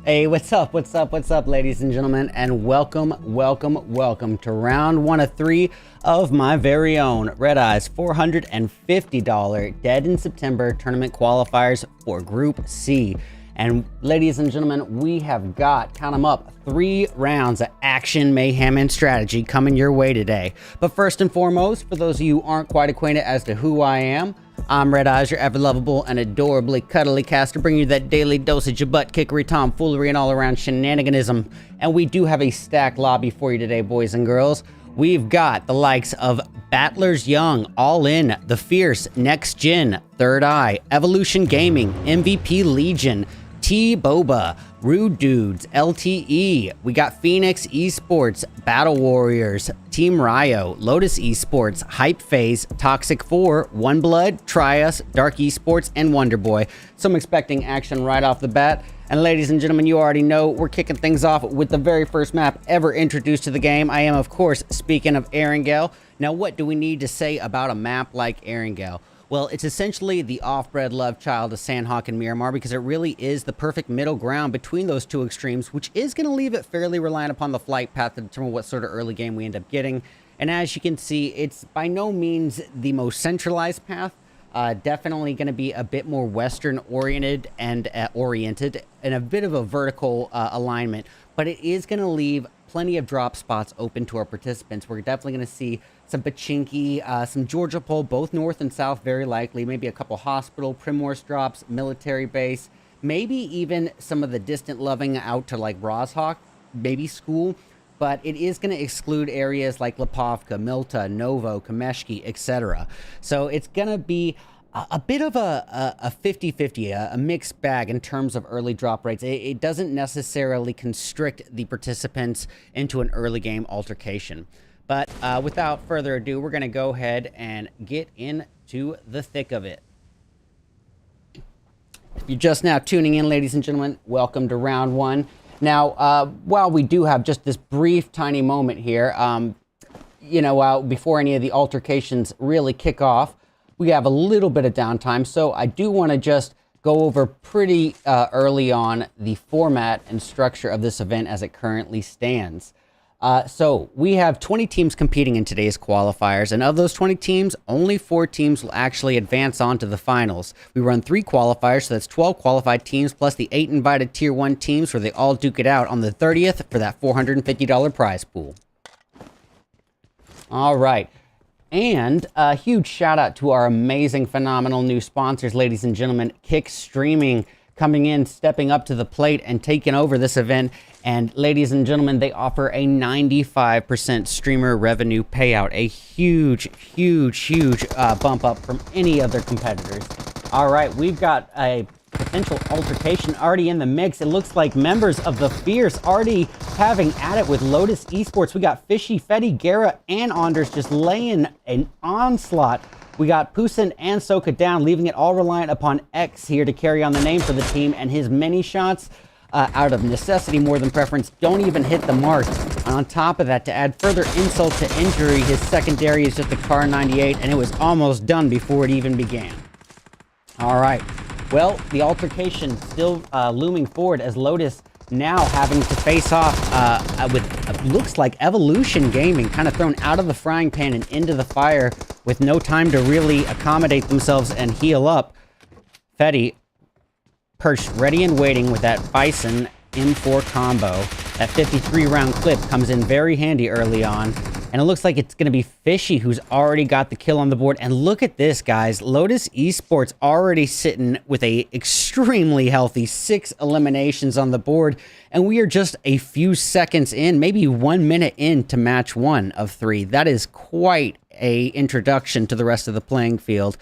Hey, what's up, ladies and gentlemen, and welcome to round 1 of 3 of my very own RedEyes $450 Dead in September tournament qualifiers for Group C. And ladies and gentlemen, we have got, count them up, 3 rounds of action, mayhem, and strategy coming your way today. But first and foremost, for those of you who aren't quite acquainted as to who I am, I'm RedEyes, your ever-lovable and adorably cuddly caster, bringing you that daily dosage of butt-kickery, tomfoolery, and all-around shenaniganism. And we do have a stacked lobby for you today, boys and girls. We've got the likes of Battlers Young, All In, The Fierce, Next Gen, Third Eye, Evolution Gaming, MVP Legion, T-Boba, Rude Dudes, LTE, we got Phoenix Esports, Battle Warriors, Team Ryo, Lotus Esports, Hype Phase, Toxic 4, One Blood, Trius, Dark Esports, and Wonderboy. So I'm expecting action right off the bat. And ladies and gentlemen, you already know we're kicking things off with the very first map ever introduced to the game. I am, of course, speaking of Erangel. Now, what do we need to say about a map like Erangel? Well, it's essentially the off-bred love child of Sandhawk and Miramar because it really is the perfect middle ground between those two extremes, which is going to leave it fairly reliant upon the flight path to determine what sort of early game we end up getting. And as you can see, it's by no means the most centralized path. Definitely going to be a bit more Western-oriented and and a bit of a vertical alignment, but it is going to leave plenty of drop spots open to our participants. We're definitely going to see some Pachinki, some Georgia Pole, both north and south, very likely. Maybe a couple hospital, Primorse drops, military base, maybe even some of the distant loving out to like Roshawk, maybe school. But it is going to exclude areas like Lipovka, Milta, Novo, Kameshki, etc. So it's going to be a bit of a 50-50, a mixed bag in terms of early drop rates. It doesn't necessarily constrict the participants into an early game altercation. But without further ado, we're going to go ahead and get into the thick of it. If you're just now tuning in, ladies and gentlemen, welcome to round 1. Now, while we do have just this brief, tiny moment here, before any of the altercations really kick off, we have a little bit of downtime. So I do want to just go over pretty early on the format and structure of this event as it currently stands. So we have 20 teams competing in today's qualifiers, and of those 20 teams, only 4 teams will actually advance on to the finals. We run 3 qualifiers, so that's 12 qualified teams, plus the 8 invited Tier 1 teams where they all duke it out on the 30th for that $450 prize pool. All right. And a huge shout out to our amazing, phenomenal new sponsors, ladies and gentlemen. Kick Streaming coming in, stepping up to the plate and taking over this event. And ladies and gentlemen, they offer a 95% streamer revenue payout, a huge bump up from any other competitors. All right, we've got a potential altercation already in the mix. It looks like members of the Fierce already having at it with Lotus Esports. We got Fishy, Fetty, Gara, and Anders just laying an onslaught. We got Pusin and Soka down, leaving it all reliant upon X here to carry on the name for the team, and his many shots, out of necessity more than preference, don't even hit the mark. And on top of that, to add further insult to injury, his secondary is just a Car 98, and it was almost done before it even began. All right. Well, the altercation still looming forward as Lotus now having to face off with looks like Evolution Gaming, kind of thrown out of the frying pan and into the fire with no time to really accommodate themselves and heal up. Fetty perched ready and waiting with that Bison M4 combo. That 53-round clip comes in very handy early on. And it looks like it's going to be Fishy who's already got the kill on the board. And look at this, guys. Lotus Esports already sitting with a extremely healthy 6 eliminations on the board. And we are just a few seconds in, maybe 1 minute into match 1 of 3. That is quite a introduction to the rest of the playing field.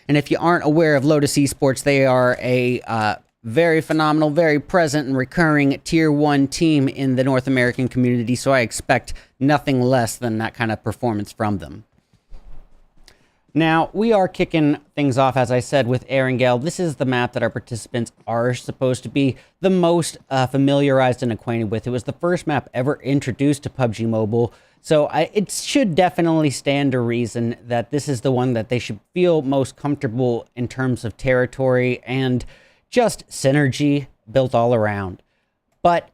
And if you aren't aware of Lotus Esports, they are a very phenomenal, very present and recurring Tier 1 team in the North American community, so I expect nothing less than that kind of performance from them. Now, we are kicking things off, as I said, with Erangel. This is the map that our participants are supposed to be the most familiarized and acquainted with. It was the first map ever introduced to PUBG Mobile, so it should definitely stand to reason that this is the one that they should feel most comfortable in terms of territory and just synergy built all around. But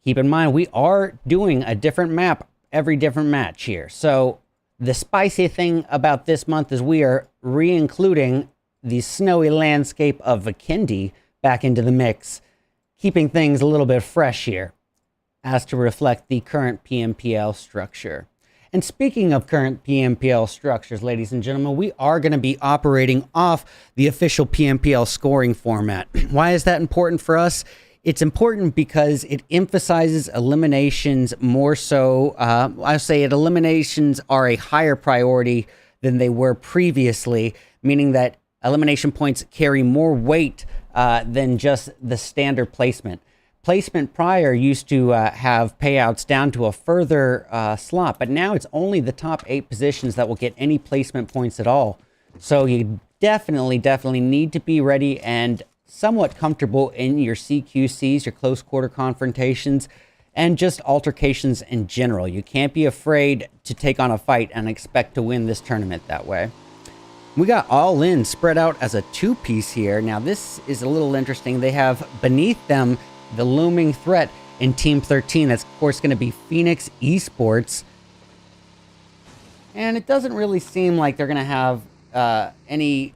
keep in mind, we are doing a different map every different match here. So the spicy thing about this month is we are re-including the snowy landscape of Vikindi back into the mix, keeping things a little bit fresh here as to reflect the current PMPL structure. And speaking of current PMPL structures, ladies and gentlemen, we are going to be operating off the official PMPL scoring format. Why is that important for us? It's important because it emphasizes eliminations more so. I say eliminations are a higher priority than they were previously, meaning that elimination points carry more weight than just the standard placement. Placement prior used to have payouts down to a further slot, but now it's only the top 8 positions that will get any placement points at all. So you definitely need to be ready and somewhat comfortable in your CQCs, your close quarter confrontations, and just altercations in general. You can't be afraid to take on a fight and expect to win this tournament that way. We got All In spread out as a 2-piece here. Now this is a little interesting. They have beneath them the looming threat in Team 13. That's of course going to be Phoenix Esports. And it doesn't really seem like they're going to have any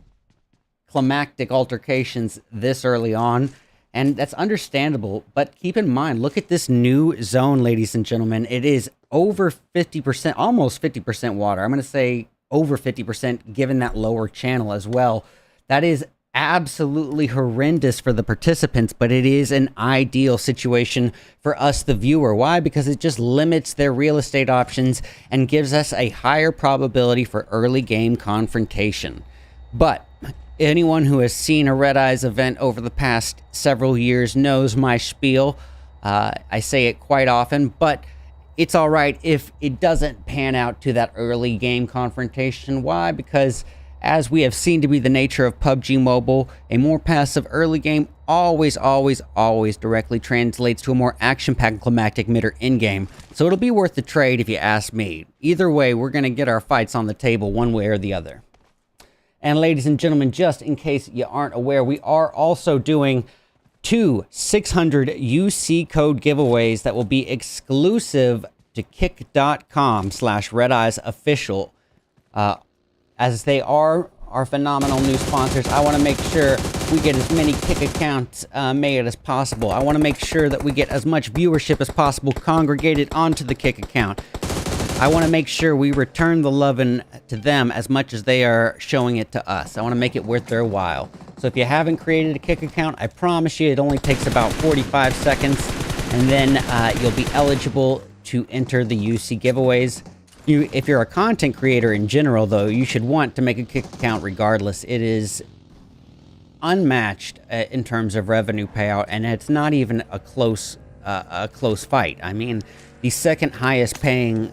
climactic altercations this early on, and that's understandable. But keep in mind, look at this new zone, ladies and gentlemen. It is over 50%, almost 50% water. I'm going to say over 50% given that lower channel as well. That is absolutely horrendous for the participants, but it is an ideal situation for us, the viewer. Why? Because it just limits their real estate options and gives us a higher probability for early game confrontation. But anyone who has seen a RedEyes event over the past several years knows my spiel. I say it quite often, but it's all right if it doesn't pan out to that early game confrontation. Why? Because as we have seen to be the nature of PUBG Mobile, a more passive early game always directly translates to a more action-packed climactic mid or in-game. So it'll be worth the trade if you ask me. Either way, we're going to get our fights on the table one way or the other. And ladies and gentlemen, just in case you aren't aware, we are also doing 2 600 UC code giveaways that will be exclusive to kick.com/RedEyes official. As they are our phenomenal new sponsors, I want to make sure we get as many Kick accounts made as possible. I want to make sure that we get as much viewership as possible congregated onto the Kick account. I want to make sure we return the loving to them as much as they are showing it to us. I want to make it worth their while. So if you haven't created a Kick account, I promise you it only takes about 45 seconds, and then you'll be eligible to enter the UC giveaways. If you're a content creator in general, though, you should want to make a Kick account regardless. It is unmatched in terms of revenue payout, and it's not even a close fight. I mean, the second highest paying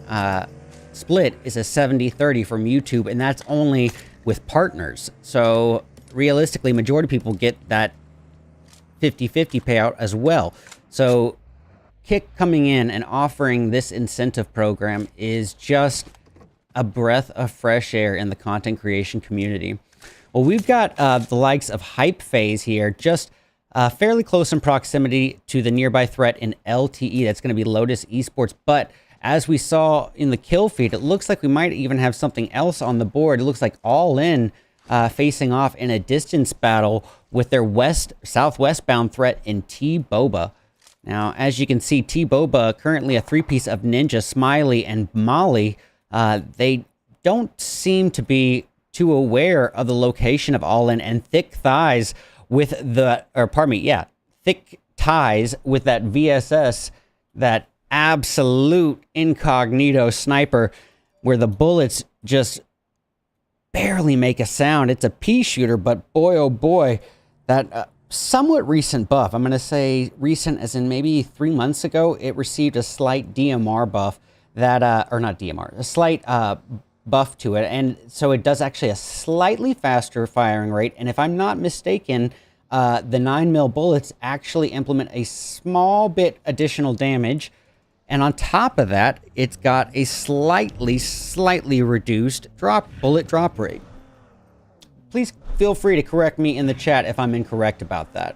split is a 70-30 from YouTube, and that's only with partners. So realistically, majority of people get that 50-50 payout as well. So Kick coming in and offering this incentive program is just a breath of fresh air in the content creation community. Well, we've got the likes of Hype Phase here, just fairly close in proximity to the nearby threat in LTE. That's going to be Lotus Esports. But as we saw in the kill feed, it looks like we might even have something else on the board. It looks like All In facing off in a distance battle with their southwestbound threat in T-Boba. Now, as you can see, T-Boba, currently a 3-piece of Ninja, Smiley, and Molly. They don't seem to be too aware of the location of All In, and thick ties with thick ties with that VSS, that absolute incognito sniper where the bullets just barely make a sound. It's a pea shooter, but boy, oh boy, that somewhat recent buff, I'm going to say recent as in maybe 3 months ago, it received a slight DMR buff that, or not DMR, a slight buff to it. And so it does actually a slightly faster firing rate. And if I'm not mistaken, the 9mm bullets actually implement a small bit additional damage. And on top of that, it's got a slightly reduced bullet drop rate. Please feel free to correct me in the chat if I'm incorrect about that.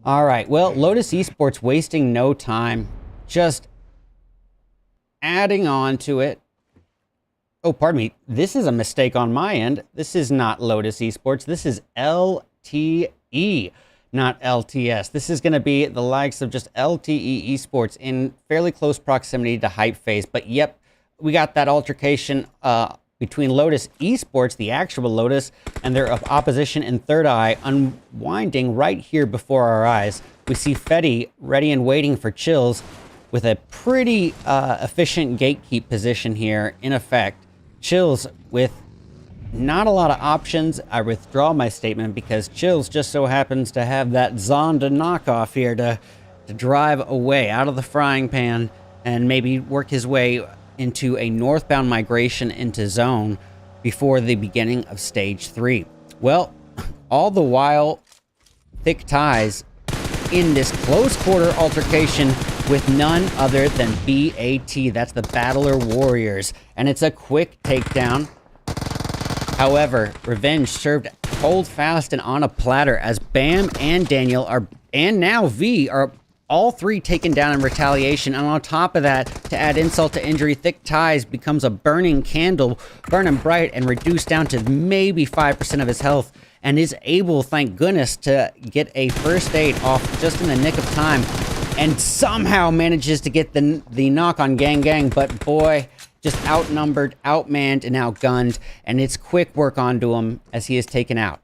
All right, well, Lotus Esports wasting no time, just adding on to it. Oh, pardon me. This is a mistake on my end. This is not Lotus Esports. This is LTE, not LTS. This is going to be the likes of just LTE Esports in fairly close proximity to Hype Phase. But yep, we got that altercation between Lotus Esports, the actual Lotus, and their opposition in Third Eye unwinding right here before our eyes. We see Fetty ready and waiting for Chills with a pretty efficient gatekeep position here in effect. Chills with not a lot of options. I withdraw my statement because Chills just so happens to have that Zonda knockoff here to drive away out of the frying pan and maybe work his way into a northbound migration into zone before the beginning of stage 3. Well, all the while, thick ties in this close quarter altercation with none other than BAT. That's the Battler Warriors. And it's a quick takedown. However, revenge served cold, fast, and on a platter as Bam and Daniel are, and now V are all three taken down in retaliation. And on top of that, to add insult to injury, Thick Ties becomes a burning candle, burning bright and reduced down to maybe 5% of his health, and is able, thank goodness, to get a first aid off just in the nick of time, and somehow manages to get the knock on Gang, but boy, just outnumbered, outmanned, and outgunned, and it's quick work onto him as he is taken out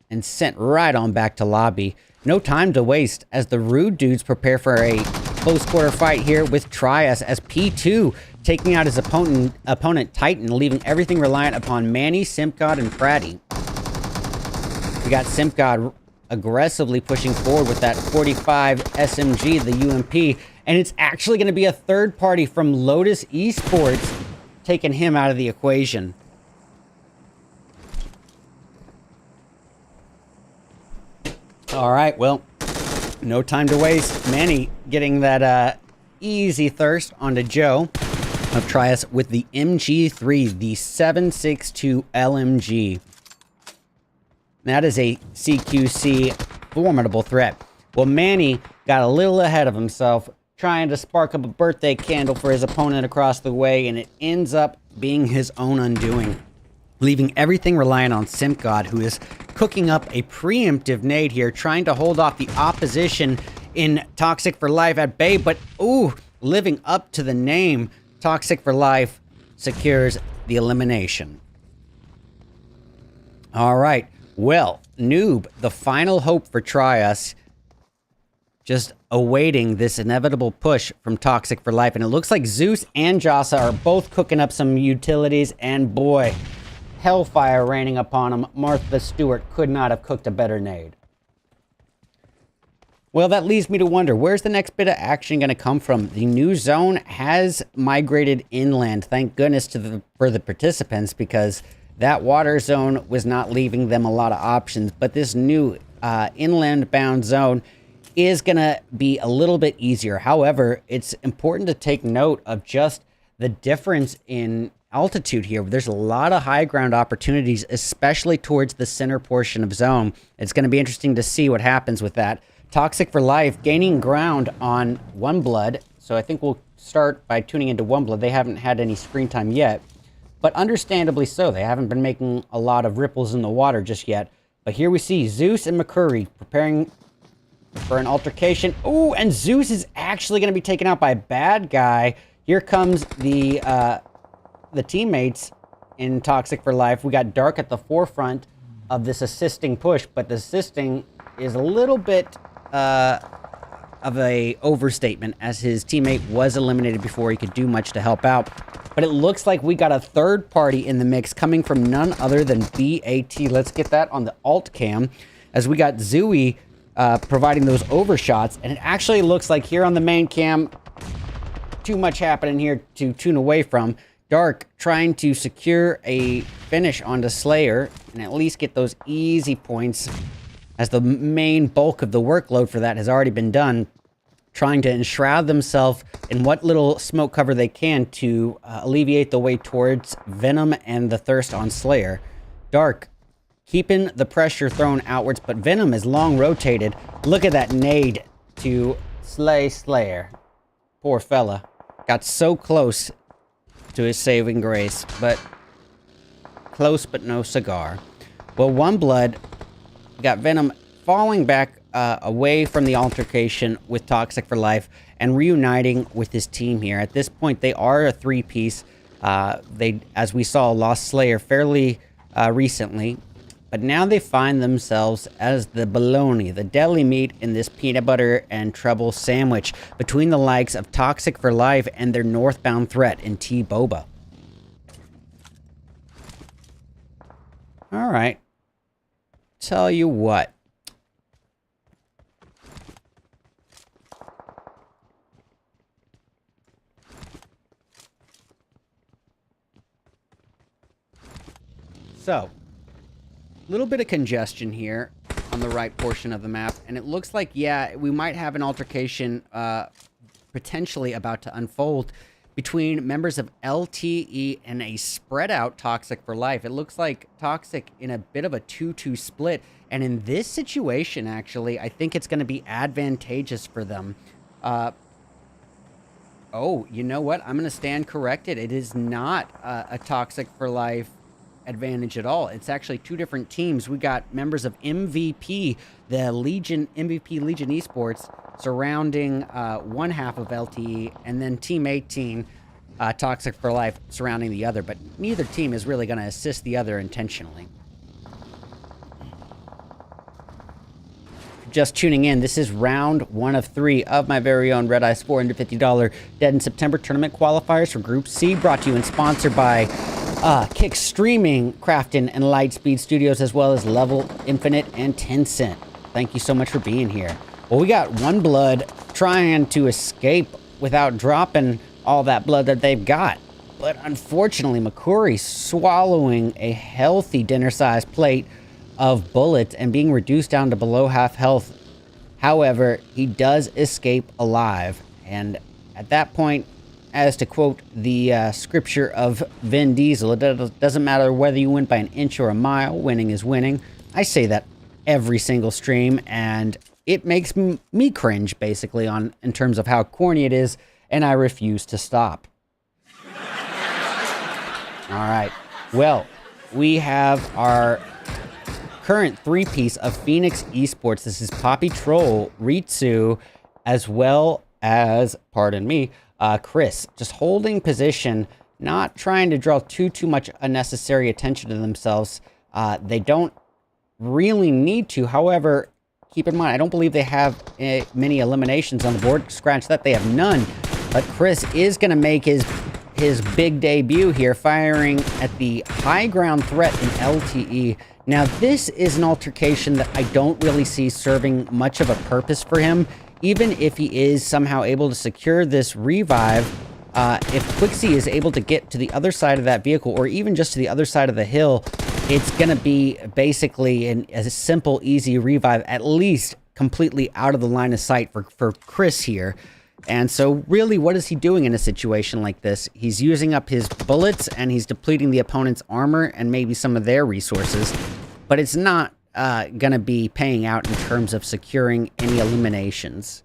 and sent right on back to lobby. No time to waste as the Rude Dudes prepare for a close quarter fight here with Trias as P2 taking out his opponent Titan, leaving everything reliant upon Manny, Simpgod, and Pratty. We got Simpgod aggressively pushing forward with that 45 SMG, the UMP, and it's actually going to be a third party from Lotus Esports taking him out of the equation. All right, well, no time to waste. Manny getting that easy thirst onto Joe of Trias with the MG3, the 7.62 LMG. That is a CQC formidable threat. Well, Manny got a little ahead of himself, trying to spark up a birthday candle for his opponent across the way, and it ends up being his own undoing, leaving everything reliant on Simpgod, who is cooking up a preemptive nade here, trying to hold off the opposition in Toxic for Life at bay, but ooh, living up to the name, Toxic for Life secures the elimination. All right, well, Noob, the final hope for Trias, just awaiting this inevitable push from Toxic for Life, and it looks like Zeus and Jasa are both cooking up some utilities, and boy, hellfire raining upon him. Martha Stewart could not have cooked a better nade. Well, that leads me to wonder, where's the next bit of action going to come from? The new zone has migrated inland, thank goodness for the participants, because that water zone was not leaving them a lot of options. But this new inland-bound zone is going to be a little bit easier. However, it's important to take note of just the difference in altitude here. There's a lot of high ground opportunities, especially towards the center portion of zone. It's going to be interesting to see what happens with that. Toxic for Life gaining ground on One Blood, so I think we'll start by tuning into One Blood. They haven't had any screen time yet, but understandably so. They haven't been making a lot of ripples in the water just yet. But here we see Zeus and McCurry preparing for an altercation. Oh, and Zeus is actually going to be taken out by a bad guy. Here comes the teammates in Toxic for Life. We got Dark at the forefront of this assisting push, but the assisting is a little bit of a overstatement, as his teammate was eliminated before he could do much to help out. But it looks like we got a third party in the mix coming from none other than BAT. Let's get that on the alt cam, as we got Zooey providing those overshots, and it actually looks like here on the main cam, too much happening here to tune away from. Dark trying to secure a finish onto Slayer and at least get those easy points, as the main bulk of the workload for that has already been done, trying to enshroud themselves in what little smoke cover they can to alleviate the way towards Venom and the thirst on Slayer. Dark keeping the pressure thrown outwards, but Venom is long rotated. Look at that nade to slay Slayer. Poor fella. Got so close to his saving grace, but close but no cigar. Well, one blood. Got Venom falling back away from the altercation with Toxic for Life and reuniting with his team here. At this point, they are a three-piece. They, as we saw, lost Slayer fairly recently, but now they find themselves as the bologna, the deli meat in this peanut butter and treble sandwich between the likes of Toxic for Life and their northbound threat in T-Boba. All right. Tell you what. So, a little bit of congestion here on the right portion of the map, and it looks like, yeah, we might have an altercation potentially about to unfold between members of LTE and a spread-out Toxic for Life. It looks like Toxic in a bit of a 2-2 split, and in this situation, actually, I think it's going to be advantageous for them. Oh, you know what? I'm going to stand corrected. It is not a Toxic for Life advantage at all. It's actually two different teams. We got members of MVP, the Legion, MVP Legion Esports, surrounding one half of LTE, and then Team 18, Toxic for Life, surrounding the other. But neither team is really going to assist the other intentionally. Just tuning in, this is round 1 of 3 of my very own RedEyes $450 Dead in September tournament qualifiers for Group C, brought to you and sponsored by Kick Streaming, Crafton, and Lightspeed Studios, as well as Level Infinite and Tencent. Thank you so much for being here. Well, we got one blood trying to escape without dropping all that blood that they've got. But unfortunately, McCurry swallowing a healthy dinner-sized plate of bullets and being reduced down to below half health. However, he does escape alive. And at that point, as to quote the scripture of Vin Diesel, it doesn't matter whether you win by an inch or a mile, winning is winning. I say that every single stream, and it makes me cringe, basically, in terms of how corny it is, and I refuse to stop. All right. Well, we have our current three-piece of Phoenix Esports. This is Poppy Troll, Ritsu, as well as, pardon me, Chris, just holding position, not trying to draw too much unnecessary attention to themselves. They don't really need to. However, keep in mind, I don't believe they have many eliminations on the board. Scratch that, they have none. But Chris is going to make his big debut here, firing at the high ground threat in LTE. Now, this is an altercation that I don't really see serving much of a purpose for him. Even if he is somehow able to secure this revive, if Quixie is able to get to the other side of that vehicle, or even just to the other side of the hill, it's going to be basically a simple, easy revive, at least completely out of the line of sight for Chris here. And so really, what is he doing in a situation like this? He's using up his bullets, and he's depleting the opponent's armor and maybe some of their resources, but it's not going to be paying out in terms of securing any eliminations.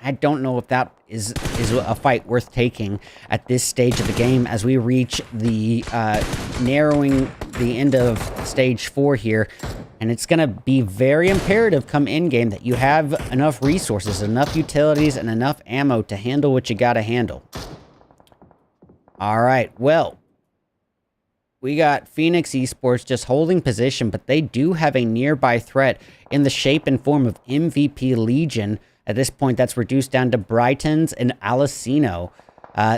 I don't know if that is a fight worth taking at this stage of the game as we reach the narrowing the end of stage 4 here. And it's going to be very imperative come in-game that you have enough resources, enough utilities, and enough ammo to handle what you got to handle. All right, well, we got Phoenix Esports just holding position, but they do have a nearby threat in the shape and form of MVP Legion. At this point, that's reduced down to Brightons and Alicino.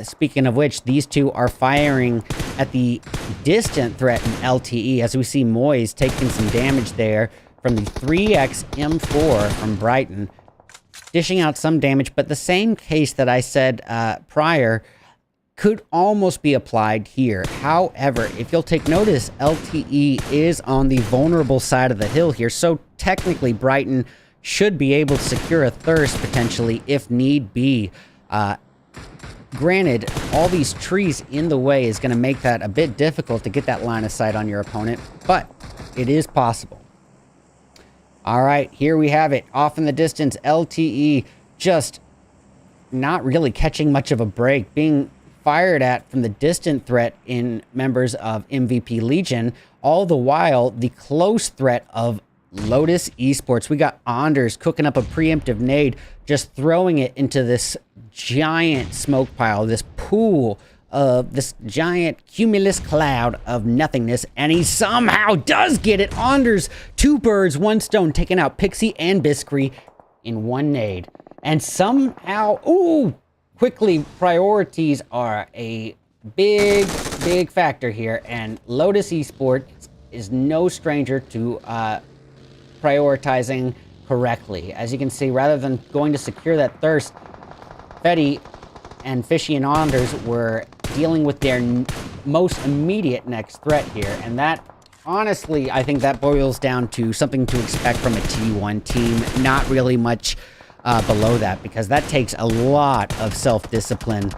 Speaking of which, these two are firing at the distant threat in LTE, as we see Moyes taking some damage there from the 3x M4 from Brighton, dishing out some damage. But the same case that I said prior could almost be applied here. However, if you'll take notice, LTE is on the vulnerable side of the hill here, so technically Brighton should be able to secure a thirst potentially if need be. Granted, all these trees in the way is going to make that a bit difficult to get that line of sight on your opponent, but it is possible. All right, here we have it. Off in the distance, LTE just not really catching much of a break, being fired at from the distant threat in members of MVP Legion, all the while the close threat of Lotus Esports. We got Anders cooking up a preemptive nade, just throwing it into this giant smoke pile, this pool of this giant cumulus cloud of nothingness, and he somehow does get it. Anders, 2 birds, 1 stone, taking out Pixie and Biscree in 1 nade. And somehow, ooh, quickly, priorities are a big factor here, and Lotus Esports is no stranger to prioritizing correctly. As you can see, rather than going to secure that thirst, Fetty and Fishy and Anders were dealing with their most immediate next threat here, and that, honestly, I think that boils down to something to expect from a T1 team, not really much below that, because that takes a lot of self-discipline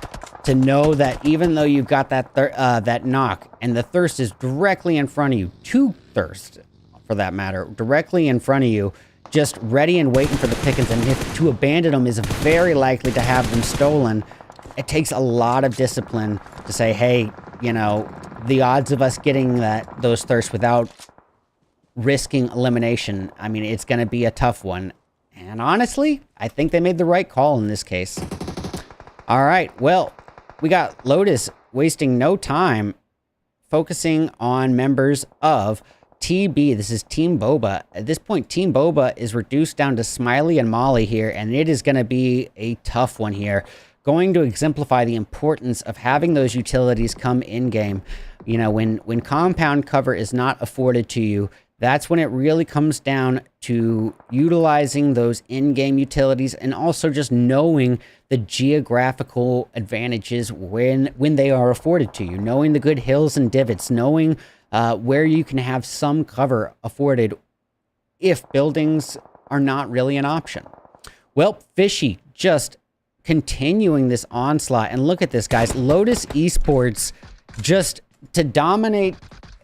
to know that even though you've got that that knock and the thirst is directly in front of you, 2 thirst for that matter, directly in front of you, just ready and waiting for the pickings, and if to abandon them is very likely to have them stolen, it takes a lot of discipline to say, hey, you know, the odds of us getting those thirsts without risking elimination, I mean, it's going to be a tough one. And honestly, I think they made the right call in this case. All right, well, we got Lotus wasting no time focusing on members of TB. This is Team Boba. At this point, Team Boba is reduced down to Smiley and Molly here, and it is going to be a tough one here. Going to exemplify the importance of having those utilities come in-game. You know, when compound cover is not afforded to you, that's when it really comes down to utilizing those in-game utilities, and also just knowing the geographical advantages when they are afforded to you. Knowing the good hills and divots, knowing where you can have some cover afforded if buildings are not really an option. Well, Fishy just continuing this onslaught, and look at this, guys. Lotus Esports, just to dominate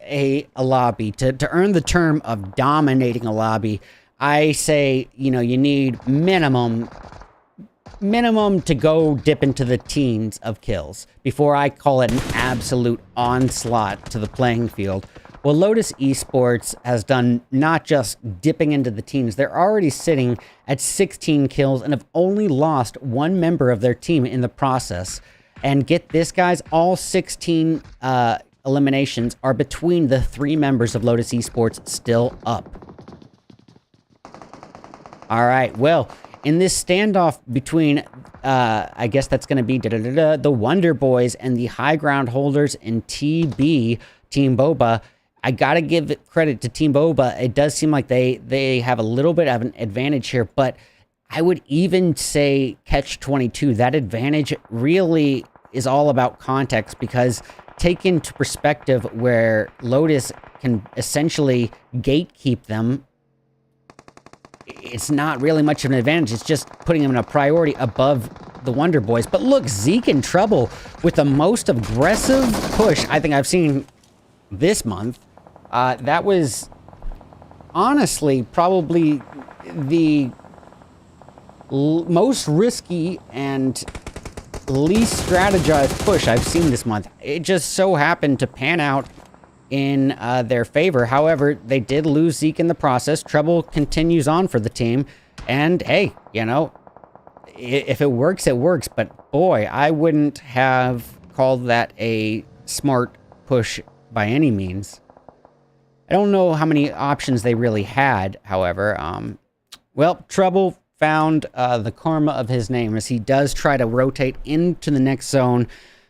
a lobby, to earn the term of dominating a lobby, I say, you know, you need minimum to go dip into the teens of kills before I call it an absolute onslaught to the playing field. Well, Lotus Esports has done not just dipping into the teens, they're already sitting at 16 kills and have only lost 1 member of their team in the process. And get this, guys, all 16 eliminations are between the 3 members of Lotus Esports still up. All right, well, in this standoff between, I guess that's going to be the Wonder Boys and the high ground holders in TB, Team Boba, I got to give credit to Team Boba. It does seem like they have a little bit of an advantage here, but I would even say Catch-22. That advantage really is all about context, because take into perspective where Lotus can essentially gatekeep them, it's not really much of an advantage. It's just putting them in a priority above the Wonder Boys. But look, Zeke in trouble with the most aggressive push I think I've seen this month. That was honestly probably the most risky and least strategized push I've seen this month. It just so happened to pan out in their favor. However, they did lose Zeke in the process. Trouble continues on for the team. And hey, you know, if it works, it works. But boy, I wouldn't have called that a smart push by any means. I don't know how many options they really had, however. Well, Trouble found the karma of his name as he does try to rotate into the next zone,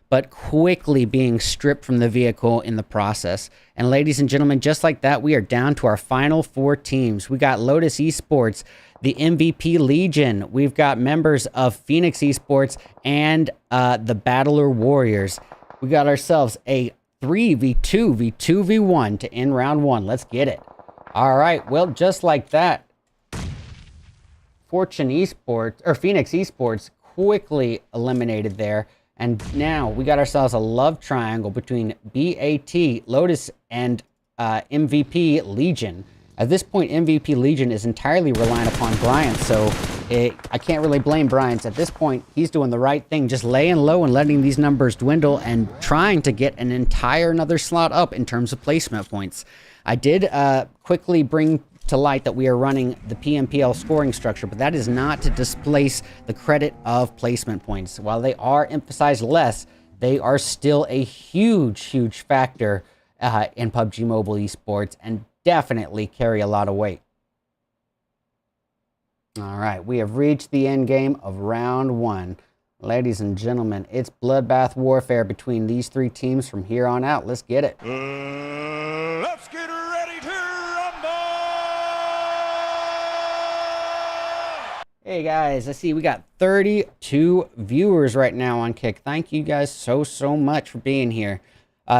but quickly being stripped from the vehicle in the process. And ladies and gentlemen, just like that, we are down to our final 4 teams. We got Lotus Esports, the MVP Legion. We've got members of Phoenix Esports and the Battler Warriors. We got ourselves a 3v2, v2v1 to end round 1. Let's get it. All right, well, just like that, Phoenix Esports quickly eliminated there. And now we got ourselves a love triangle between BAT, Lotus, and MVP Legion. At this point, MVP Legion is entirely reliant upon Bryant, so I can't really blame Bryant. At this point, he's doing the right thing, just laying low and letting these numbers dwindle and trying to get an entire another slot up in terms of placement points. I did quickly bring to light that we are running the PMPL scoring structure, but that is not to displace the credit of placement points. While they are emphasized less, they are still a huge factor in PUBG Mobile esports and definitely carry a lot of weight. All right, we have reached the end game of round 1. Ladies and gentlemen, it's bloodbath warfare between these 3 teams from here on out. Let's get it. Let's get ready to rumble! Hey guys, I see we got 32 viewers right now on Kick. Thank you guys so much for being here.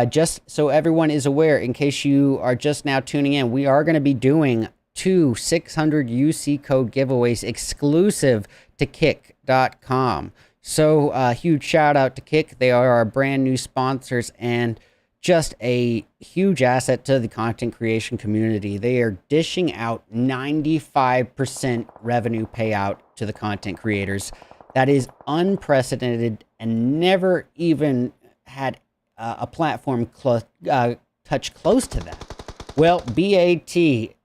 Just so everyone is aware, in case you are just now tuning in, we are going to be doing 2 600 UC code giveaways exclusive to Kick.com. So huge shout out to Kick. They are our brand new sponsors and just a huge asset to the content creation community. They are dishing out 95% revenue payout to the content creators. That is unprecedented and never even had a platform touch close to that. Well, BAT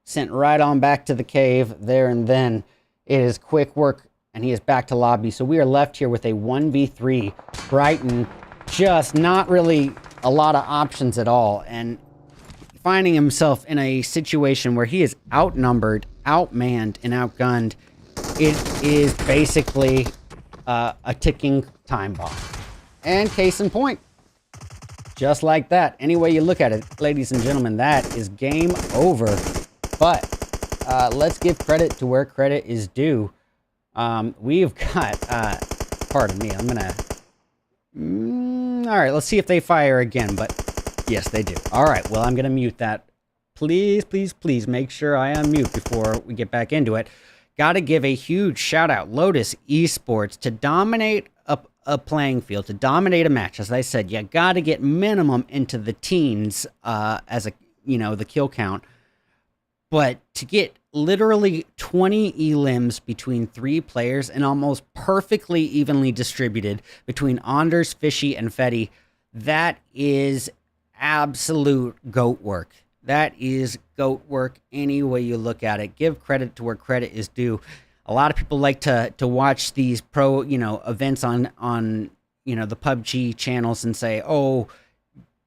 sent right on back to the cave there and then. It is quick work, and he is back to lobby. So we are left here with a 1v3. Brighton, just not really a lot of options at all, and finding himself in a situation where he is outnumbered, outmanned, and outgunned. It is basically a ticking time bomb. And case in point, just like that, any way you look at it, ladies and gentlemen, that is game over. But let's give credit to where credit is due. We've got, pardon me, I'm gonna, all right, let's see if they fire again, but yes, they do. All right, well, I'm gonna mute that. Please make sure I unmute before we get back into it. Gotta give a huge shout out, Lotus Esports, to dominate a playing field, to dominate a match. As I said, you gotta get minimum into the teens as a, the kill count. But to get literally 20 elims between 3 players and almost perfectly evenly distributed between Anders, Fishy, and Fetty, that is absolute GOAT work. That is GOAT work any way you look at it. Give credit to where credit is due. A lot of people like to watch these pro, events on the PUBG channels and say, oh,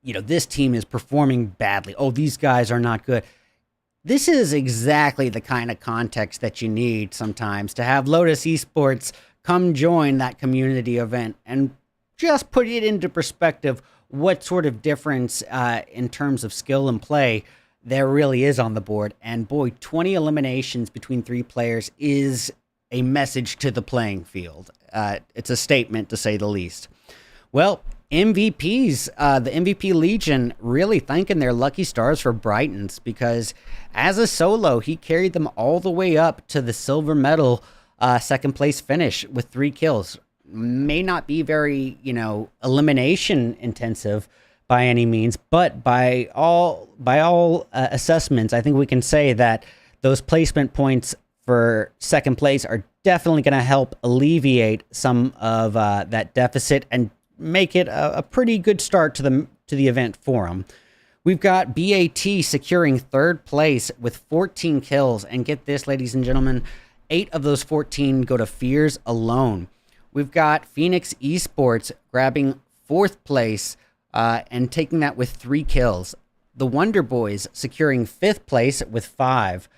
this team is performing badly. Oh, these guys are not good. This is exactly the kind of context that you need sometimes to have Lotus Esports come join that community event and just put it into perspective what sort of difference in terms of skill and play there really is on the board. And boy, 20 eliminations between 3 players is a message to the playing field. It's a statement, to say the least. Well, MVPs, the MVP Legion, really thanking their lucky stars for Brighton's, because as a solo, he carried them all the way up to the silver medal second place finish with 3 kills. May not be very, elimination intensive by any means, but by all assessments, I think we can say that those placement points for second place are definitely going to help alleviate some of that deficit and make it a pretty good start to the event for him. We've got BAT securing 3rd place with 14 kills, and get this, ladies and gentlemen, 8 of those 14 go to Fears alone. We've got Phoenix Esports grabbing 4th place and taking that with 3 kills. The Wonder Boys securing 5th place with 5.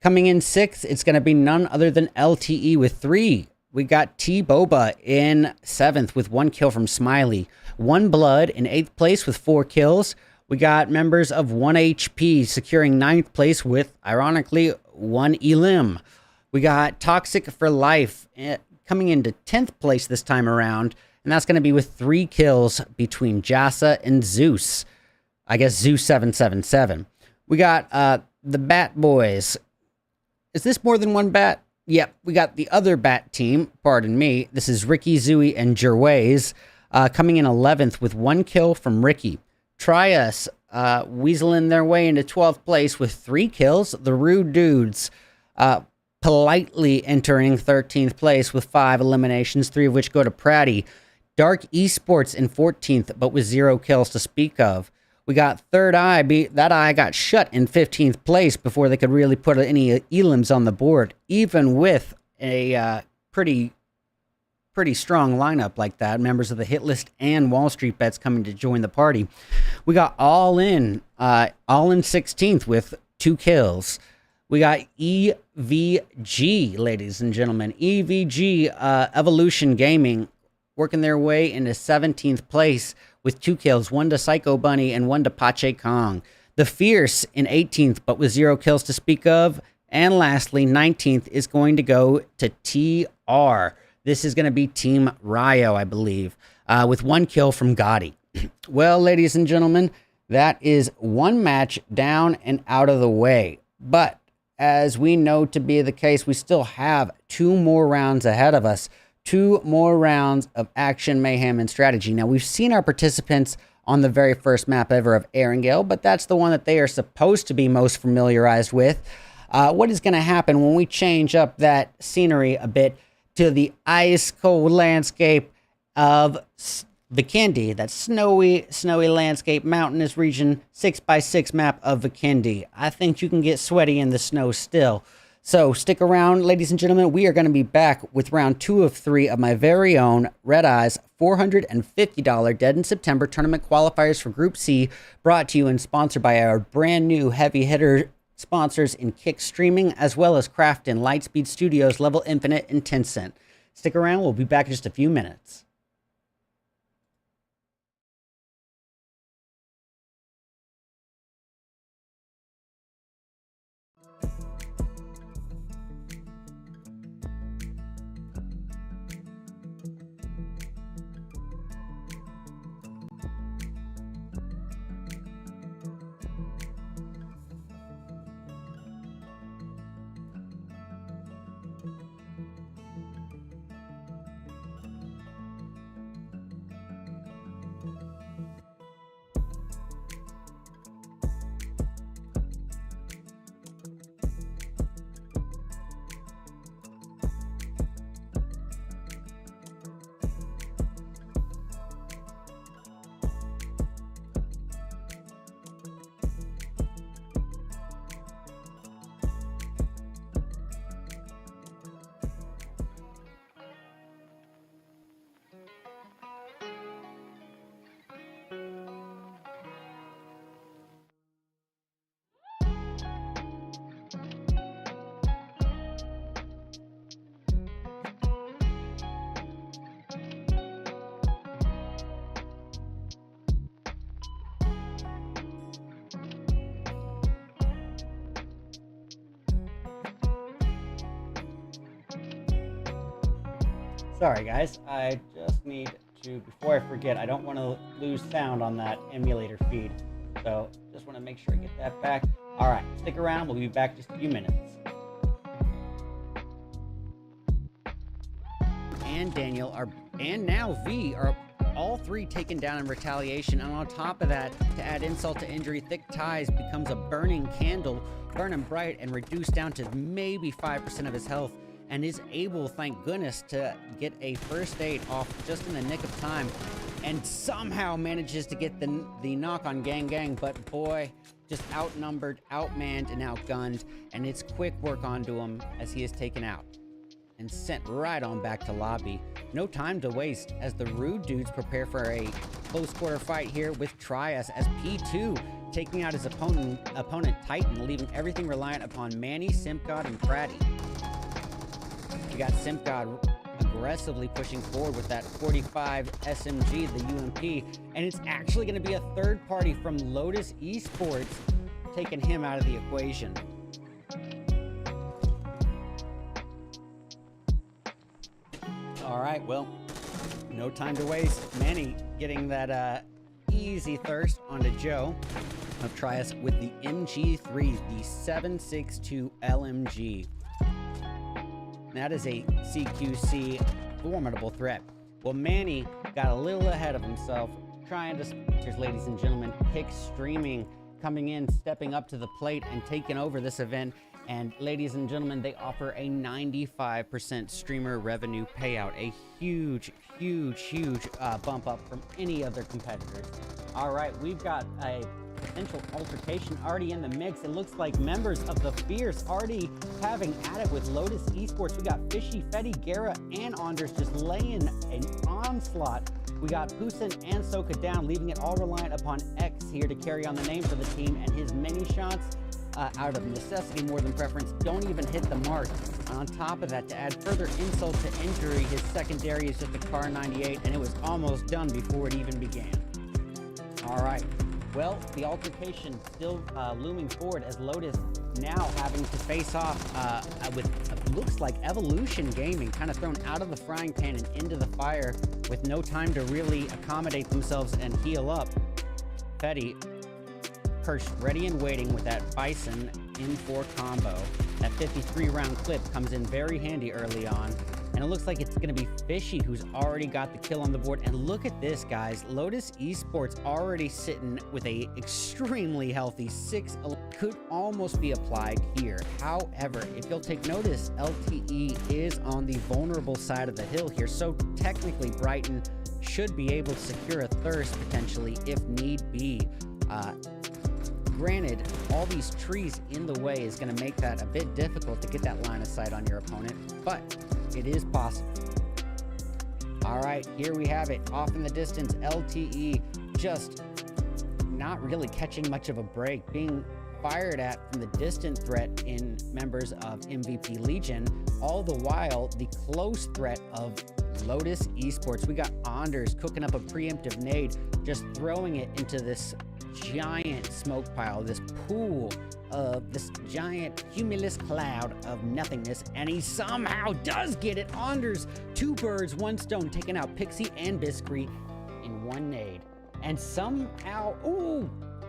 Coming in 6th, it's going to be none other than LTE with 3. We got T-Boba in 7th with 1 kill from Smiley. One Blood in 8th place with 4 kills. We got members of 1HP securing 9th place with, ironically, 1 elim. We got Toxic for Life coming into 10th place this time around, and that's going to be with 3 kills between Jassa and Zeus. I guess Zeus 777. We got the Bat Boys. Is this more than one bat? Yep, we got the other bat team, pardon me. This is Ricky, Zooey, and Gervais. coming in 11th with 1 kill from Ricky. Trias weaseling their way into 12th place with 3 kills. The Rude Dudes politely entering 13th place with 5 eliminations, 3 of which go to Pratty. Dark Esports in 14th, but with 0 kills to speak of. We got Third Eye. That eye got shut in 15th place before they could really put any elims on the board, even with a pretty strong lineup like that. Members of the Hit List and Wall Street Bets coming to join the party. We got All In 16th with 2 kills. We got EVG, ladies and gentlemen. EVG Evolution Gaming working their way into 17th place with 2 kills, 1 to Psycho Bunny and 1 to Pache Kong. The Fierce in 18th, but with 0 kills to speak of. And lastly, 19th is going to go to TR. This is going to be Team Ryo, I believe, with 1 kill from Gotti. Well, ladies and gentlemen, that is 1 match down and out of the way. But as we know to be the case, we still have 2 more rounds ahead of us. 2 more rounds of action, mayhem, and strategy. Now, we've seen our participants on the very first map ever of Erangel, but that's the one that they are supposed to be most familiarized with. What is going to happen when we change up that scenery a bit to the ice-cold landscape of Vikendi, that snowy landscape, mountainous region, 6x6 map of Vikendi. I think you can get sweaty in the snow still. So stick around, ladies and gentlemen. We are going to be back with round 2 of 3 of my very own RedEyes $450 Dead in September tournament qualifiers for Group C, brought to you and sponsored by our brand new heavy hitter sponsors in Kick Streaming, as well as Crafton, Lightspeed Studios, Level Infinite, and Tencent. Stick around. We'll be back in just a few minutes. Sorry guys, I just need to, before I forget, I don't want to lose sound on that emulator feed. So just want to make sure I get that back. All right, stick around. We'll be back in just a few minutes. And Daniel and now V are all 3 taken down in retaliation. And on top of that, to add insult to injury, Thick Ties becomes a burning candle, burning bright and reduced down to maybe 5% of his health, and is able, thank goodness, to get a first aid off just in the nick of time, and somehow manages to get the knock on Gang, but boy, just outnumbered, outmanned, and outgunned, and it's quick work onto him as he is taken out and sent right on back to lobby. No time to waste as the Rude Dudes prepare for a close quarter fight here with Trias as P2 taking out his opponent Titan, leaving everything reliant upon Manny, Simpgod, and Pratty. You got Simpgod aggressively pushing forward with that 45 SMG, the UMP, and it's actually going to be a third party from Lotus Esports taking him out of the equation. All right, well, no time to waste. Manny getting that easy thirst onto Joe of Trias with the MG3, the 7.62 LMG. That is a CQC formidable threat. Well, Manny got a little ahead of himself, trying to, here's, ladies and gentlemen, Pick Streaming coming in, stepping up to the plate and taking over this event. And ladies and gentlemen, they offer a 95% streamer revenue payout, a huge bump up from any other competitors. All right, we've got a potential altercation already in the mix. It looks like members of the Fierce already having at it with Lotus Esports. We got Fishy, Fetty, Guerra, and Anders just laying an onslaught. We got Pusin and Soka down, leaving it all reliant upon X here to carry on the name for the team, and his many shots out of necessity more than preference don't even hit the mark. On top of that, to add further insult to injury, his secondary is just a Car 98, and it was almost done before it even began. All right, well, the altercation still looming forward as Lotus now having to face off with looks like Evolution Gaming, kind of thrown out of the frying pan and into the fire with no time to really accommodate themselves and heal up. Fetty perched ready and waiting with that Bison in 4 combo. That 53 round clip comes in very handy early on. And it looks like it's going to be Fishy who's already got the kill on the board. And look at this, guys. Lotus Esports already sitting with a extremely healthy 6. Could almost be applied here. However, if you'll take notice, LTE is on the vulnerable side of the hill here. So technically, Brighton should be able to secure a thirst potentially if need be. Granted, all these trees in the way is going to make that a bit difficult to get that line of sight on your opponent, but it is possible. All right, here we have it. Off in the distance, LTE just not really catching much of a break, being fired at from the distant threat in members of MVP Legion, all the while the close threat of Lotus Esports. We got Anders cooking up a preemptive nade, just throwing it into this giant smoke pile, this pool of this giant cumulus cloud of nothingness, and he somehow does get it. Anders, 2 birds, 1 stone, taking out Pixie and Biscreet in 1 nade. And somehow,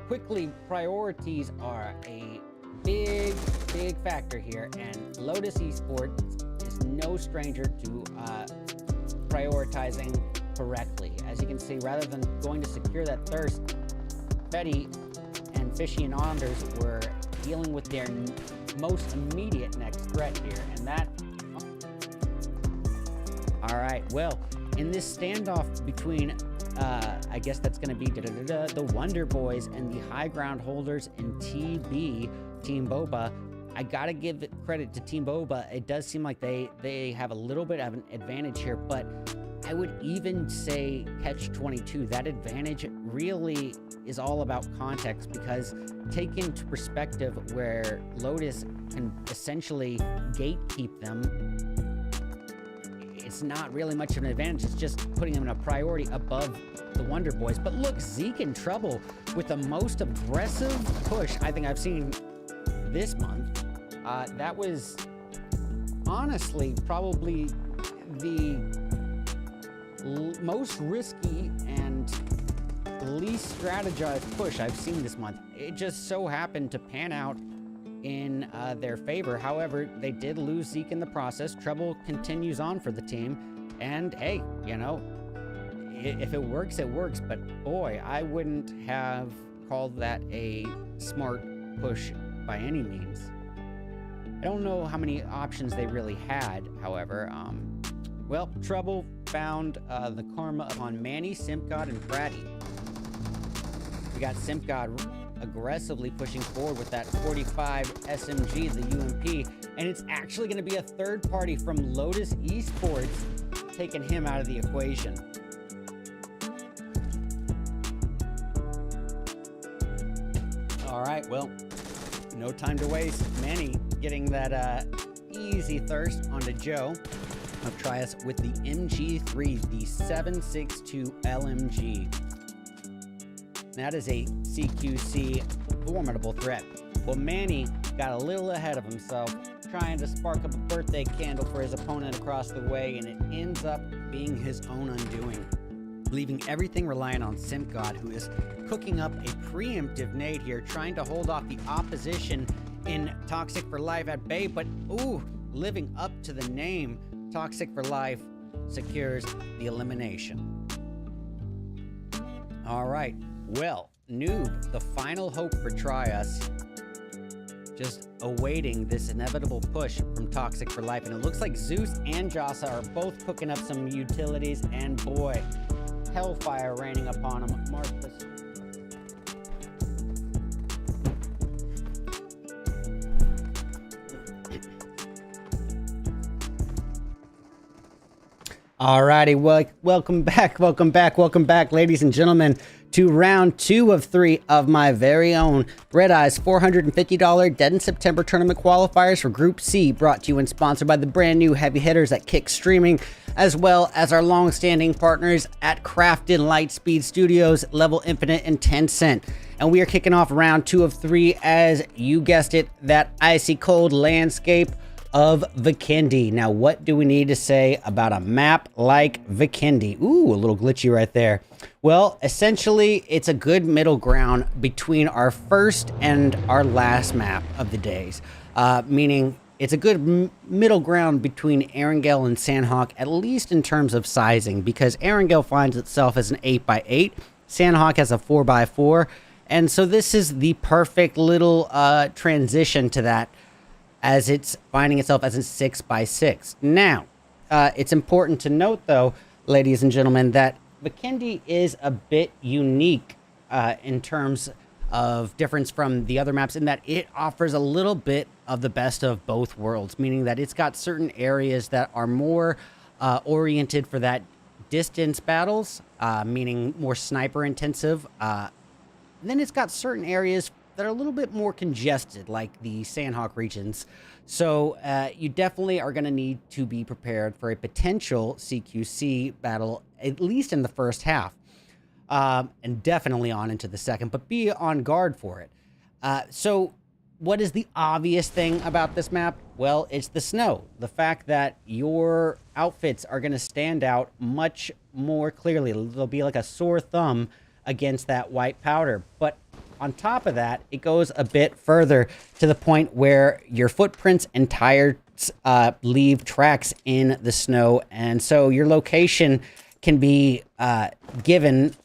quickly, priorities are a big factor here, and Lotus Esports is no stranger to prioritizing correctly. As you can see, rather than going to secure that thirst, Fetty and Fishy and Anders were dealing with their most immediate next threat here, and that... All right, well, in this standoff between, I guess that's going to be the Wonder Boys and the high ground holders in TB, Team Boba, I got to give credit to Team Boba. It does seem like they have a little bit of an advantage here, but I would even say Catch-22. That advantage really is all about context, because take into perspective where Lotus can essentially gatekeep them, it's not really much of an advantage. It's just putting them in a priority above the Wonder Boys. But look, Zeke in trouble with the most aggressive push I think I've seen this month. That was honestly probably the most risky and least strategized push I've seen this month. It just so happened to pan out in their favor. However, they did lose Zeke in the process. Trouble continues on for the team. And hey, you know, if it works, it works. But boy, I wouldn't have called that a smart push by any means. I don't know how many options they really had, however. Well, Trouble found the karma upon Manny, Simpgod, and Bratty. We got Simpgod aggressively pushing forward with that 45 SMG, the UMP, and it's actually going to be a third party from Lotus Esports taking him out of the equation. All right, well, no time to waste. Manny getting that easy thirst onto Joe. I'll try us with the MG3, the 7.62 LMG. That is a CQC formidable threat. Well, Manny got a little ahead of himself, trying to spark up a birthday candle for his opponent across the way, and it ends up being his own undoing, leaving everything reliant on Simpgod, who is cooking up a preemptive nade here, trying to hold off the opposition in Toxic for Life at bay, but living up to the name, Toxic for Life secures the elimination. All right, well, Noob, the final hope for Try Us, just awaiting this inevitable push from Toxic for Life. And it looks like Zeus and Jasa are both cooking up some utilities, and boy, hellfire raining upon them. Mark this. Alrighty, well, welcome back, ladies and gentlemen, to round 2 of 3 of my very own RedEyes $450 Dead in September tournament qualifiers for Group C, brought to you and sponsored by the brand new heavy hitters at Kick Streaming, as well as our long-standing partners at Crafted Lightspeed Studios, Level Infinite, and Tencent. And we are kicking off round 2 of 3, as you guessed it, that icy cold landscape of Vikendi. Now, what do we need to say about a map like Vikendi? Ooh, a little glitchy right there. Well, essentially, it's a good middle ground between our first and our last map of the days, meaning it's a good middle ground between Erangel and Sandhawk, at least in terms of sizing, because Erangel finds itself as an 8x8, Sandhawk has a 4x4, and so this is the perfect little transition to that, as it's finding itself as a 6x6. Now, it's important to note, though, ladies and gentlemen, that Vikendi is a bit unique in terms of difference from the other maps, in that it offers a little bit of the best of both worlds, meaning that it's got certain areas that are more oriented for that distance battles, meaning more sniper intensive. Then it's got certain areas that are a little bit more congested, like the Sandhawk regions. So you definitely are going to need to be prepared for a potential CQC battle, at least in the first half, and definitely on into the second, but be on guard for it. So what is the obvious thing about this map? Well, it's the snow. The fact that your outfits are going to stand out much more clearly. They'll be like a sore thumb against that white powder. But on top of that, it goes a bit further to the point where your footprints and tires leave tracks in the snow. And so your location can be given,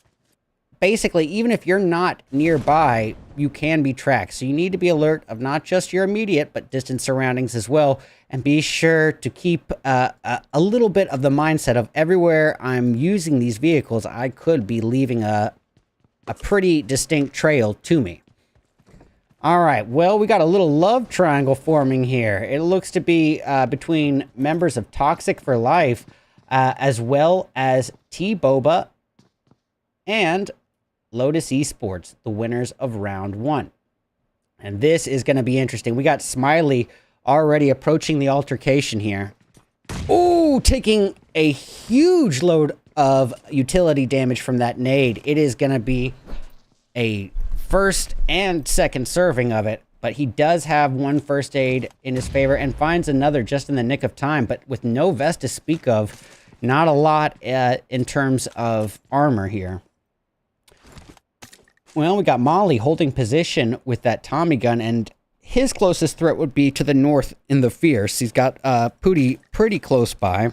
basically, even if you're not nearby, you can be tracked. So you need to be alert of not just your immediate, but distant surroundings as well. And be sure to keep a little bit of the mindset of everywhere I'm using these vehicles, I could be leaving a pretty distinct trail to me. All right, well, we got a little love triangle forming here. It looks to be between members of Toxic for Life, as well as T-Boba and Lotus Esports, the winners of round 1. And this is going to be interesting. We got Smiley already approaching the altercation here. Ooh, taking a huge load of utility damage from that nade. It is going to be a first and second serving of it, but he does have one first aid in his favor and finds another just in the nick of time, but with no vest to speak of. Not a lot in terms of armor here. Well, we got Molly holding position with that Tommy gun, and his closest threat would be to the north in the Fierce. He's got Pooty pretty close by.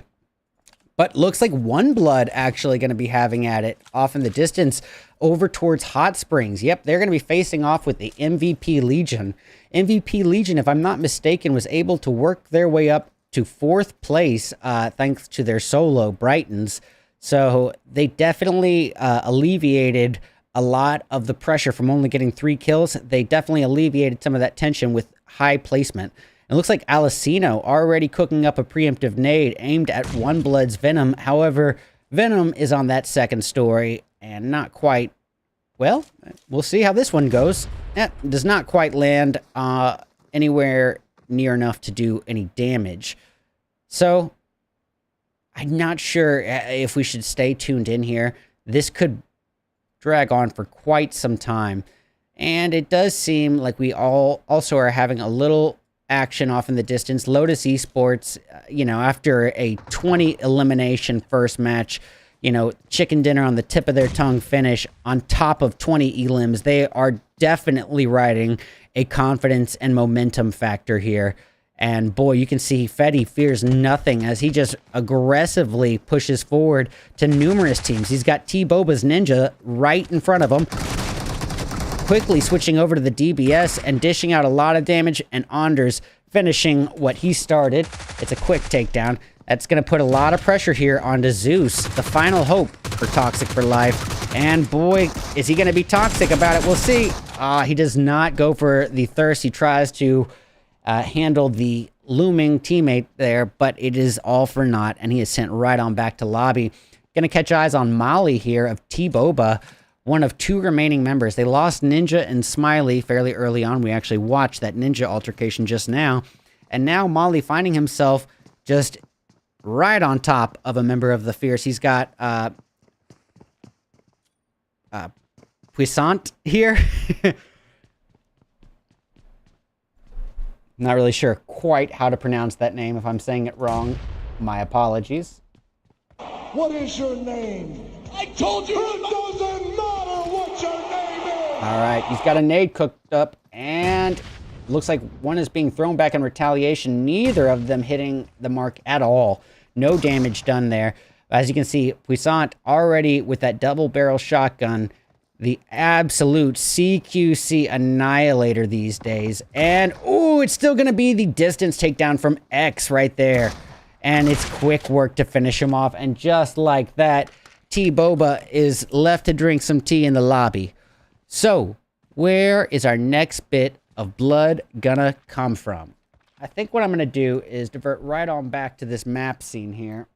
But looks like One Blood actually going to be having at it off in the distance over towards Hot Springs. Yep, they're going to be facing off with the MVP Legion. MVP Legion, if I'm not mistaken, was able to work their way up to 4th place thanks to their solo, Brightons. So they definitely alleviated a lot of the pressure from only getting 3 kills. They definitely alleviated some of that tension with high placement. It looks like Alicino already cooking up a preemptive nade aimed at One Blood's Venom. However, Venom is on that second story and not quite... Well, we'll see how this one goes. Does not quite land anywhere near enough to do any damage. So, I'm not sure if we should stay tuned in here. This could drag on for quite some time. And it does seem like we all also are having a little action off in the distance. Lotus Esports, you know, after a 20 elimination first match, you know, chicken dinner on the tip of their tongue finish on top of 20 elims, they are definitely riding a confidence and momentum factor here. And boy, you can see Fetty fears nothing as he just aggressively pushes forward to numerous teams. He's got T-Boba's Ninja right in front of him, quickly switching over to the DBS and dishing out a lot of damage, and Anders finishing what he started. It's a quick takedown. That's going to put a lot of pressure here onto Zeus, the final hope for Toxic for Life. And boy, is he going to be toxic about it. We'll see. He does not go for the thirst. He tries to handle the looming teammate there, but it is all for naught, and he is sent right on back to lobby. Going to catch eyes on Molly here of T-Boba, one of 2 remaining members. They lost Ninja and Smiley fairly early on. We actually watched that Ninja altercation just now. And now Molly finding himself just right on top of a member of the Fierce. He's got Puissant here. Not really sure quite how to pronounce that name. If I'm saying it wrong, my apologies. What is your name? I told you it doesn't matter what your name is. All right, he's got a nade cooked up, and looks like one is being thrown back in retaliation. Neither of them hitting the mark at all. No damage done there. As you can see, Puissant already with that double barrel shotgun, the absolute CQC annihilator these days. And, ooh, it's still going to be the distance takedown from X right there. And it's quick work to finish him off. And just like that, T-Boba is left to drink some tea in the lobby. So, where is our next bit of blood gonna come from? I think what I'm going to do is divert right on back to this map scene here,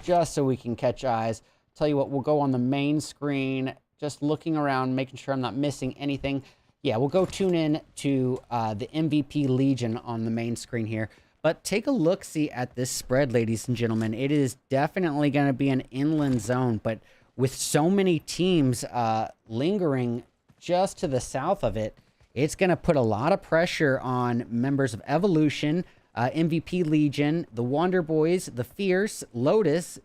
just so we can catch eyes. Tell you what, we'll go on the main screen, just looking around, making sure I'm not missing anything. Yeah, we'll go tune in to the MVP Legion on the main screen here. But take a look-see at this spread, ladies and gentlemen. It is definitely going to be an inland zone, but with so many teams lingering just to the south of it, it's going to put a lot of pressure on members of Evolution, MVP Legion, the Wonder Boys, the Fierce, Lotus,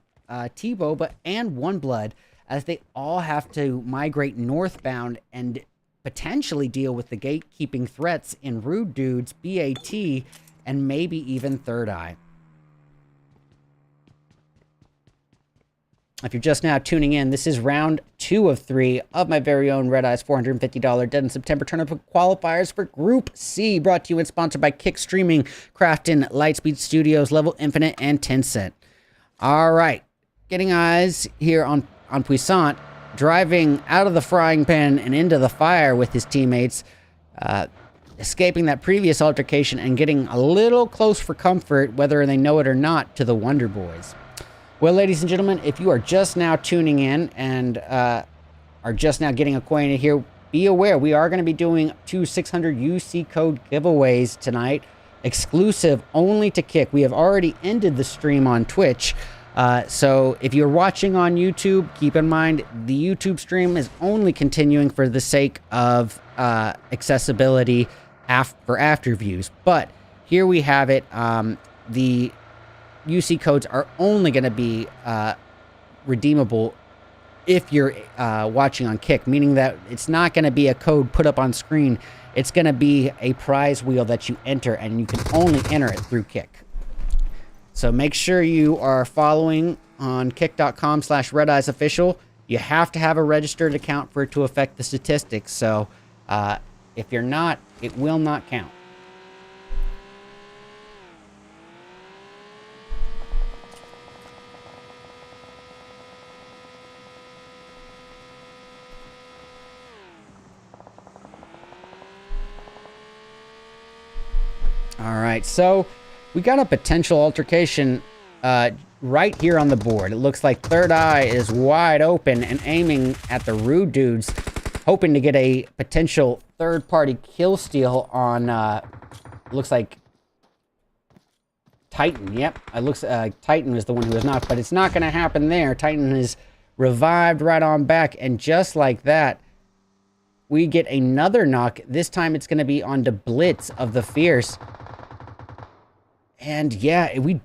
T-Boba, and One Blood, as they all have to migrate northbound and potentially deal with the gatekeeping threats in Rude Dudes, BAT, and maybe even Third Eye. If you're just now tuning in, this is round 2 of 3 of my very own RedEyes $450 Dead in September tournament qualifiers for Group C, brought to you and sponsored by Kick Streaming, Crafton, Lightspeed Studios, Level Infinite, and Tencent. All right, getting eyes here on Puissant, driving out of the frying pan and into the fire with his teammates, escaping that previous altercation and getting a little close for comfort, whether they know it or not, to the Wonder Boys. Well, ladies and gentlemen, if you are just now tuning in and are just now getting acquainted here, be aware we are going to be doing 2 600 UC code giveaways tonight, exclusive only to Kick. We have already ended the stream on Twitch. So if you're watching on YouTube, keep in mind the YouTube stream is only continuing for the sake of accessibility for after views. But here we have it. The UC codes are only going to be redeemable if you're watching on Kick, meaning that it's not going to be a code put up on screen. It's going to be a prize wheel that you enter, and you can only enter it through Kick. So make sure you are following on kick.com/RedEyesOfficial. You have to have a registered account for it to affect the statistics. So if you're not, it will not count. All right, so we got a potential altercation right here on the board. It looks like Third Eye is wide open and aiming at the Rude Dudes, hoping to get a potential third-party kill steal on, looks like Titan. Yep, it looks Titan is the one who is knocked, but it's not going to happen there. Titan is revived right on back, and just like that, we get another knock. This time it's going to be on the Blitz of the Fierce. And yeah, we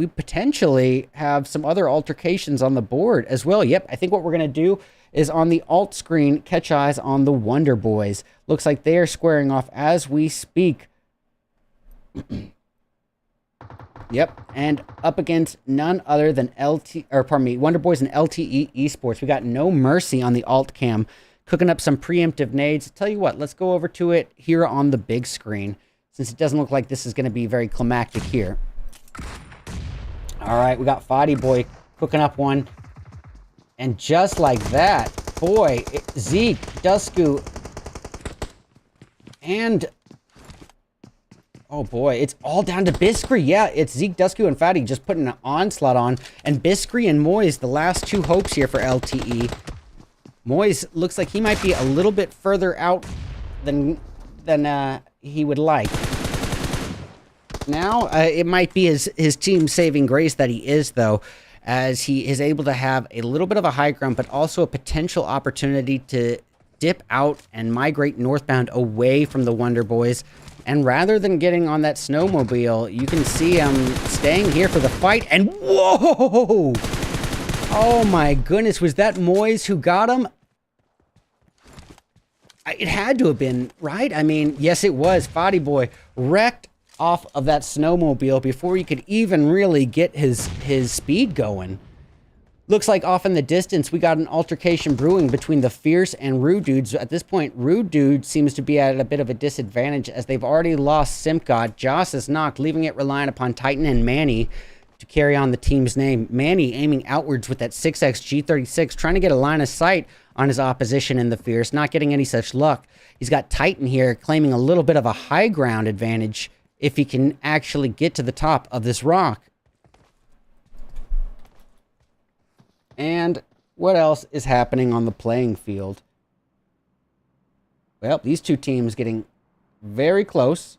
potentially have some other altercations on the board as well. Yep, I think what we're going to do is on the alt screen, catch eyes on the Wonder Boys. Looks like they are squaring off as we speak Yep, and up against none other than Wonder Boys and LTE Esports. We got no mercy on the alt cam, cooking up some preemptive nades. Tell you what, let's go over to it here on the big screen, since it doesn't look like this is going to be very climactic here. All right, we got Fadi Boy cooking up one, and just like that, boy, Zeke, Dusku, and oh boy, it's all down to Biskri. Yeah, it's Zeke, Dusku, and Fadi just putting an onslaught on. And Biskri and Moise, the last two hopes here for LTE. Moise looks like he might be a little bit further out than he would like. Now, it might be his team saving grace that he is, though, as he is able to have a little bit of a high ground, but also a potential opportunity to dip out and migrate northbound away from the Wonder Boys. And rather than getting on that snowmobile, you can see him staying here for the fight. And whoa! Oh my goodness, was that Moise who got him? It had to have been, right? I mean, yes, it was. Fadi Boy wrecked off of that snowmobile before he could even really get his speed going. Looks like off in the distance, we got an altercation brewing between the Fierce and Rude Dudes. At this point, Rude Dude seems to be at a bit of a disadvantage as they've already lost Simcod. Joss is knocked, leaving it relying upon Titan and Manny to carry on the team's name. Manny aiming outwards with that 6X G36, trying to get a line of sight on his opposition in the Fierce, not getting any such luck. He's got Titan here claiming a little bit of a high ground advantage if he can actually get to the top of this rock. And what else is happening on the playing field? Well, these two teams getting very close.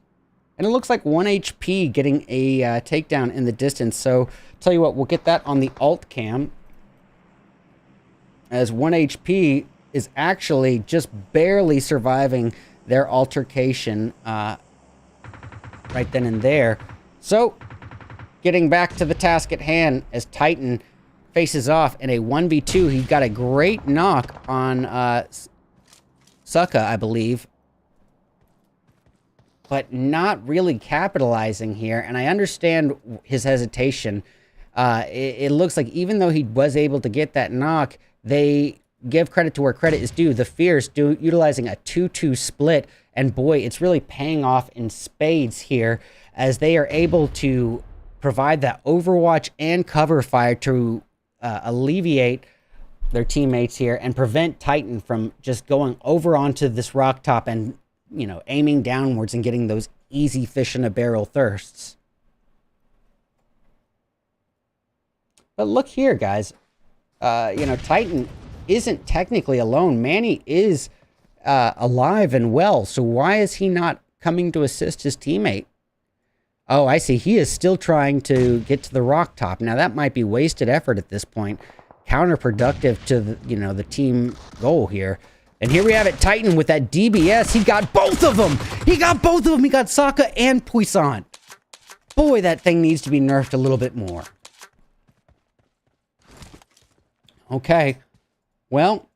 And it looks like 1HP getting a takedown in the distance. So, tell you what, we'll get that on the alt cam. As 1HP is actually just barely surviving their altercation right then and there. So, getting back to the task at hand as Titan faces off in a 1v2. He got a great knock on Sucka, I believe, but not really capitalizing here. And I understand his hesitation. It looks like even though he was able to get that knock, they give credit to where credit is due. The Fierce utilizing a 2-2 split, and boy, it's really paying off in spades here as they are able to provide that overwatch and cover fire to alleviate their teammates here and prevent Titan from just going over onto this rock top and, you know, aiming downwards and getting those easy fish in a barrel thirsts. But look here, guys. You know, Titan isn't technically alone. Manny is alive and well, so why is he not coming to assist his teammate? Oh, I see. He is still trying to get to the rock top. Now, that might be wasted effort at this point. Counterproductive to the, you know, the team goal here. And here we have it. Titan with that DBS. He got both of them. He got both of them. He got Sokka and Puissant. Boy, that thing needs to be nerfed a little bit more. Okay. Well,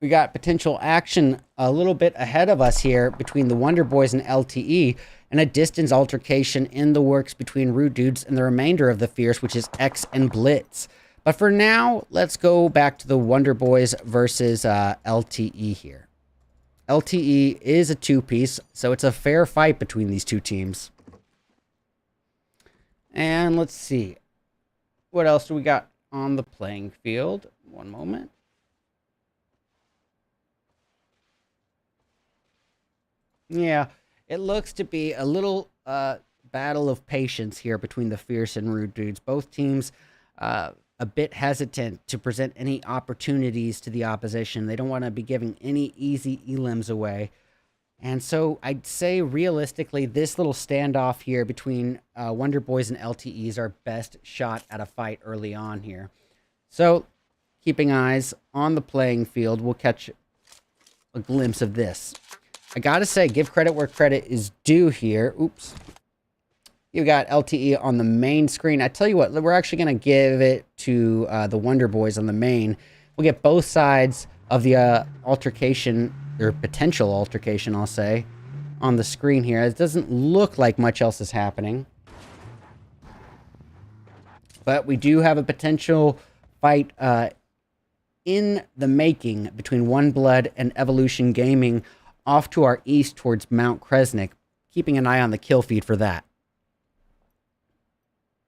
we got potential action a little bit ahead of us here between the Wonder Boys and LTE, and a distance altercation in the works between Rude Dudes and the remainder of the Fierce, which is X and Blitz. But for now, let's go back to the Wonder Boys versus LTE here. LTE is a two-piece, so it's a fair fight between these two teams. And let's see. What else do we got on the playing field? One moment. Yeah, it looks to be a little battle of patience here between the Fierce and Rude Dudes. Both teams a bit hesitant to present any opportunities to the opposition. They don't want to be giving any easy elims away. And so I'd say realistically, this little standoff here between Wonder Boys and LTE is our best shot at a fight early on here. So keeping eyes on the playing field, we'll catch a glimpse of this. I gotta say, give credit where credit is due here. Oops. You got LTE on the main screen. I tell you what, we're actually going to give it to the Wonder Boys on the main. We'll get both sides of the altercation, or potential altercation, I'll say, on the screen here. It doesn't look like much else is happening. But we do have a potential fight in the making between One Blood and Evolution Gaming off to our east towards Mount Kresnik. Keeping an eye on the kill feed for that.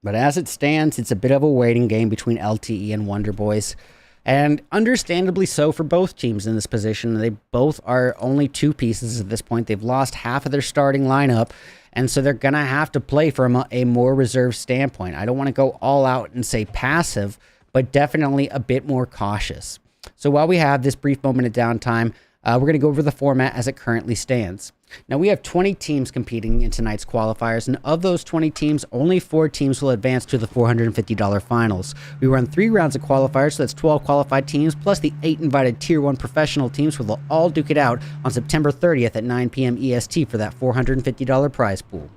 But as it stands, it's a bit of a waiting game between LTE and Wonder Boys. And understandably so for both teams in this position. They both are only two pieces at this point. They've lost half of their starting lineup, and so they're going to have to play from a more reserved standpoint. I don't want to go all out and say passive, but definitely a bit more cautious. So while we have this brief moment of downtime, we're going to go over the format as it currently stands. Now, we have 20 teams competing in tonight's qualifiers, and of those 20 teams, only 4 teams will advance to the $450 finals. We run 3 rounds of qualifiers, so that's 12 qualified teams, plus the 8 invited Tier 1 professional teams, where they'll all duke it out on September 30th at 9 p.m. EST for that $450 prize pool.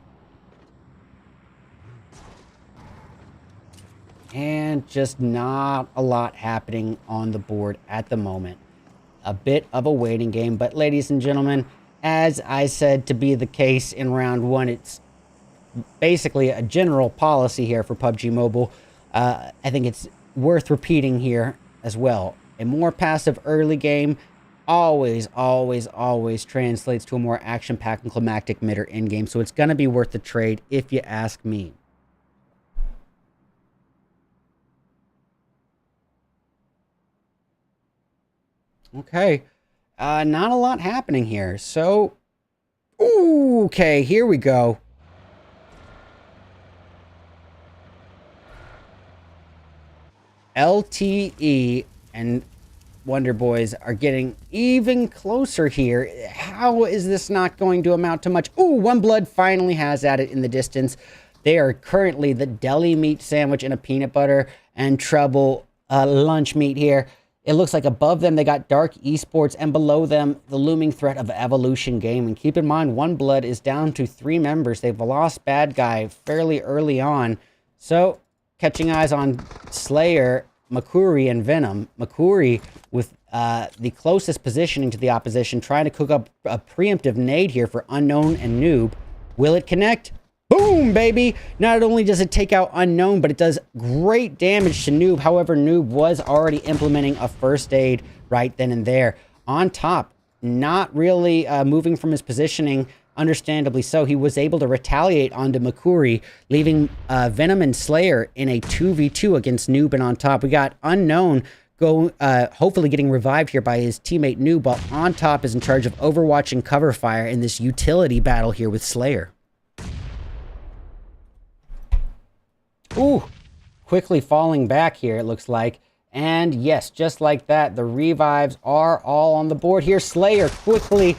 And just not a lot happening on the board at the moment. A bit of a waiting game, but ladies and gentlemen, as I said to be the case in round 1, it's basically a general policy here for PUBG Mobile. I think it's worth repeating here as well. A more passive early game always translates to a more action-packed and climactic mid or end game, so it's going to be worth the trade if you ask me. Okay. Not a lot happening here. So, okay, here we go. LTE and Wonder Boys are getting even closer here. How is this not going to amount to much? Ooh, One Blood finally has at it in the distance. They are currently the deli meat sandwich and a peanut butter and trouble lunch meat here. It looks like above them, they got Dark Esports, and below them, the looming threat of Evolution Gaming. Keep in mind, One Blood is down to 3 members. They've lost Bad Guy fairly early on. So, catching eyes on Slayer, McCurry, and Venom. McCurry with the closest positioning to the opposition, trying to cook up a preemptive nade here for Unknown and Noob. Will it connect? Boom, baby! Not only does it take out Unknown, but it does great damage to Noob. However, Noob was already implementing a first aid right then and there. On top, not really moving from his positioning, understandably so. He was able to retaliate onto McCurry, leaving Venom and Slayer in a 2v2 against Noob. And on top, we got Unknown hopefully getting revived here by his teammate Noob, while on top is in charge of Overwatch and cover fire in this utility battle here with Slayer. Ooh, quickly falling back here, it looks like. And yes, just like that, the revives are all on the board here. Slayer quickly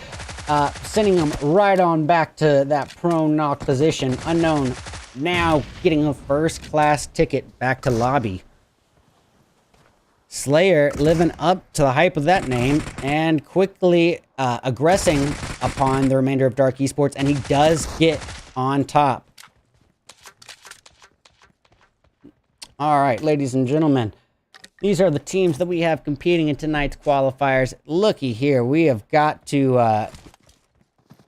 sending them right on back to that prone knock position. Unknown now getting a first-class ticket back to lobby. Slayer living up to the hype of that name and quickly aggressing upon the remainder of Dark Esports, and he does get on top. All right, ladies and gentlemen, these are the teams that we have competing in tonight's qualifiers. Looky here, we have got to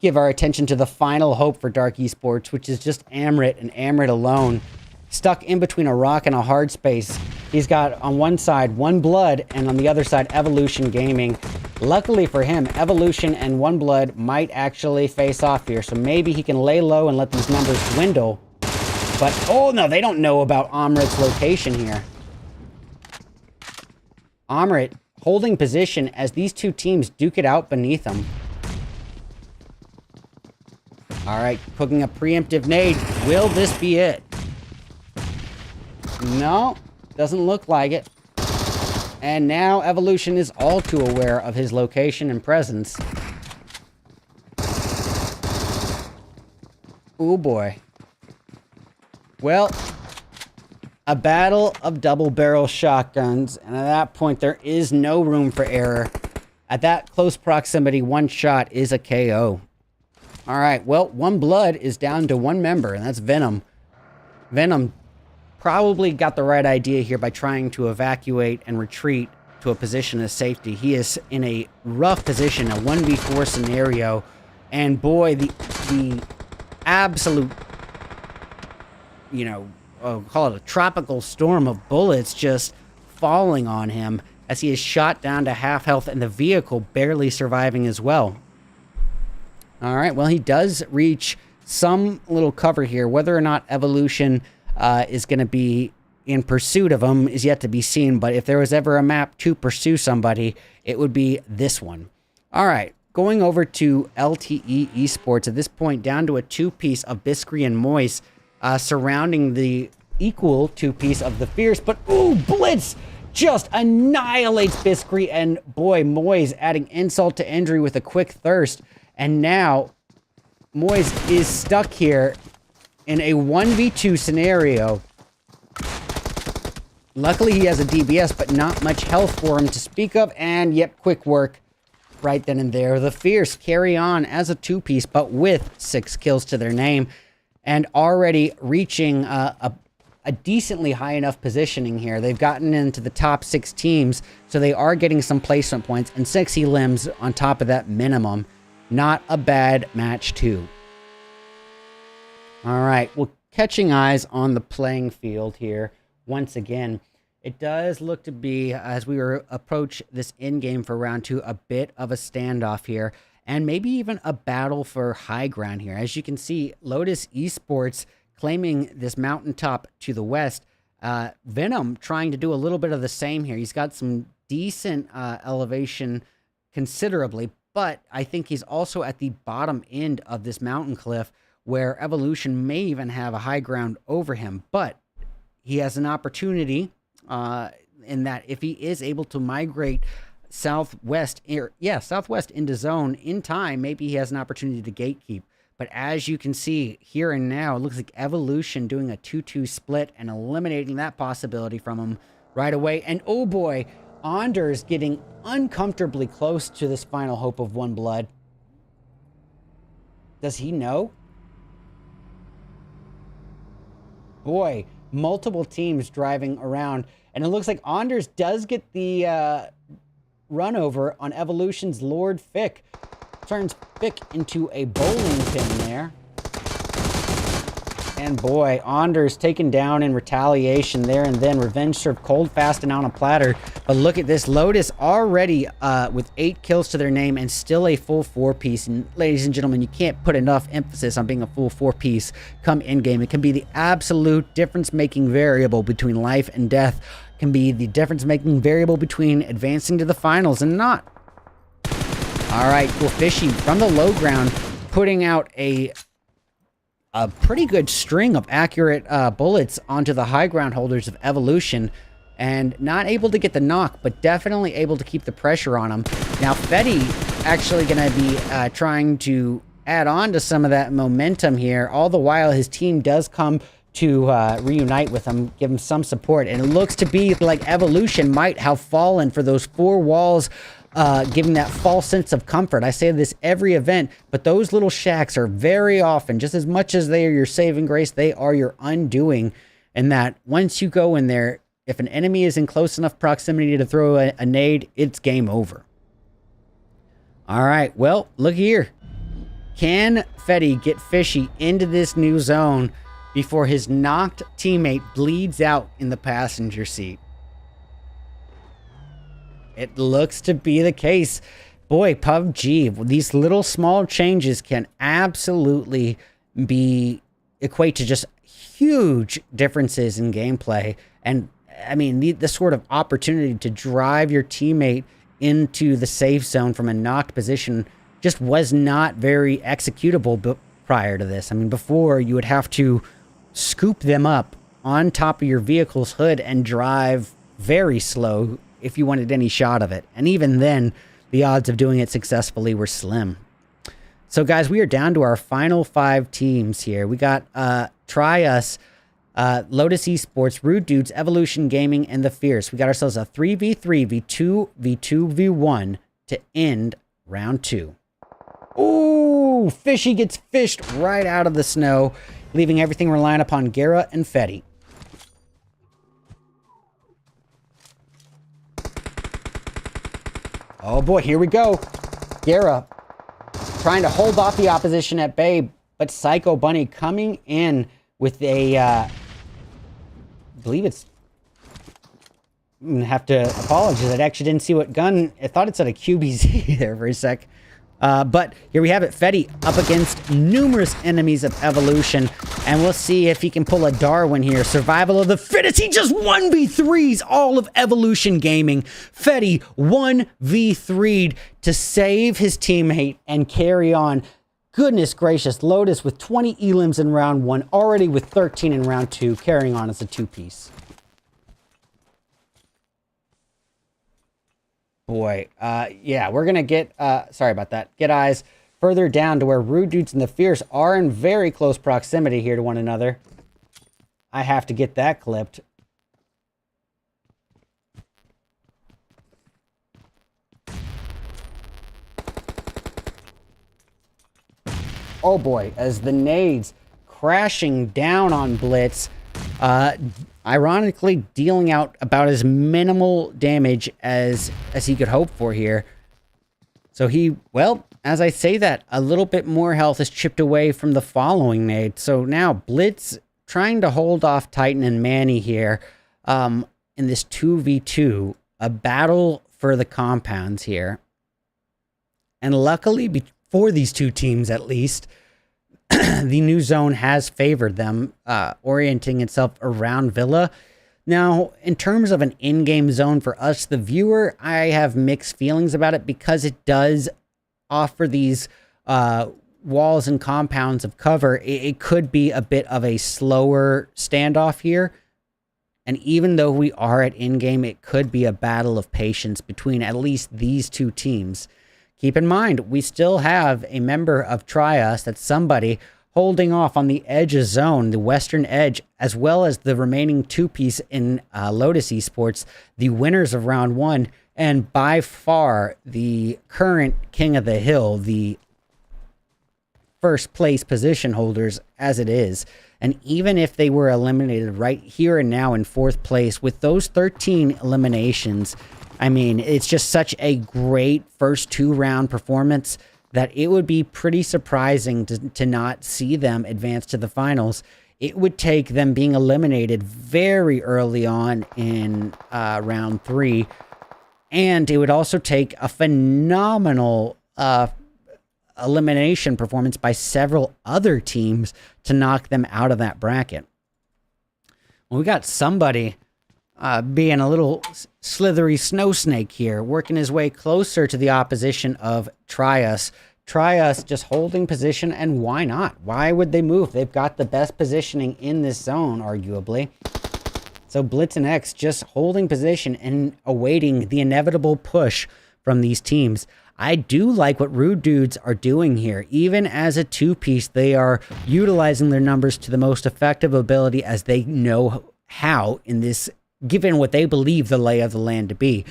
give our attention to the final hope for Dark Esports, which is just Amrit and Amrit alone, stuck in between a rock and a hard space. He's got on one side One Blood and on the other side Evolution Gaming. Luckily for him, Evolution and One Blood might actually face off here, so maybe he can lay low and let these numbers dwindle. But, oh no, they don't know about Amrit's location here. Amrit holding position as these two teams duke it out beneath them. All right, cooking a preemptive nade. Will this be it? No, doesn't look like it. And now Evolution is all too aware of his location and presence. Oh boy. Well, a battle of double-barrel shotguns, and at that point, there is no room for error. At that close proximity, one shot is a KO. All right, well, One Blood is down to 1 member, and that's Venom. Venom probably got the right idea here by trying to evacuate and retreat to a position of safety. He is in a rough position, a 1v4 scenario, And boy, the absolute, you know, call it a tropical storm of bullets just falling on him as he is shot down to half health and the vehicle barely surviving as well. All right, well, he does reach some little cover here. Whether or not Evolution is going to be in pursuit of him is yet to be seen, but if there was ever a map to pursue somebody, it would be this one. All right, going over to LTE Esports, at this point down to a two-piece of Biscree and Moise, surrounding the equal two-piece of the Fierce, but ooh, Blitz just annihilates Biscree, and boy, Moise adding insult to injury with a quick thirst, and now Moise is stuck here in a 1v2 scenario. Luckily, he has a DBS, but not much health for him to speak of, and yep, quick work right then and there. The Fierce carry on as a two-piece, but with 6 kills to their name, and already reaching a decently high enough positioning here. They've gotten into the top 6 teams, so they are getting some placement points, and 6 elims on top of that minimum. Not a bad match, too. All right, well, catching eyes on the playing field here once again. It does look to be, as we approach this in-game for round 2, a bit of a standoff here, and maybe even a battle for high ground here. As you can see, Lotus Esports claiming this mountaintop to the west. Venom trying to do a little bit of the same here. He's got some decent elevation considerably, but I think he's also at the bottom end of this mountain cliff where Evolution may even have a high ground over him. But he has an opportunity in that if he is able to migrate southwest into zone in time, maybe he has an opportunity to gatekeep. But as you can see here and now, it looks like Evolution doing a 2-2 split and eliminating that possibility from him right away. And oh boy, Anders getting uncomfortably close to this final hope of one blood. Does he know? Boy, multiple teams driving around, and it looks like Anders does get the run over on Evolution's Lord Fick. Turns Fick into a bowling pin there. And boy, Anders taken down in retaliation there and then. Revenge served cold, fast, and on a platter. But look at this. Lotus already with 8 kills to their name and still a full 4-piece. And ladies and gentlemen, you can't put enough emphasis on being a full 4-piece come in-game. It can be the absolute difference-making variable between life and death. It can be the difference-making variable between advancing to the finals and not. All right, cool. Fishy from the low ground, putting out a pretty good string of accurate bullets onto the high ground holders of Evolution, and not able to get the knock, but definitely able to keep the pressure on him. Now, Fetty actually going to be trying to add on to some of that momentum here. All the while, his team does come to reunite with him, give him some support, and it looks to be like Evolution might have fallen for those 4 walls, giving that false sense of comfort. I say this every event, but those little shacks are very often, just as much as they are your saving grace, they are your undoing. And that once you go in there, if an enemy is in close enough proximity to throw a nade, it's game over. All right, well, look here. Can Fetty get Fishy into this new zone before his knocked teammate bleeds out in the passenger seat? It looks to be the case. Boy, PUBG, these little small changes can absolutely equate to just huge differences in gameplay. And I mean, the sort of opportunity to drive your teammate into the safe zone from a knocked position just was not very executable prior to this. I mean, before you would have to scoop them up on top of your vehicle's hood and drive very slow if you wanted any shot of it. And even then, the odds of doing it successfully were slim. So guys, we are down to our final 5 teams here. We got Try Us, Lotus Esports, Rude Dudes, Evolution Gaming, and The Fierce. We got ourselves a 3v3, v2, v2, v1 to end round 2. Ooh, Fishy gets fished right out of the snow, leaving everything reliant upon Gara and Fetty. Oh boy, here we go. Gara trying to hold off the opposition at bay, but Psycho Bunny coming in with a, I believe it's, I'm gonna have to apologize. I actually didn't see what gun. I thought it said a QBZ there for a sec. But here we have it. Fetty up against numerous enemies of Evolution. And we'll see if he can pull a Darwin here. Survival of the fittest. He just 1v3s all of Evolution Gaming. Fetty 1v3'd to save his teammate and carry on. Goodness gracious. Lotus with 20 elims in round 1. Already with 13 in round 2. Carrying on as a 2-piece. Boy, yeah, we're gonna get, sorry about that, get eyes further down to where Rude Dudes and the Fierce are in very close proximity here to one another. I have to get that clipped. Oh boy, as the nades crashing down on Blitz, ironically dealing out about as minimal damage as he could hope for here. So he, well, as I say that, a little bit more health is chipped away from the following nade. So now Blitz trying to hold off Titan and Manny here in this 2v2, a battle for the compounds here. And luckily for these two teams at least, the new zone has favored them, orienting itself around Villa. Now, in terms of an in-game zone for us, the viewer, I have mixed feelings about it because it does offer these walls and compounds of cover. It could be a bit of a slower standoff here. And even though we are at in-game, it could be a battle of patience between at least these two teams. Keep in mind, we still have a member of Trias, that's somebody, holding off on the edge of zone, the western edge, as well as the remaining 2-piece in Lotus Esports, the winners of round 1, and by far the current king of the hill, the first place position holders as it is. And even if they were eliminated right here and now in 4th place, with those 13 eliminations, I mean, it's just such a great first 2-round performance that it would be pretty surprising to not see them advance to the finals. It would take them being eliminated very early on in round 3. And it would also take a phenomenal elimination performance by several other teams to knock them out of that bracket. Well, we got somebody being a little slithery snow snake here, working his way closer to the opposition of Trias. Trias just holding position, and why not? Why would they move? They've got the best positioning in this zone, arguably. So Blitz and X just holding position and awaiting the inevitable push from these teams. I do like what Rude Dudes are doing here. Even as a 2-piece, they are utilizing their numbers to the most effective ability as they know how in this, given what they believe the lay of the land to be.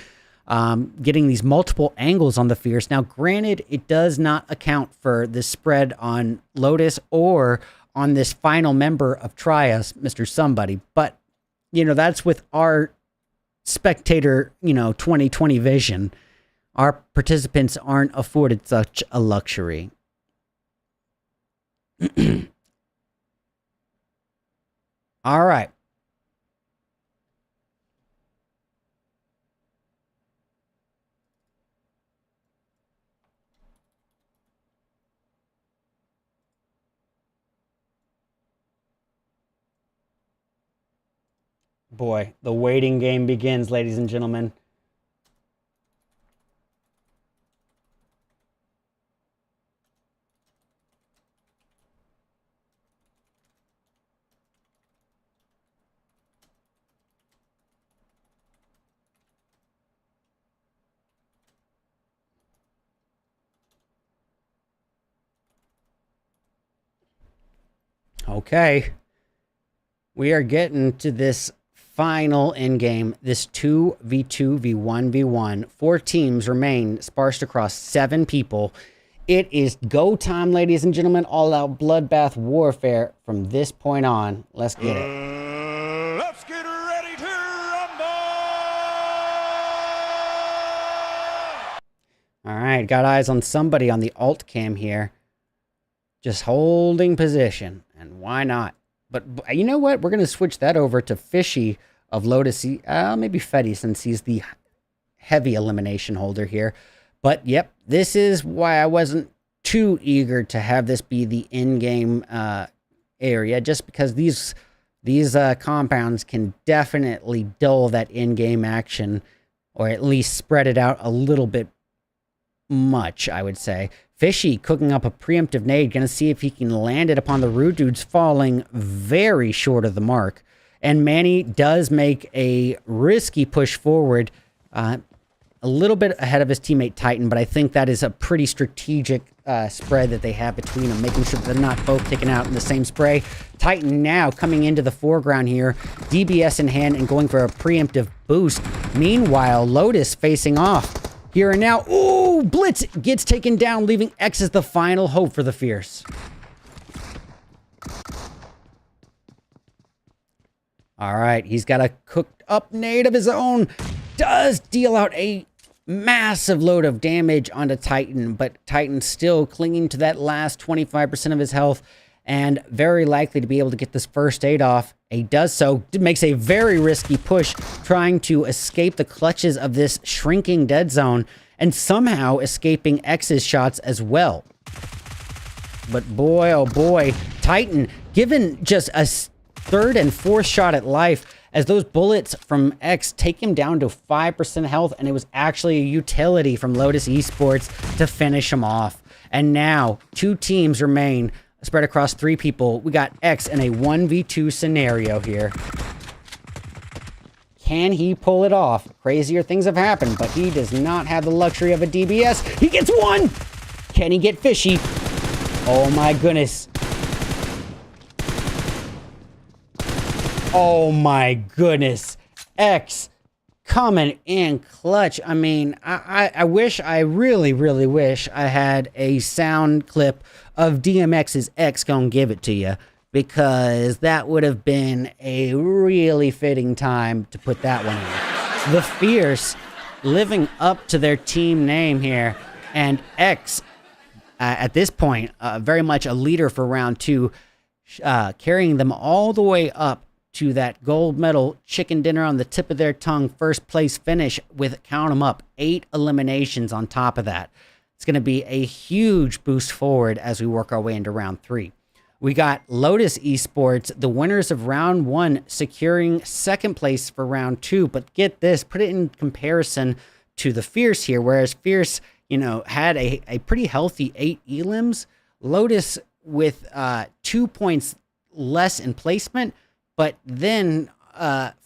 Getting these multiple angles on the Fierce. Now, granted, it does not account for the spread on Lotus or on this final member of Trias, Mr. Somebody. But, you know, that's with our spectator, 20/20 vision. Our participants aren't afforded such a luxury. All right. Boy, the waiting game begins, ladies and gentlemen. Okay. We are getting to this final endgame, this 2v2v1v1. 4 teams remain sparsed across 7 people. It is go time, ladies and gentlemen. All out bloodbath warfare from this point on. Let's get it. Let's get ready to rumble! All right. right, got eyes on somebody on the alt cam here. Just holding position, and why not? But you know what? We're going to switch that over to Fishy of Lotus. Maybe Fetty, since he's the heavy elimination holder here. But yep, this is why I wasn't too eager to have this be the in-game area, just because these compounds can definitely dull that in-game action, or at least spread it out a little bit much, I would say. Fishy cooking up a preemptive nade, gonna see if he can land it upon the Rude Dudes, falling very short of the mark. And Manny does make a risky push forward, a little bit ahead of his teammate Titan, but I think that is a pretty strategic spread that they have between them, making sure that they're not both taken out in the same spray. Titan now coming into the foreground here, DBS in hand and going for a preemptive boost. Meanwhile, Lotus facing off here and now. Ooh, Blitz gets taken down, leaving X as the final hope for the Fierce. All right, he's got a cooked up nade of his own. Does deal out a massive load of damage onto Titan, but Titan still clinging to that last 25% of his health and very likely to be able to get this first aid off. He does so, makes a very risky push, trying to escape the clutches of this shrinking dead zone and somehow escaping X's shots as well. But boy, oh boy, Titan given just a third and fourth shot at life as those bullets from X take him down to 5% health, and it was actually a utility from Lotus Esports to finish him off. And now, two teams remain spread across three people. We got X in a 1v2 scenario here. Can he pull it off? Crazier things have happened, but he does not have the luxury of a DBS. He gets one! Can he get Fishy? Oh my goodness. Oh my goodness. X coming in clutch. I mean, I wish, I really, really wish I had a sound clip of DMX's X gonna give it to you, because that would have been a really fitting time to put that one in. The Fierce living up to their team name here, and X at this point very much a leader for round two, carrying them all the way up to that gold medal chicken dinner on the tip of their tongue first place finish with, count them up, 8 eliminations on top of that. It's going to be a huge boost forward as we work our way into round 3. We got Lotus Esports, the winners of round 1, securing second place for round 2. But get this, put it in comparison to the Fierce here, whereas Fierce, you know, had a pretty healthy 8 elims. Lotus with 2 points less in placement, but then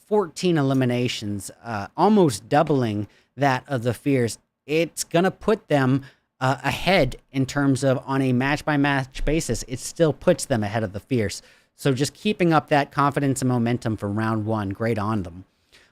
14 eliminations, almost doubling that of the Fierce. It's going to put them ahead in terms of, on a match-by-match basis, it still puts them ahead of the Fierce. So just keeping up that confidence and momentum from round 1, great on them.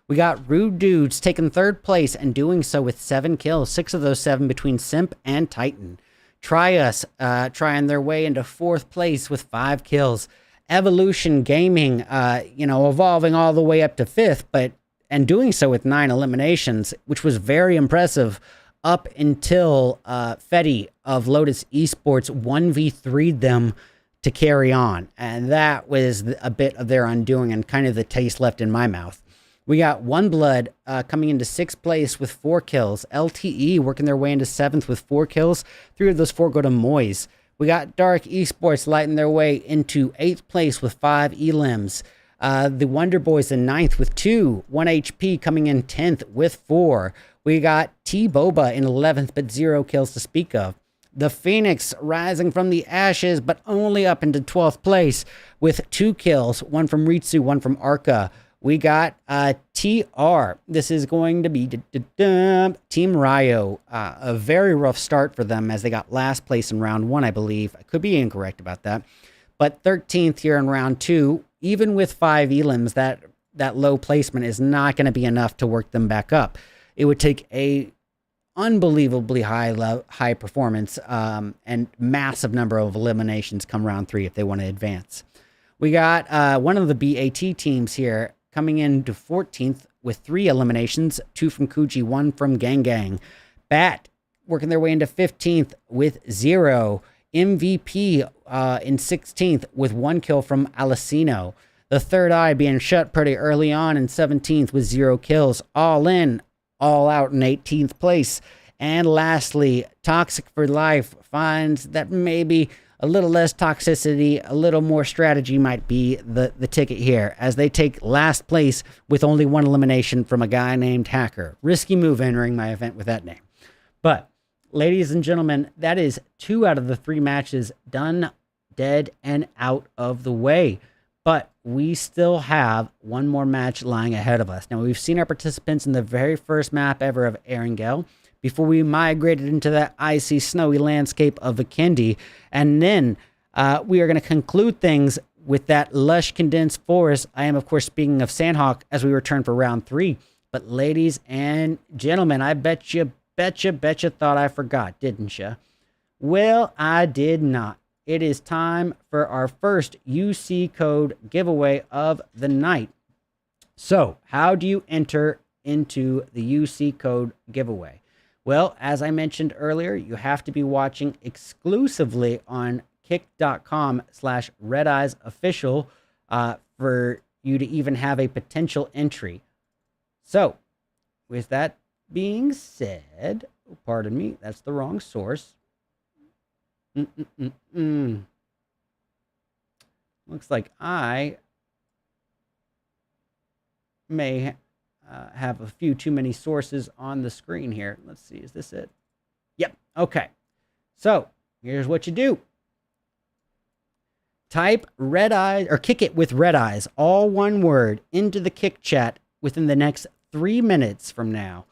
We got Rude Dudes taking third place and doing so with 7 kills, 6 of those 7 between Simp and Titan. Try Us trying their way into 4th place with 5 kills. Evolution Gaming, evolving all the way up to 5th, and doing so with 9 eliminations, which was very impressive up until Fetty of Lotus Esports 1v3'd them to carry on. And that was a bit of their undoing and kind of the taste left in my mouth. We got One Blood coming into 6th place with 4 kills. LTE working their way into 7th with 4 kills. 3 of those 4 go to Moise. We got Dark Esports lighting their way into 8th place with 5 elims. The Wonder Boys in 9th with 2. 1HP coming in 10th with 4. We got T-Boba in 11th, but 0 kills to speak of. The Phoenix rising from the ashes, but only up into 12th place with 2 kills. 1 from Ritsu, 1 from Arca. We got TR. This is going to be Team Ryo. A very rough start for them as they got last place in round 1, I believe. I could be incorrect about that. But 13th here in round 2, even with 5 elims, that low placement is not going to be enough to work them back up. It would take a unbelievably high performance and massive number of eliminations come round 3 if they want to advance. We got one of the BAT teams here coming into 14th with 3 eliminations, 2 from Kuji, 1 from Gang Gang. Bat working their way into 15th with 0. MVP in 16th with 1 kill from Alessino. The Third Eye being shut pretty early on in 17th with 0 kills. All in, all out in 18th place. And lastly, Toxic for Life finds that maybe a little less toxicity, a little more strategy might be the ticket here, as they take last place with only 1 elimination from a guy named Hacker. Risky move entering my event with that name. But, ladies and gentlemen, that is 2 out of the 3 matches done, dead, and out of the way. But we still have 1 more match lying ahead of us. Now, we've seen our participants in the very first map ever of Erangel, before we migrated into that icy, snowy landscape of Vikendi. And then we are going to conclude things with that lush, condensed forest. I am, of course, speaking of Sandhawk as we return for round 3. But ladies and gentlemen, I bet you thought I forgot, didn't you? Well, I did not. It is time for our first UC code giveaway of the night. So, how do you enter into the UC code giveaway? Well, as I mentioned earlier, you have to be watching exclusively on kick.com/RedEyesOfficial for you to even have a potential entry. So, with that being said, pardon me, that's the wrong source. Looks like I may have a few too many sources on the screen here. Let's see, is this it? Yep, okay. So, here's what you do. Type RedEyes, or kick it with RedEyes, all one word, into the Kick chat within the next 3 minutes from now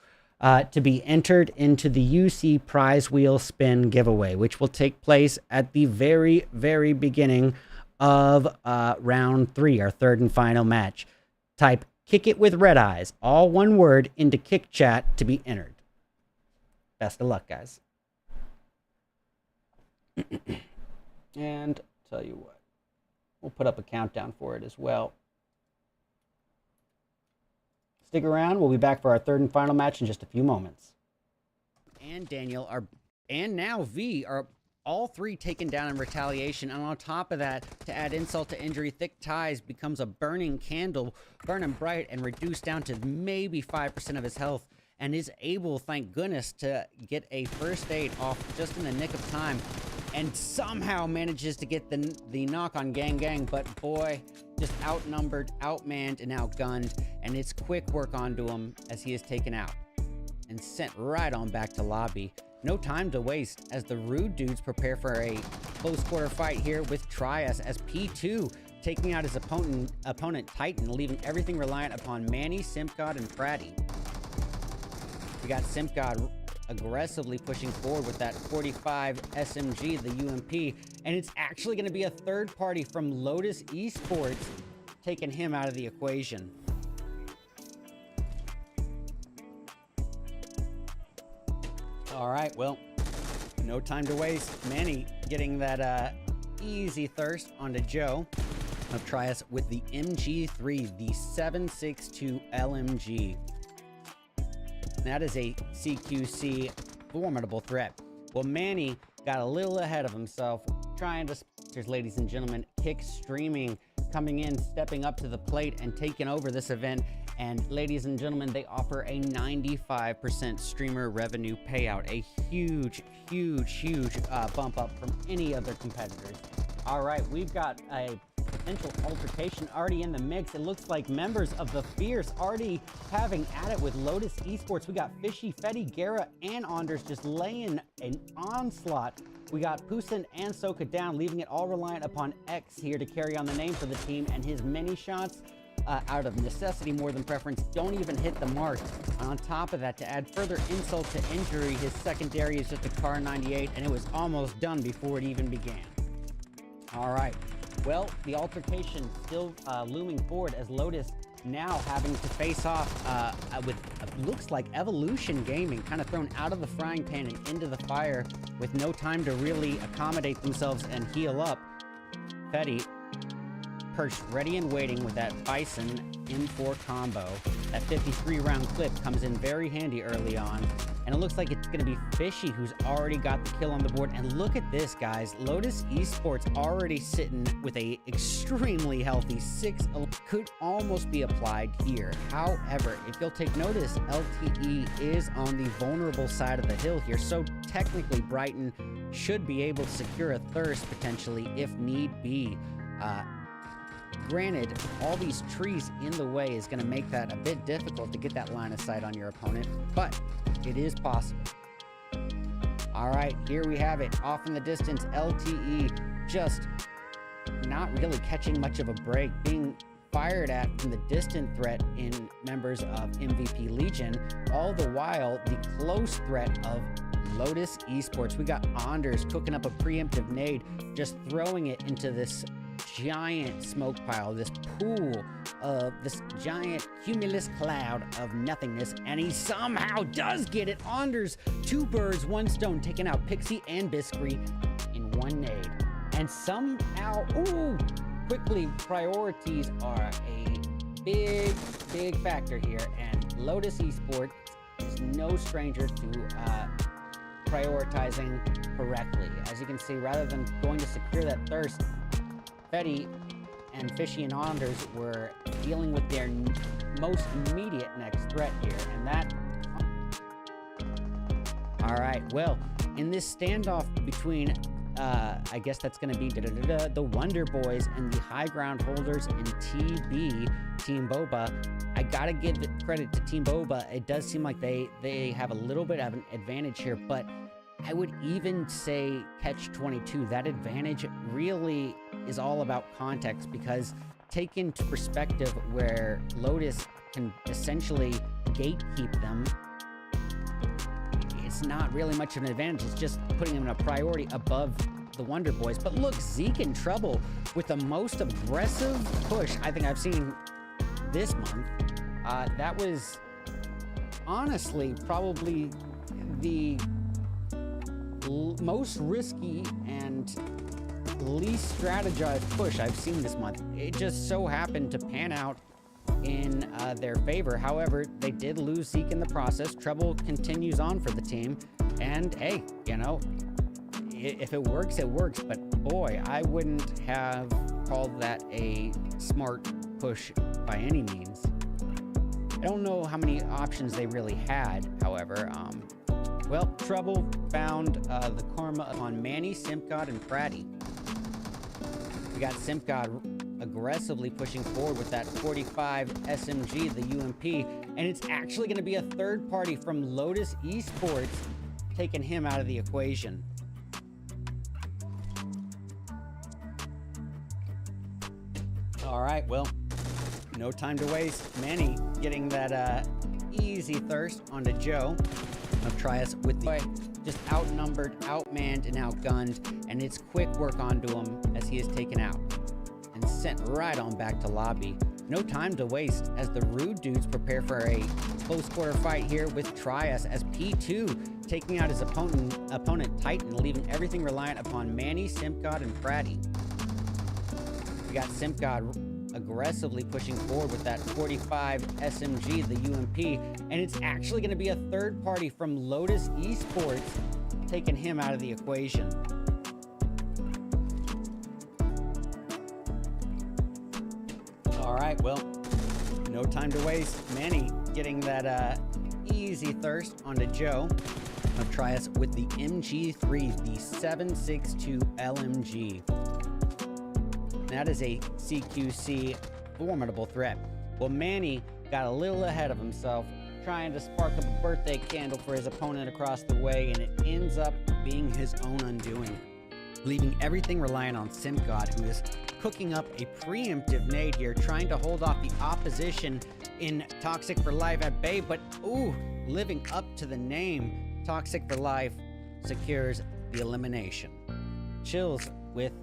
to be entered into the UC prize wheel spin giveaway, which will take place at the very, very beginning of round 3, our third and final match. Type Kick it with RedEyes, all one word, into Kick chat to be entered. Best of luck, guys. And tell you what, we'll put up a countdown for it as well. Stick around. We'll be back for our third and final match in just a few moments. And Daniel and now V are all 3 taken down in retaliation. And on top of that, to add insult to injury, Thick Ties becomes a burning candle, burning bright and reduced down to maybe 5% of his health, and is able, thank goodness, to get a first aid off just in the nick of time, and somehow manages to get the knock on Gang, but boy, just outnumbered, outmanned, and outgunned, and it's quick work onto him as he is taken out and sent right on back to lobby. No time to waste as the Rude Dudes prepare for a close quarter fight here with Trias, as P2 taking out his opponent Titan, leaving everything reliant upon Manny, Simpgod, and Pratty. We got Simpgod aggressively pushing forward with that 45 SMG, the UMP, and it's actually going to be a third party from Lotus Esports taking him out of the equation. All right, well, no time to waste. Manny getting that easy thirst onto Joe of Trias with the MG3, the 7.62 LMG. That is a CQC formidable threat. Well, Manny got a little ahead of himself, trying to, ladies and gentlemen, Kick Streaming coming in, stepping up to the plate and taking over this event. And ladies and gentlemen, they offer a 95% streamer revenue payout, a huge bump up from any other competitors. All right, we've got a potential altercation already in the mix. It looks like members of the Fierce already having at it with Lotus Esports. We got Fishy, Fetty, Guerra, and Anders just laying an onslaught. We got Pusin and Soka down, leaving it all reliant upon X here to carry on the name for the team, and his many shots out of necessity more than preference don't even hit the mark. And on top of that, to add further insult to injury, his secondary is just a Car 98, and it was almost done before it even began. All right, well, the altercation still looming forward as Lotus now having to face off with looks like Evolution Gaming, kind of thrown out of the frying pan and into the fire with no time to really accommodate themselves and heal up. Fetty perched ready and waiting with that Bison M4 combo. That 53 round clip comes in very handy early on. And it looks like it's going to be Fishy who's already got the kill on the board. And look at this, guys. Lotus Esports already sitting with a extremely healthy 6. Could almost be applied here. However, if you'll take notice, LTE is on the vulnerable side of the hill here. So technically, Brighton should be able to secure a thirst potentially if need be. Granted, all these trees in the way is going to make that a bit difficult to get that line of sight on your opponent, but it is possible. All right, here we have it. Off in the distance, LTE just not really catching much of a break, being fired at from the distant threat in members of MVP Legion, all the while the close threat of Lotus Esports. We got Anders cooking up a preemptive nade, just throwing it into this giant smoke pile, this pool of this giant cumulus cloud of nothingness, and he somehow does get it. Anders, 2 birds, 1 stone, taking out Pixie and Biscree in 1 nade. And somehow, quickly, priorities are a big factor here, and Lotus Esports is no stranger to prioritizing correctly. As you can see, rather than going to secure that thirst, Fetty and Fishy and Anders were dealing with their most immediate next threat here, and that... All right, well, in this standoff between, I guess that's going to be the Wonder Boys and the high ground holders in TB, Team Boba, I gotta give credit to Team Boba. It does seem like they have a little bit of an advantage here, but I would even say Catch-22. That advantage really is all about context, because take into perspective where Lotus can essentially gatekeep them, it's not really much of an advantage. It's just putting them in a priority above the Wonder Boys. But look, Zeke in trouble with the most aggressive push I think I've seen this month. That was honestly probably the most risky and least strategized push I've seen this month. It just so happened to pan out in their favor. However, they did lose Zeke in the process. Trouble continues on for the team. And hey, you know, if it works, it works. But boy, I wouldn't have called that a smart push by any means. I don't know how many options they really had, however. Well, Trouble found the karma on Manny, Simpgod, and Pratty. We got Simpgod aggressively pushing forward with that 45 SMG, the UMP, and it's actually going to be a third party from Lotus Esports taking him out of the equation. All right, well, no time to waste. Manny getting that easy thirst onto Joe. Of Trias with the just outnumbered, outmanned, and outgunned, and it's quick work onto him as he is taken out and sent right on back to lobby. No time to waste as the Rude Dudes prepare for a close quarter fight here with Trias as P2 taking out his opponent Titan, leaving everything reliant upon Manny, Simpgod, and Pratty. We got Simpgod aggressively pushing forward with that 45 SMG, the UMP, and it's actually going to be a third party from Lotus Esports taking him out of the equation. All right, well, no time to waste. Manny getting that easy thirst onto Joe. I'll try us with the MG3, the 7.62 LMG. That is a CQC formidable threat. Well, Manny got a little ahead of himself, trying to spark up a birthday candle for his opponent across the way, and it ends up being his own undoing, leaving everything reliant on Simpgod, who is cooking up a preemptive nade here, trying to hold off the opposition in Toxic for Life at bay, but living up to the name, Toxic for Life secures the elimination. Chills with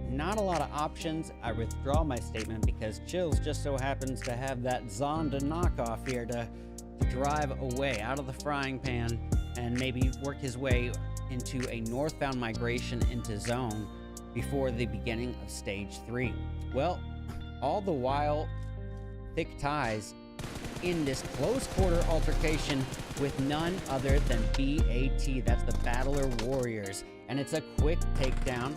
not a lot of options. I withdraw my statement because Chills just so happens to have that Zonda knockoff here to drive away out of the frying pan and maybe work his way into a northbound migration into zone before the beginning of stage 3. Well, all the while, Thick Ties in this close quarter altercation with none other than BAT. That's the Battler Warriors. And it's a quick takedown.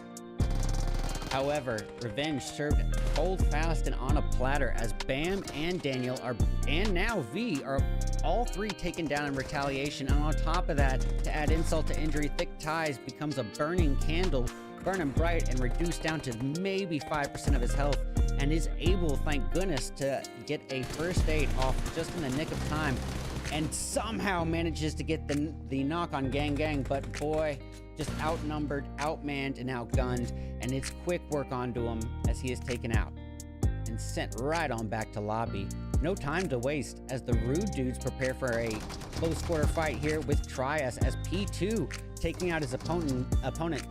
However, revenge served cold, fast, and on a platter as Bam and Daniel and now V are all three taken down in retaliation. And on top of that, to add insult to injury, Thick Ties becomes a burning candle, burning bright and reduced down to maybe 5% of his health, and is able, thank goodness, to get a first aid off just in the nick of time, and somehow manages to get the knock on Gang Gang, but boy, just outnumbered, outmanned, and outgunned, and it's quick work onto him as he is taken out and sent right on back to lobby. No time to waste as the Rude Dudes prepare for a close quarter fight here with Trias as P2 taking out his opponent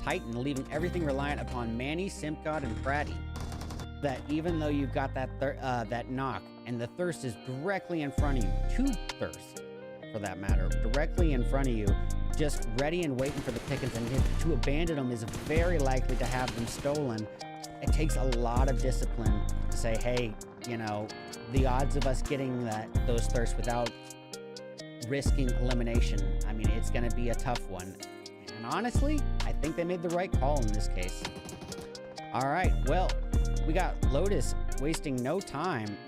Titan, leaving everything reliant upon Manny, Simpgod, and Pratty. That even though you've got that knock and the thirst is directly in front of you, two thirsts for that matter, directly in front of you, just ready and waiting for the pickings, and to abandon them is very likely to have them stolen. It takes a lot of discipline to say, hey, you know, the odds of us getting those thirsts without risking elimination, I mean, it's going to be a tough one. And honestly, I think they made the right call in this case. All right, well, we got Lotus wasting no time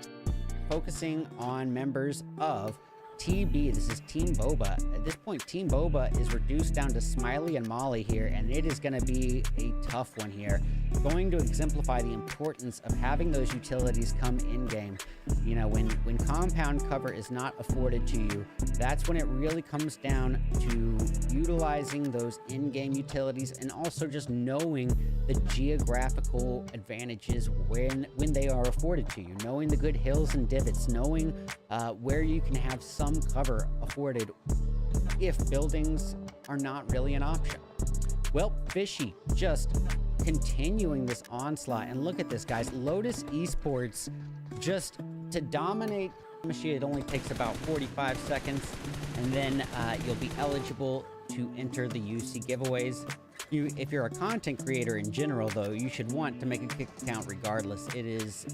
focusing on members of TB. This is Team Boba. At this point, Team Boba is reduced down to Smiley and Molly here, and it is going to be a tough one here. Going to exemplify the importance of having those utilities come in-game. You know, when compound cover is not afforded to you, that's when it really comes down to utilizing those in-game utilities, and also just knowing the geographical advantages when they are afforded to you. Knowing the good hills and divots, knowing where you can have some cover afforded if buildings are not really an option. Well, Fishy just continuing this onslaught, and look at this, guys. Lotus Esports, just to dominate machine, it only takes about 45 seconds, and then you'll be eligible to enter the UC giveaways. If you're a content creator in general, though, you should want to make a kick account regardless. It is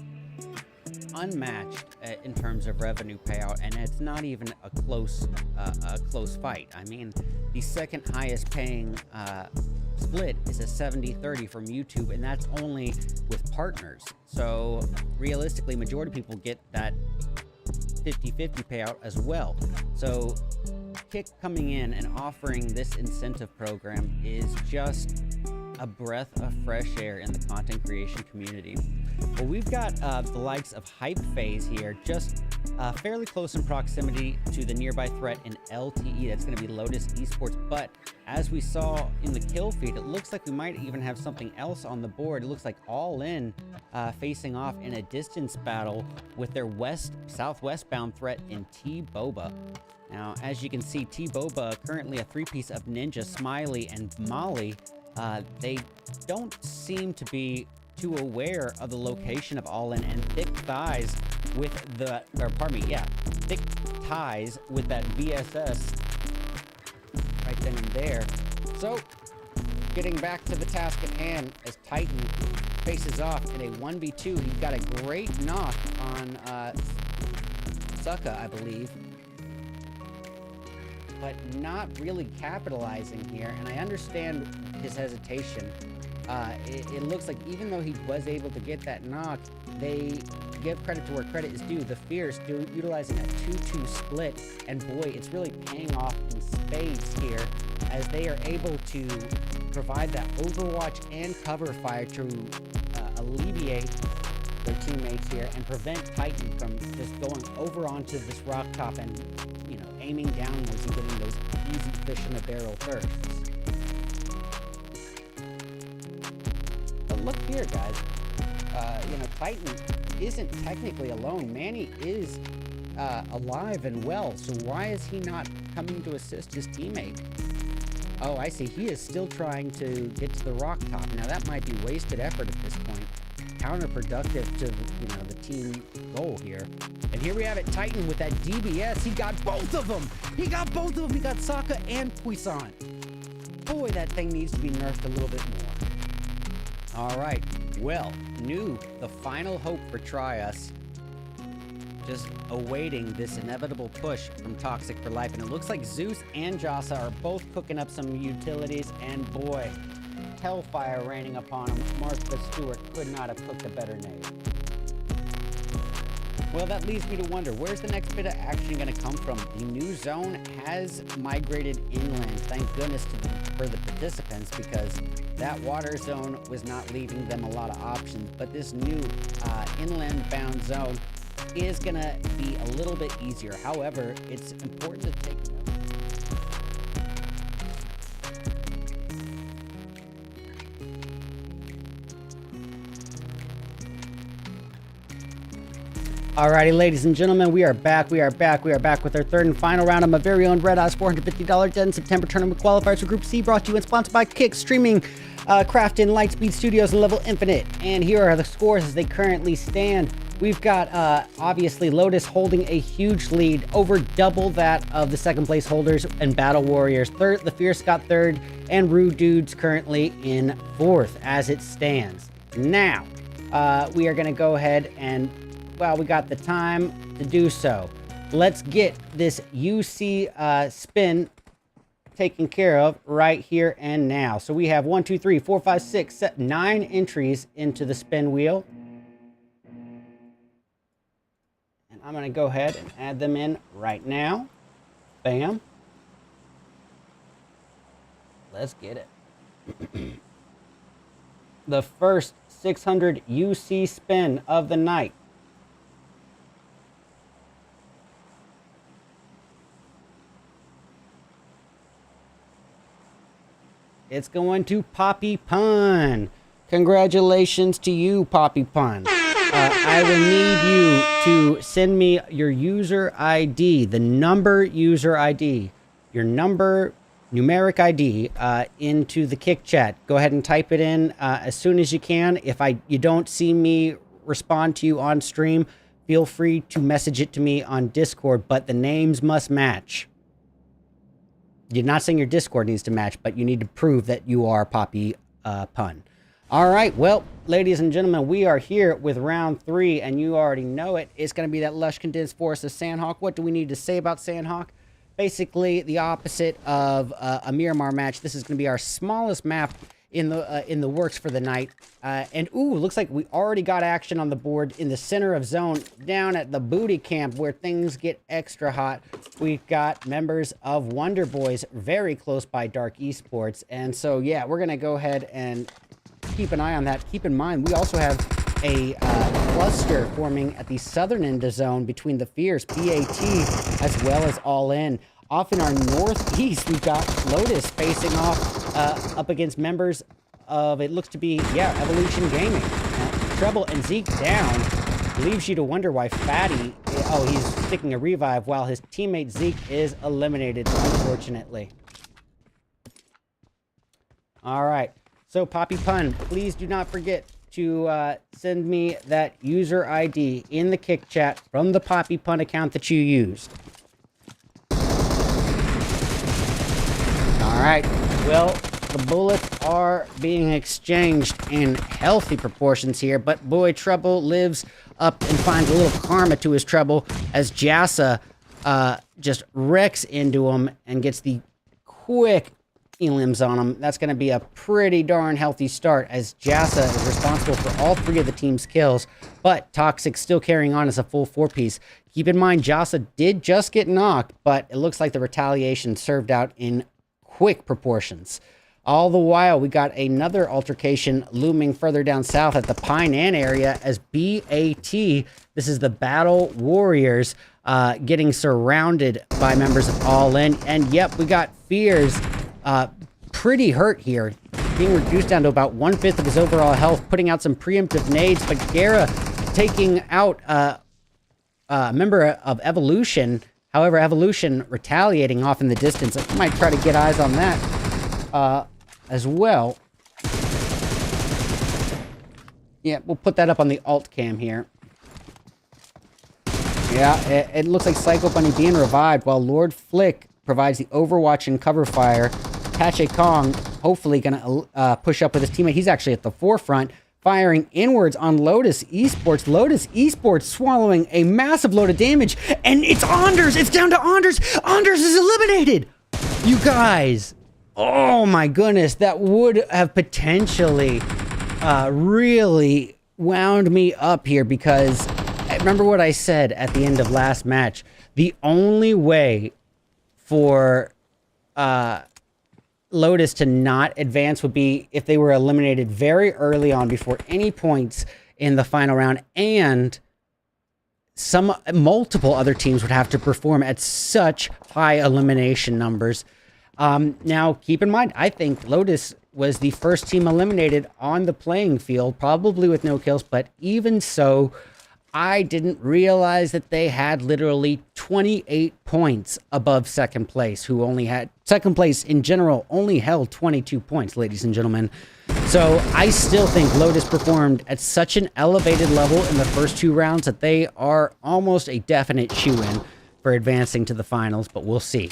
unmatched in terms of revenue payout, and it's not even a close fight. I mean, the second highest paying split is a 70-30 from YouTube, and that's only with partners. So realistically, majority of people get that 50-50 payout as well. So Kick coming in and offering this incentive program is just a breath of fresh air in the content creation community. Well, we've got the likes of Hype Phase here, just fairly close in proximity to the nearby threat in LTE. That's going to be Lotus Esports. But as we saw in the kill feed, it looks like we might even have something else on the board. It looks like All In facing off in a distance battle with their southwest bound threat in T-Boba. Now, as you can see, T-Boba currently a three-piece of Ninja, Smiley, and Molly. They don't seem to be too aware of the location of All In, and Thick Ties with Thick Ties with that VSS right then and there. So, getting back to the task at hand as Titan faces off in a 1v2. He got a great knock on Sucka, I believe, but not really capitalizing here, and I understand his hesitation. It looks like even though he was able to get that knock, they give credit to where credit is due. The Fierce utilizing a 2-2 split, and boy, it's really paying off in spades here as they are able to provide that overwatch and cover fire to alleviate their teammates here and prevent Titan from just going over onto this rock top and, you know, aiming downwards and getting those easy fish in the barrel thirsts. But look here, guys. You know, Titan isn't technically alone. Manny is alive and well, so why is he not coming to assist his teammate? Oh, I see. He is still trying to get to the rock top. Now, that might be wasted effort at this point. Counterproductive to, you know, the team goal here. And here we have it, Titan with that DBS. He got both of them. He got both of them. He got Sokka and Puissant. Boy, that thing needs to be nerfed a little bit more. All right. Well, the final hope for Trias just awaiting this inevitable push from Toxic for Life. And it looks like Zeus and Jasa are both cooking up some utilities. And boy, hellfire raining upon them. Martha Stewart could not have cooked a better nade. Well, that leads me to wonder, where's the next bit of action going to come from? The new zone has migrated inland. Thank goodness for the participants, because that water zone was not leaving them a lot of options. But this new inland bound zone is going to be a little bit easier. However, it's important to take note. Alrighty, ladies and gentlemen, we are back. We are back with our third and final round of my very own RedEyes $450 Dead in September tournament qualifiers for Group C, brought to you and sponsored by Kick, streaming Crafton, Lightspeed Studios, and Level Infinite. And here are the scores as they currently stand. We've got, obviously, Lotus holding a huge lead, over double that of the second place holders and Battle Warriors. Third, the Fierce got third, and Rude Dudes currently in fourth as it stands. Now, we are going to go ahead and, well, we got the time to do so. Let's get this UC spin taken care of right here and now. So we have 1, 2, 3, 4, 5, 6, 7, 9 entries into the spin wheel. And I'm going to go ahead and add them in right now. Bam. Let's get it. The first 600 UC spin of the night. It's going to Poppy Pun. Congratulations to you, Poppy Pun. I will need you to send me your user ID, the number user ID, your number numeric ID into the Kick chat. Go ahead and type it in as soon as you can. If you don't see me respond to you on stream, feel free to message it to me on Discord, but the names must match. You're not saying your Discord needs to match, but you need to prove that you are Poppy Pun. All right, well, ladies and gentlemen, we are here with round 3, and you already know it. It's going to be that lush condensed forest of Sandhawk. What do we need to say about Sandhawk? Basically, the opposite of a Miramar match. This is going to be our smallest map in the works for the night. And ooh, looks like we already got action on the board in the center of zone, down at the booty camp where things get extra hot. We've got members of Wonder Boys very close by Dark Esports. And so, yeah, we're going to go ahead and keep an eye on that. Keep in mind, we also have a cluster forming at the southern end of zone between the Fierce, BAT, as well as All In. Off in our northeast, we've got Lotus facing off up against members of, it looks to be, yeah, Evolution Gaming. Treble and Zeke down leaves you to wonder why Fatty, oh, he's sticking a revive while his teammate Zeke is eliminated, unfortunately. All right, so Poppy Pun, please do not forget to send me that user ID in the Kick chat from the Poppy Pun account that you used. All right, well, the bullets are being exchanged in healthy proportions here, but boy, Trouble lives up and finds a little karma to his trouble as Jasa just wrecks into him and gets the quick elims on him. That's going to be a pretty darn healthy start as Jasa is responsible for all 3 of the team's kills, but Toxic still carrying on as a full 4-piece. Keep in mind, Jasa did just get knocked, but it looks like the retaliation served out in quick proportions. All the while, we got another altercation looming further down south at the Pine Inn area as BAT, this is the Battle Warriors, getting surrounded by members of All In. And yep, we got Fears pretty hurt here, being reduced down to about 1/5 of his overall health, putting out some preemptive nades, but Guerra taking out a member of Evolution. However, Evolution retaliating off in the distance. I might try to get eyes on that as well. Yeah, we'll put that up on the alt cam here. Yeah, it looks like Psycho Bunny being revived while Lord Flick provides the overwatch and cover fire. Pache Kong hopefully going to push up with his teammate. He's actually at the forefront, firing inwards on Lotus Esports. Lotus Esports swallowing a massive load of damage, and it's Anders. It's down to Anders. Anders is eliminated. You guys, oh my goodness, that would have potentially really wound me up here, because remember what I said at the end of last match. The only way for Lotus to not advance would be if they were eliminated very early on before any points in the final round, and multiple other teams would have to perform at such high elimination numbers. Now, keep in mind, I think Lotus was the first team eliminated on the playing field, probably with no kills, but even so, I didn't realize that they had literally 28 points above second place, who only had second place in general only held 22 points, ladies and gentlemen. So I still think Lotus performed at such an elevated level in the first 2 rounds that they are almost a definite shoo-in for advancing to the finals, but we'll see.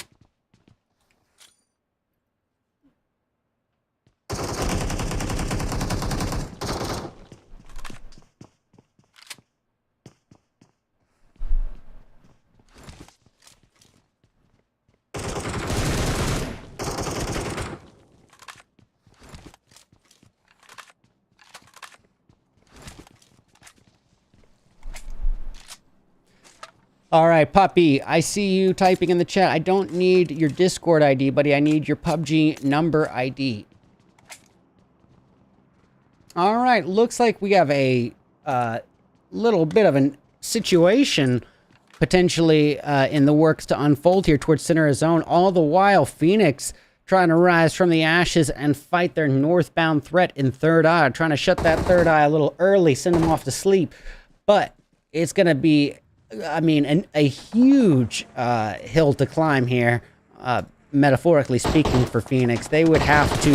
All right, Puppy, I see you typing in the chat. I don't need your Discord ID, buddy. I need your PUBG number ID. All right, looks like we have a little bit of a situation potentially in the works to unfold here towards center of zone. All the while, Phoenix trying to rise from the ashes and fight their northbound threat in Third Eye, trying to shut that Third Eye a little early, send them off to sleep. But it's going to be, I mean, a huge hill to climb here, metaphorically speaking, for Phoenix. They would have to,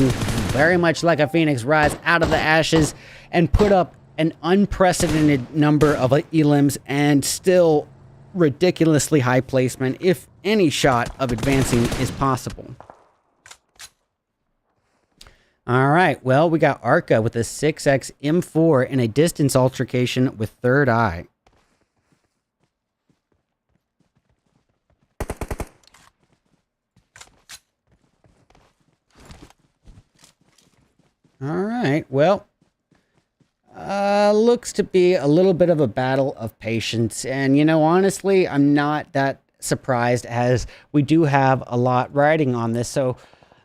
very much like a Phoenix, rise out of the ashes and put up an unprecedented number of elims and still ridiculously high placement if any shot of advancing is possible. All right, well, we got Arca with a 6x M4 in a distance altercation with Third Eye. All right, well, looks to be a little bit of a battle of patience. And, you know, honestly, I'm not that surprised, as we do have a lot riding on this. So,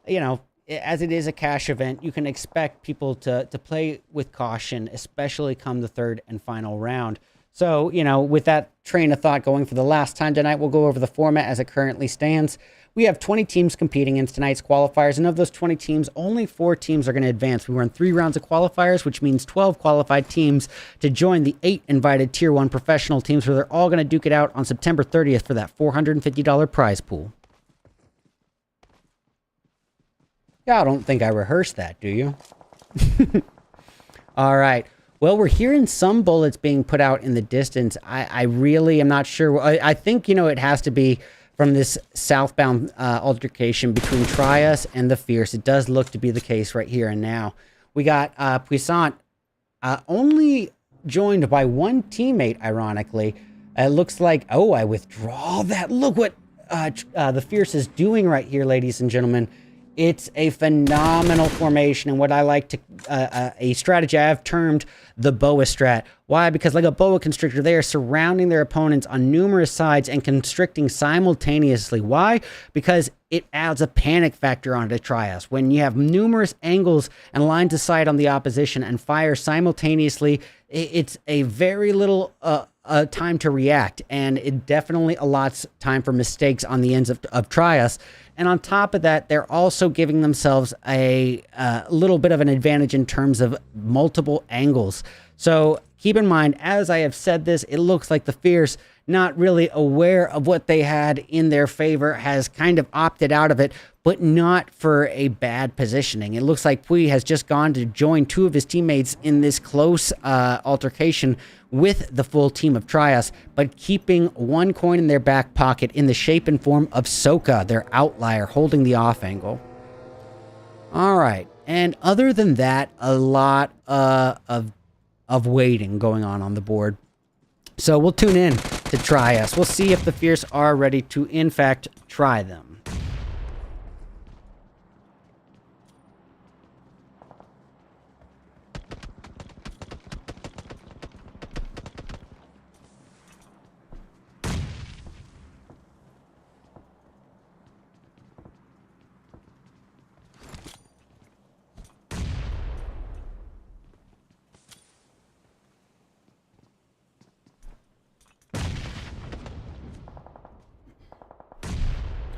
you know, as it is a cash event, you can expect people to play with caution, especially come the third and final round. So, you know, with that train of thought going for the last time tonight, we'll go over the format as it currently stands. We have 20 teams competing in tonight's qualifiers, and of those 20 teams, only 4 teams are going to advance. We run 3 rounds of qualifiers, which means 12 qualified teams to join the 8 invited Tier 1 professional teams, where they're all going to duke it out on September 30th for that $450 prize pool. Y'all don't think I rehearsed that, do you? All right. Well, we're hearing some bullets being put out in the distance. I really am not sure. I think, you know, it has to be from this southbound altercation between Trias and the Fierce. It does look to be the case right here and now. We got Puissant only joined by 1 teammate, ironically. It looks like, oh, I withdraw that. Look what the Fierce is doing right here, ladies and gentlemen. It's a phenomenal formation, and what I like to, a strategy I have termed the boa strat. Why? Because like a boa constrictor, they are surrounding their opponents on numerous sides and constricting simultaneously. Why? Because it adds a panic factor onto Trias. When you have numerous angles and lines of sight on the opposition and fire simultaneously, it's a very little time to react, and it definitely allots time for mistakes on the ends of Trias. And on top of that, they're also giving themselves a little bit of an advantage in terms of multiple angles. So keep in mind, as I have said this, it looks like the Fierce, not really aware of what they had in their favor, has kind of opted out of it, but not for a bad positioning. It looks like Pui has just gone to join 2 of his teammates in this close altercation with the full team of Trias, but keeping 1 coin in their back pocket in the shape and form of Soka, their outlier, holding the off angle. All right, and other than that, a lot of of waiting going on the board. So we'll tune in to try us. We'll see if the Fierce are ready to, in fact, try them.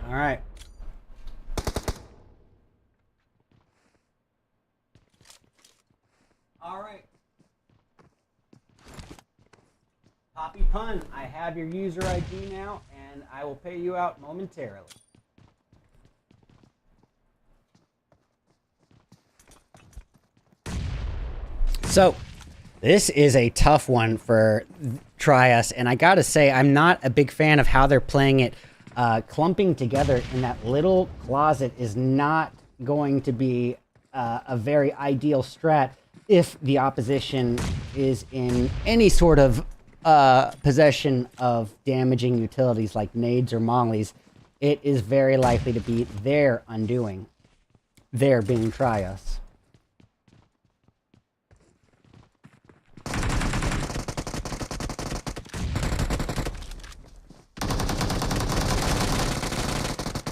All right. All right. Poppy Pun, I have your user ID now, and I will pay you out momentarily. So, this is a tough one for Try Us, and I gotta say, I'm not a big fan of how they're playing it. Clumping together in that little closet is not going to be a very ideal strat if the opposition is in any sort of possession of damaging utilities like nades or monglies. It is very likely to be their undoing. They're being Try Us.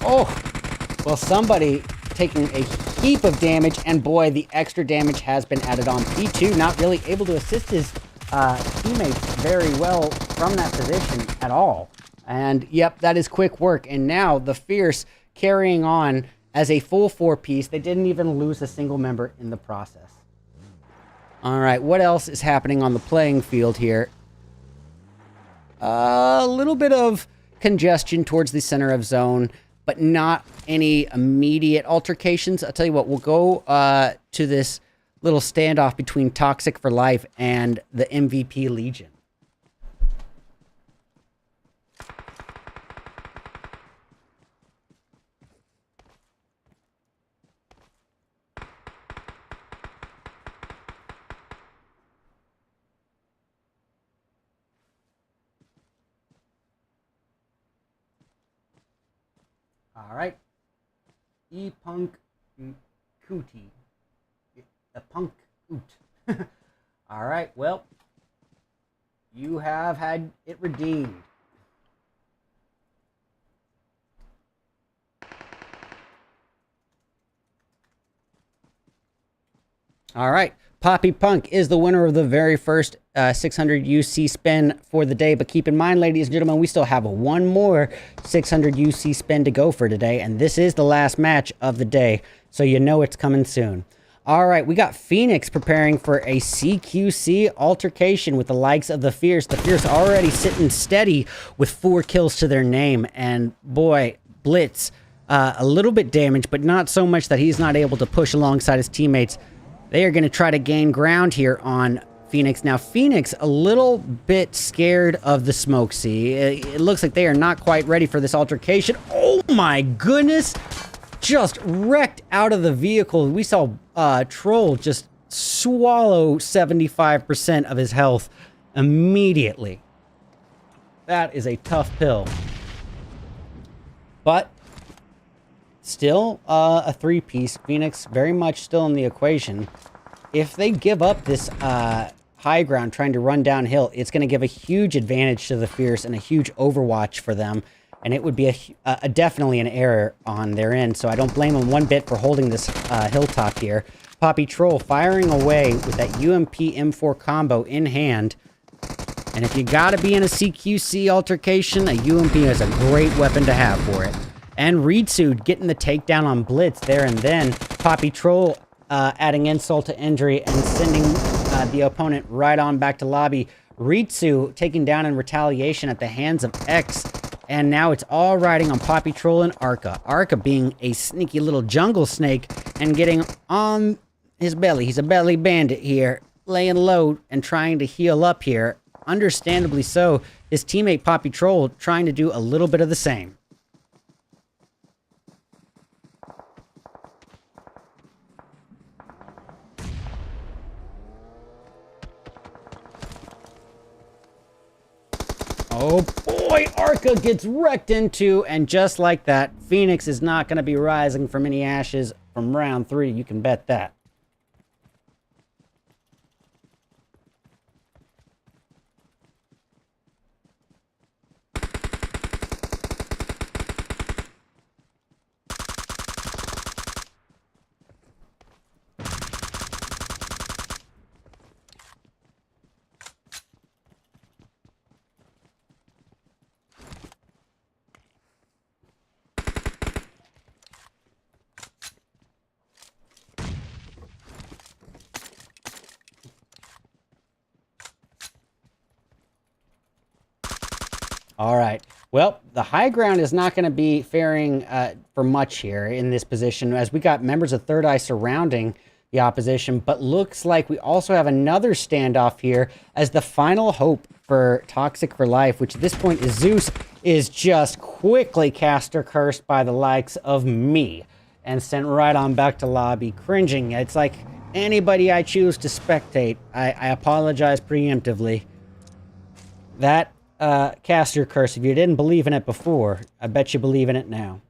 Oh, well, somebody taking a heap of damage, and boy, the extra damage has been added on. P2 not really able to assist his teammates very well from that position at all. And yep, that is quick work. And now the Fierce carrying on as a full 4-piece. They didn't even lose a single member in the process. All right, what else is happening on the playing field here? A little bit of congestion towards the center of zone, but not any immediate altercations. I'll tell you what, we'll go to this little standoff between Toxic for Life and the MVP Legion. All right. E-Punk Cootie. The Punk Oot. All right, well, you have had it redeemed. All right. Poppy Punk is the winner of the very first 600 UC spin for the day. But keep in mind, ladies and gentlemen, we still have one more 600 UC spin to go for today. And this is the last match of the day. So you know it's coming soon. All right, we got Phoenix preparing for a CQC altercation with the likes of the Fierce. The Fierce already sitting steady with 4 kills to their name. And boy, Blitz, a little bit damaged, but not so much that he's not able to push alongside his teammates. They are going to try to gain ground here on Phoenix. Now, Phoenix, a little bit scared of the smoke sea. It looks like they are not quite ready for this altercation. Oh my goodness! Just wrecked out of the vehicle. We saw Troll just swallow 75% of his health immediately. That is a tough pill. But still a 3-piece. Phoenix very much still in the equation. If they give up this high ground trying to run downhill, it's going to give a huge advantage to the Fierce and a huge overwatch for them. And it would be definitely an error on their end. So I don't blame them one bit for holding this hilltop here. Poppy Troll firing away with that UMP M4 combo in hand. And if you got to be in a CQC altercation, a UMP is a great weapon to have for it. And Reedsued getting the takedown on Blitz there and then. Poppy Troll adding insult to injury and sending the opponent right on back to lobby. Reedsu taken down in retaliation at the hands of X. And now it's all riding on Poppy Troll and Arca. Arca being a sneaky little jungle snake and getting on his belly. He's a belly bandit here, laying low and trying to heal up here. Understandably so. His teammate Poppy Troll trying to do a little bit of the same. Oh boy, Arca gets wrecked into, and just like that, Phoenix is not going to be rising from any ashes from round 3. You can bet that. All right. Well, the high ground is not going to be faring for much here in this position, as we got members of Third Eye surrounding the opposition, but looks like we also have another standoff here as the final hope for Toxic for Life, which at this point is Zeus, is just quickly caster cursed by the likes of me and sent right on back to lobby, cringing. It's like anybody I choose to spectate, I apologize preemptively. That caster curse, if you didn't believe in it before, I bet you believe in it now.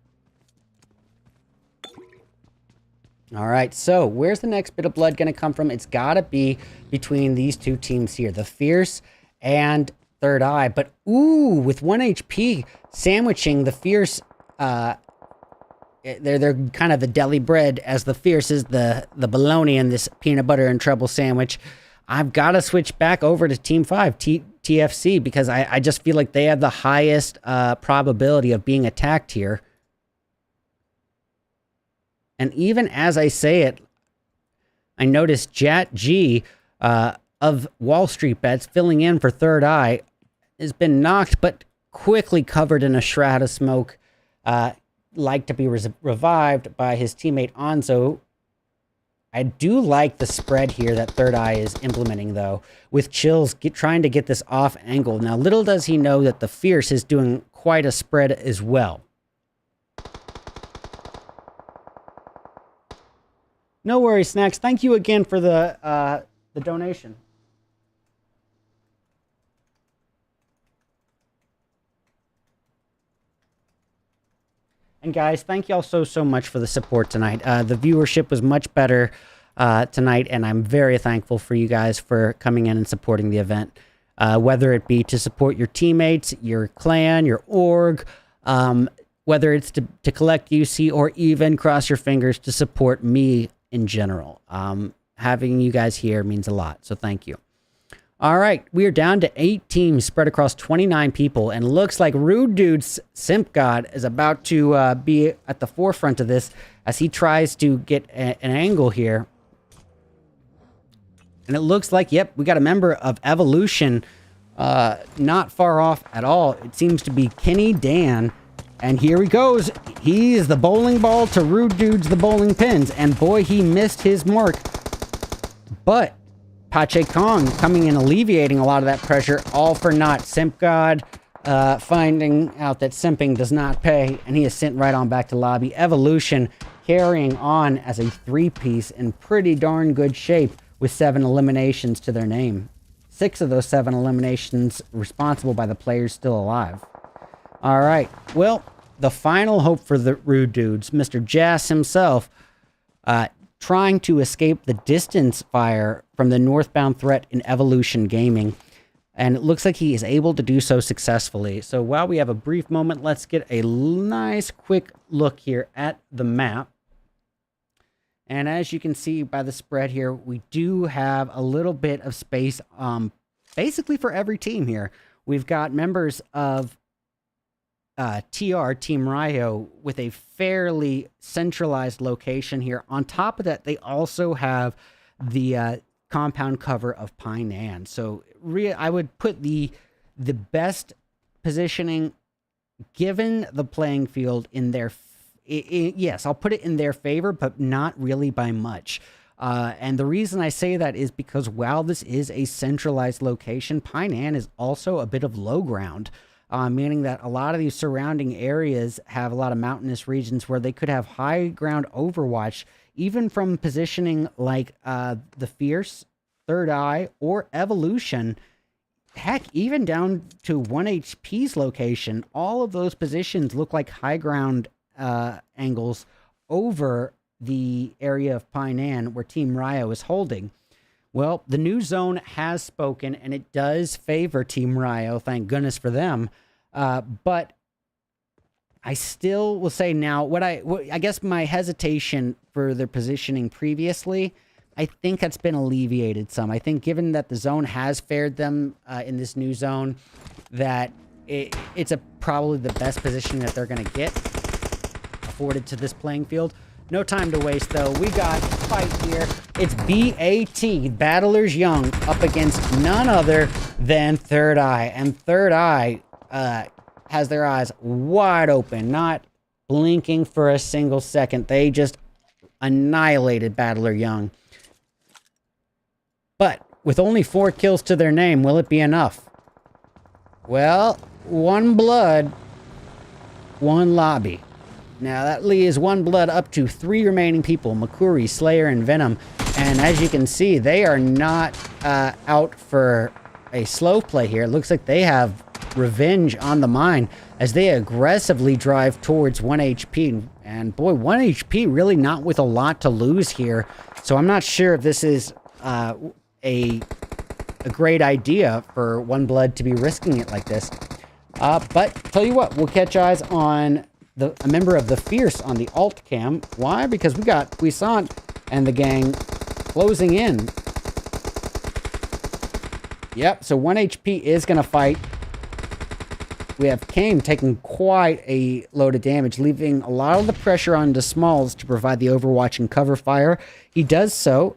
All right, so where's the next bit of blood going to come from? It's got to be between these two teams here, the Fierce and Third Eye. But, ooh, with 1 HP, sandwiching the Fierce, they're kind of the deli bread, as the Fierce is the bologna in this peanut butter and treble sandwich. I've got to switch back over to Team 5, TFC, because I just feel like they have the highest probability of being attacked here. And even as I say it, I noticed Jat G of Wall Street Bets filling in for Third Eye has been knocked, but quickly covered in a shroud of smoke, like to be revived by his teammate Anzo. I do like the spread here that Third Eye is implementing, though, with Chills trying to get this off angle. Now, little does he know that the Fierce is doing quite a spread as well. No worries, Snacks. Thank you again for the donation. And guys, thank y'all so much for the support tonight. The viewership was much better tonight, and I'm very thankful for you guys for coming in and supporting the event. Whether it be to support your teammates, your clan, your org, whether it's to collect UC, or even cross your fingers to support me in general. Having you guys here means a lot, so thank you. All right, we are down to 8 teams spread across 29 people, and looks like Rude Dude's Simp God is about to be at the forefront of this as he tries to get an angle here. And it looks like, yep, we got a member of Evolution not far off at all. It seems to be Kenny Dan. And here he goes. He's the bowling ball to Rude Dude's the bowling pins. And boy, he missed his mark. But Pache Kong coming in, alleviating a lot of that pressure, all for naught. Simp God finding out that simping does not pay, and he is sent right on back to lobby. Evolution carrying on as a 3-piece in pretty darn good shape with 7 eliminations to their name. 6 of those 7 eliminations responsible by the players still alive. All right, well, the final hope for the Rude Dudes, Mr. Jass himself, trying to escape the distance fire from the northbound threat in Evolution Gaming. And it looks like he is able to do so successfully. So while we have a brief moment, let's get a nice quick look here at the map. And as you can see by the spread here, we do have a little bit of space basically for every team here. We've got members of TR, Team Ryo, with a fairly centralized location here. On top of that, they also have the compound cover of Painan. So I would put the best positioning, given the playing field, in their... yes, I'll put it in their favor, but not really by much. And the reason I say that is because while this is a centralized location, Painan is also a bit of low ground. Meaning that a lot of these surrounding areas have a lot of mountainous regions where they could have high ground overwatch, even from positioning like the Fierce, Third Eye, or Evolution. heck, even down to 1 HP's location, all of those positions look like high ground angles over the area of Painan where Team Rio is holding. Well, the new zone has spoken, and it does favor Team Rio. Thank goodness for them. But I still will say now, I guess my hesitation for their positioning previously, I think that's been alleviated some. I think given that the zone has fared them in this new zone, that it's probably the best positioning that they're going to get afforded to this playing field. No time to waste, though. We got fight here. It's BAT, Battlers Young, up against none other than Third Eye. And Third Eye has their eyes wide open, not blinking for a single second. They just annihilated Battler Young. But with only 4 kills to their name, will it be enough? Well, 1 blood, 1 lobby. Now, that leaves 1 blood up to 3 remaining people, Makuri, Slayer, and Venom. And as you can see, they are not out for a slow play here. It looks like they have revenge on the mind as they aggressively drive towards 1 HP. And boy, 1 HP really not with a lot to lose here. So I'm not sure if this is a great idea for 1 blood to be risking it like this. But tell you what, we'll catch eyes on a member of the Fierce on the alt cam. Why? Because we got Puissant and the gang closing in. Yep, so 1 HP is going to fight. We have Kame taking quite a load of damage, leaving a lot of the pressure onto Smalls to provide the overwatch and cover fire. He does so,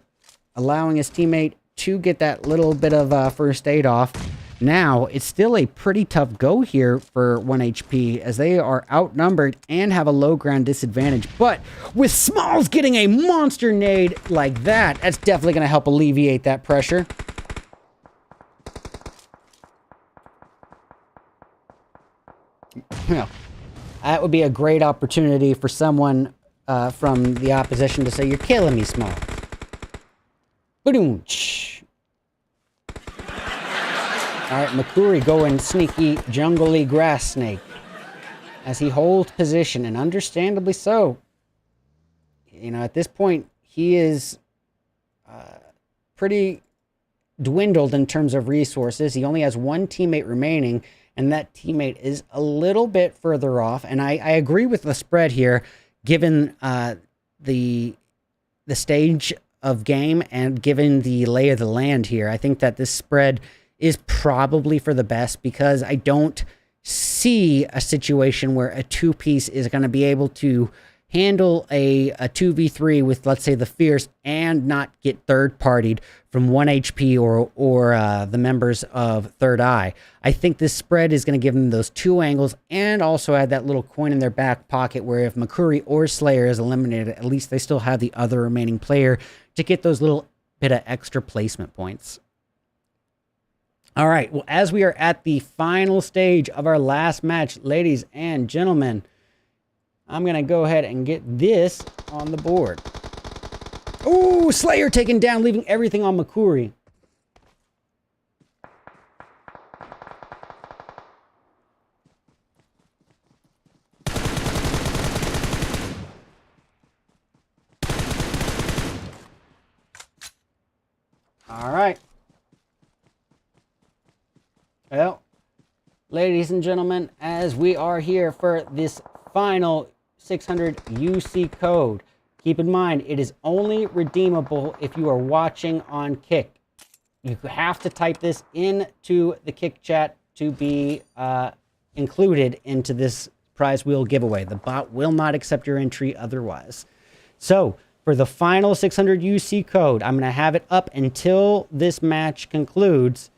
allowing his teammate to get that little bit of first aid off. Now, it's still a pretty tough go here for 1 HP, as they are outnumbered and have a low ground disadvantage. But with Smalls getting a monster nade like that, that's definitely going to help alleviate that pressure. Well, that would be a great opportunity for someone from the opposition to say, "You're killing me, Smalls." Boom. All right, Makuri going sneaky, jungly grass snake as he holds position, and understandably so. You know, at this point, he is pretty dwindled in terms of resources. He only has 1 teammate remaining, and that teammate is a little bit further off. And I agree with the spread here, given the stage of game and given the lay of the land here. I think that this spread is probably for the best, because I don't see a situation where a 2-piece is going to be able to handle a 2v3 with, let's say, the Fierce and not get third-partied from 1 HP or the members of Third Eye. I think this spread is going to give them those 2 angles and also add that little coin in their back pocket where if Makuri or Slayer is eliminated, at least they still have the other remaining player to get those little bit of extra placement points. All right, well, as we are at the final stage of our last match, ladies and gentlemen, I'm going to go ahead and get this on the board. Ooh, Slayer taken down, leaving everything on Makuri. All right. Well, ladies and gentlemen, as we are here for this final 600 UC code, keep in mind, it is only redeemable if you are watching on Kick. You have to type this into the Kick chat to be included into this prize wheel giveaway. The bot will not accept your entry otherwise. So, for the final 600 UC code, I'm going to have it up until this match concludes.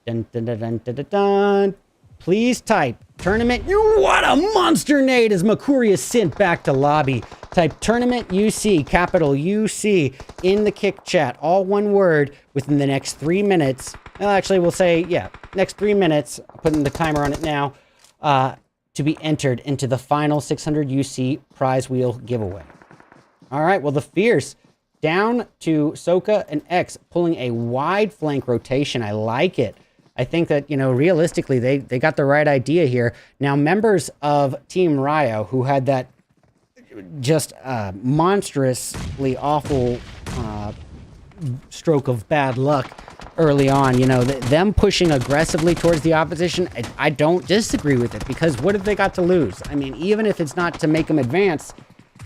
Dun, dun, dun, dun, dun, dun, dun. Please type tournament. What a monster nade as Makuri is sent back to lobby. Type tournament UC, capital UC, in the Kick chat, all one word, within the next 3 minutes. Well, actually, we'll say, yeah, next 3 minutes. I'm putting the timer on it now to be entered into the final 600 UC prize wheel giveaway. All right, well, the Fierce down to Soka and X, pulling a wide flank rotation. I like it. I think that, you know, realistically, they got the right idea here. Now, members of Team Rio, who had that just monstrously awful stroke of bad luck early on, you know, them pushing aggressively towards the opposition, I don't disagree with it, because what have they got to lose? I mean, even if it's not to make them advance,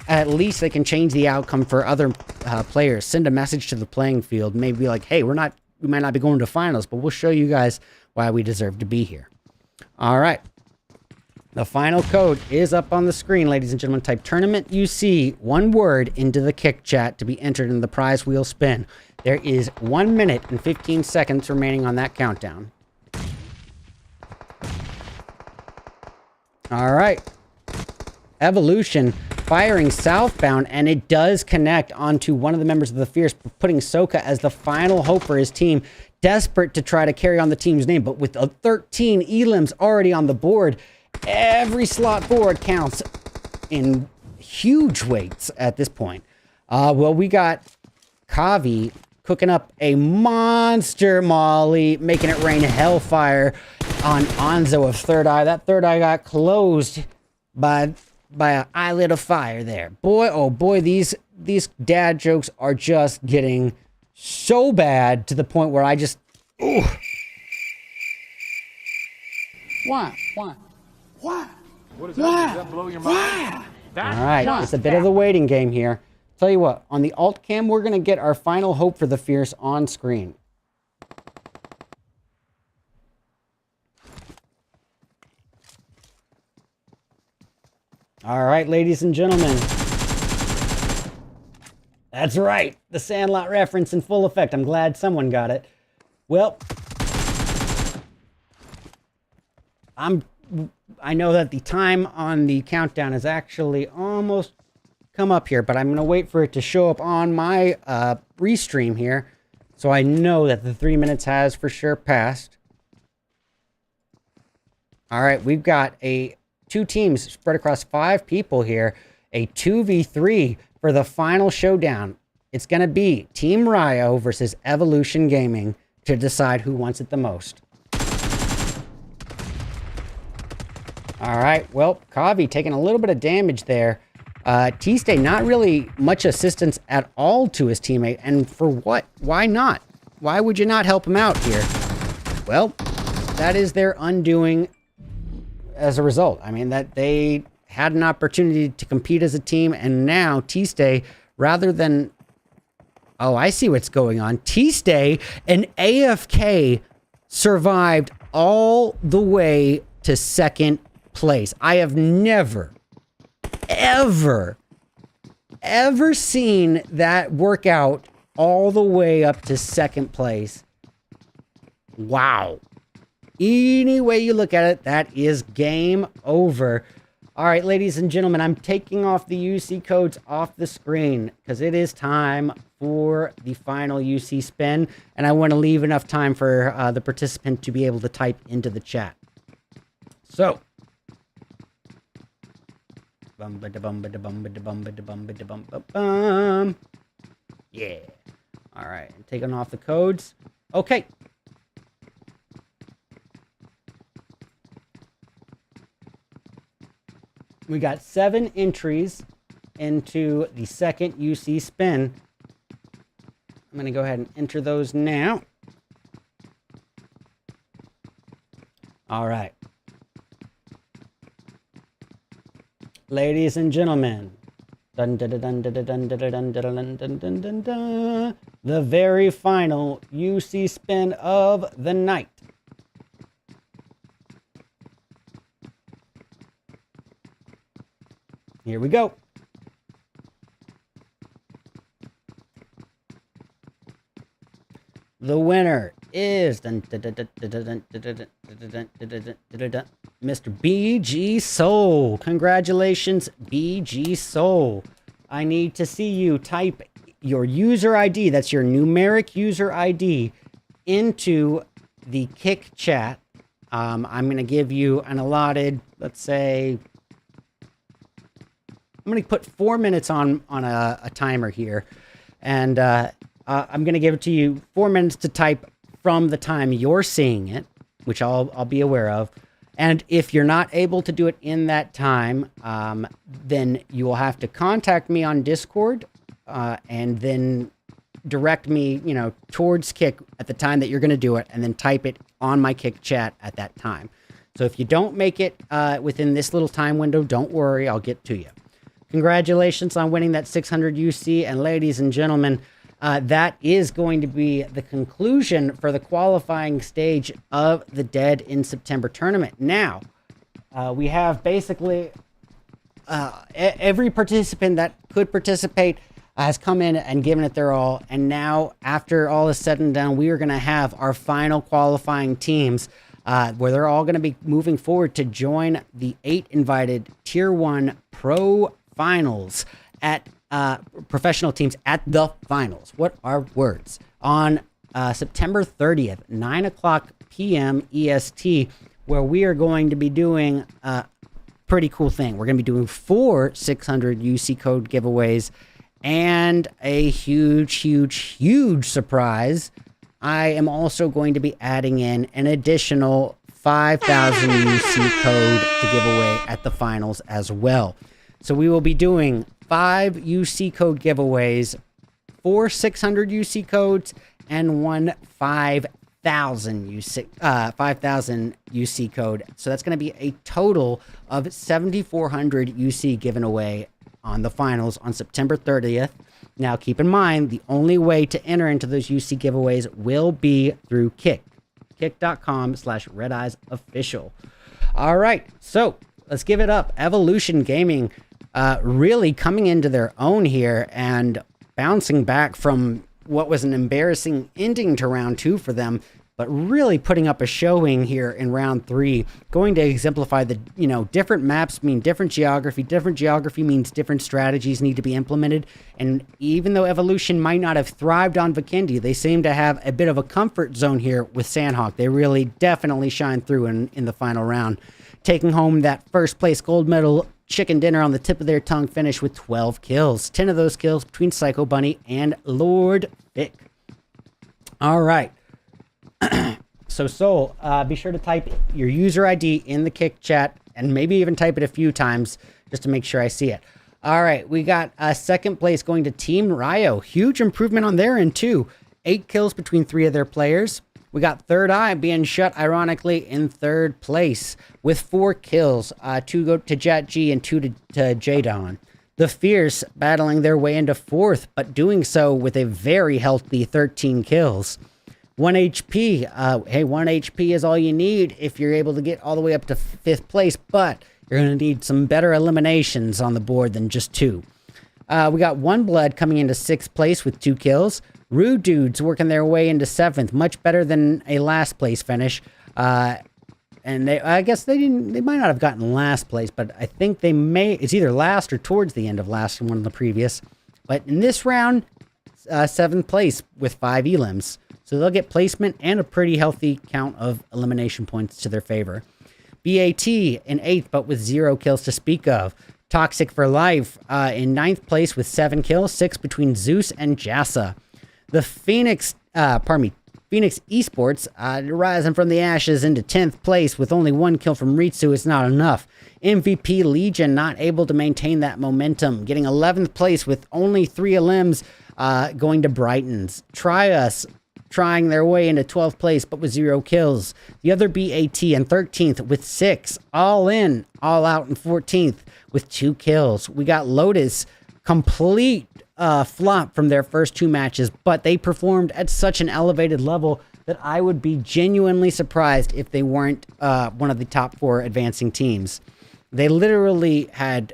at least they can change the outcome for other players. Send a message to the playing field, maybe be like, hey, we might not be going to finals, but we'll show you guys why we deserve to be here. All right. The final code is up on the screen, ladies and gentlemen. Type Tournament UC, one word, into the kick chat to be entered in the prize wheel spin. There is 1 minute and 15 seconds remaining on that countdown. All right. Evolution firing southbound, and it does connect onto one of the members of the Fierce, putting Soka as the final hope for his team, desperate to try to carry on the team's name. But with 13 elims already on the board, every slot forward counts in huge weights at this point. Well, we got Kavi cooking up a monster molly, making it rain hellfire on Anzo of Third Eye. That Third Eye got closed by an eyelid of fire there. Boy, oh boy, these dad jokes are just getting so bad to the point where I just... Ooh. Why? What is that? Does that blow your mind? All right, it's a bit of the waiting game here. Tell you what, on the alt cam, we're going to get our final hope for the Fierce on screen. All right, ladies and gentlemen. That's right, the Sandlot reference in full effect. I'm glad someone got it. Well, I know that the time on the countdown is actually almost come up here, but I'm going to wait for it to show up on my restream here, so I know that the 3 minutes has for sure passed. All right, we've got two teams spread across 5 people here, a 2v3 for the final showdown. It's going to be Team Rio versus Evolution Gaming to decide who wants it the most. All right, well, Kavi taking a little bit of damage there. T-Stay not really much assistance at all to his teammate, and for what? Why not? Why would you not help him out here? Well, that is their undoing as a result. I mean, that they had an opportunity to compete as a team, and now T-Stay, rather than... Oh, I see what's going on. T-Stay and AFK survived all the way to second place. I have never, ever seen that work out all the way up to second place. Wow. Any way you look at it, that is game over. All right, ladies and gentlemen, I'm taking off the UC codes off the screen because it is time for the final UC spin, and I want to leave enough time for the participant to be able to type into the chat. So, yeah. All right, I'm taking off the codes. Okay. We got 7 entries into the second UC spin. I'm going to go ahead and enter those now. All right. Ladies and gentlemen, the very final UC spin of the night. Here we go. The winner is Mr. BG Soul. Congratulations, BG Soul. I need to see you type your user ID, that's your numeric user ID, into the Kick chat. I'm going to give you an allotted, let's say, I'm going to put 4 minutes on a timer here, and I'm going to give it to you 4 minutes to type from the time you're seeing it. which I'll be aware of. And if you're not able to do it in that time, then you will have to contact me on Discord, and then direct me, towards Kick at the time that you're going to do it, and then type it on my Kick chat at that time. So if you don't make it within this little time window, don't worry, I'll get to you. Congratulations on winning that 600 UC, and ladies and gentlemen, that is going to be the conclusion for the qualifying stage of the Dead in September tournament. Now, we have basically every participant that could participate has come in and given it their all. And now, after all is said and done, we are going to have our final qualifying teams, where they're all going to be moving forward to join the 8 invited Tier 1 Pro Finals at professional teams at the finals. What are words? On September 30th, 9 o'clock p.m. EST, where we are going to be doing a pretty cool thing. We're going to be doing 4 600 UC code giveaways and a huge surprise. I am also going to be adding in an additional 5,000 UC code to give away at the finals as well. So we will be doing 5 UC code giveaways, 4 600 UC codes, and 1 5,000 UC code. So that's going to be a total of 7,400 UC given away on the finals on September 30th. Now, keep in mind, the only way to enter into those UC giveaways will be through Kick. Kick.com/RedEyesOfficial. All right, so let's give it up. Evolution Gaming really coming into their own here and bouncing back from what was an embarrassing ending to round 2 for them, but really putting up a showing here in round 3, going to exemplify the, different maps mean different geography means different strategies need to be implemented. And even though Evolution might not have thrived on Vikendi, they seem to have a bit of a comfort zone here with Sandhawk. They really definitely shine through in the final round, taking home that first place gold medal chicken dinner on the tip of their tongue finish with 12 kills. 10 of those kills between Psycho Bunny and Lord Vic. All right. So Soul, be sure to type your user ID in the Kick chat, and maybe even type it a few times just to make sure I see it. All right, we got second place going to Team Ryo. Huge improvement on their end too. 8 kills between 3 of their players. We got Third Eye being shut, ironically, in third place with 4 kills. 2 go to Jat G and 2 to Jadon. The Fierce battling their way into 4th, but doing so with a very healthy 13 kills. 1 HP. Hey, 1 HP is all you need if you're able to get all the way up to 5th place, but you're going to need some better eliminations on the board than just 2. We got 1 Blood coming into 6th place with 2 kills. Rude Dudes working their way into 7th, much better than a last place finish. And I guess they might not have gotten last place, but I think it's either last or towards the end of last in one of the previous. But in this round, 7th place with 5 elims. So they'll get placement and a pretty healthy count of elimination points to their favor. BAT in 8th, but with 0 kills to speak of. Toxic for Life in 9th place with 7 kills, 6 between Zeus and Jassa. The Phoenix Esports rising from the ashes into 10th place with only 1 kill from Ritsu is not enough. MVP Legion not able to maintain that momentum, getting 11th place with only 3 elims, going to Brighton's. Trius trying their way into 12th place but with 0 kills. The other BAT in 13th with 6. All in, all out in 14th with 2 kills. We got Lotus, complete flop from their first 2 matches, but they performed at such an elevated level that I would be genuinely surprised if they weren't one of the top 4 advancing teams. They literally had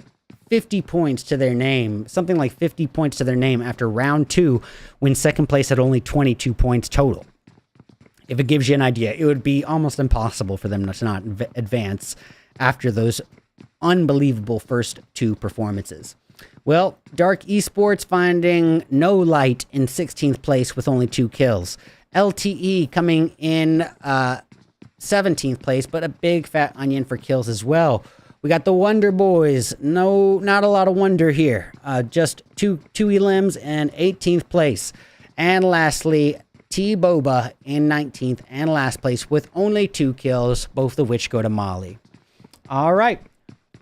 50 points to their name, something like 50 points to their name after round 2, when second place had only 22 points total. If it gives you an idea, it would be almost impossible for them to not advance after those unbelievable first 2 performances. Well, Dark Esports finding no light in 16th place with only 2 kills. LTE coming in 17th place, but a big fat onion for kills as well. We got the Wonder Boys. No, not a lot of wonder here. Just two elims and 18th place. And lastly, T-Boba in 19th and last place with only 2 kills, both of which go to Molly. All right.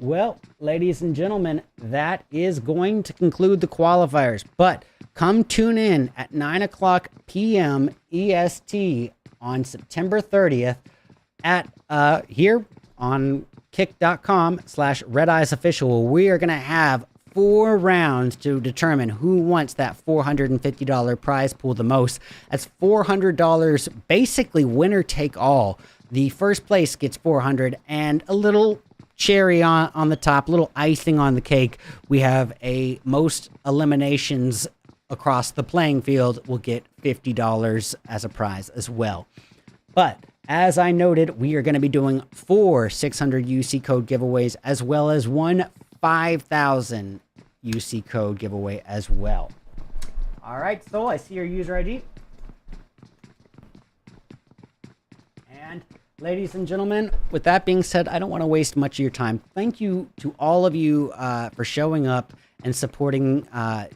Well, ladies and gentlemen, that is going to conclude the qualifiers. But come tune in at 9 o'clock p.m. EST on September 30th at here on kick.com/RedEyesOfficial, where we are going to have 4 rounds to determine who wants that $450 prize pool the most. That's $400, basically winner take all. The first place gets $400 and a little cherry on the top, little icing on the cake. We have a most eliminations across the playing field will get $50 as a prize as well. But as I noted, we are going to be doing 4 600 UC code giveaways as well as 1 5,000 UC code giveaway as well. All right, so I see your user ID. And ladies and gentlemen, with that being said, I don't want to waste much of your time. Thank you to all of you for showing up and supporting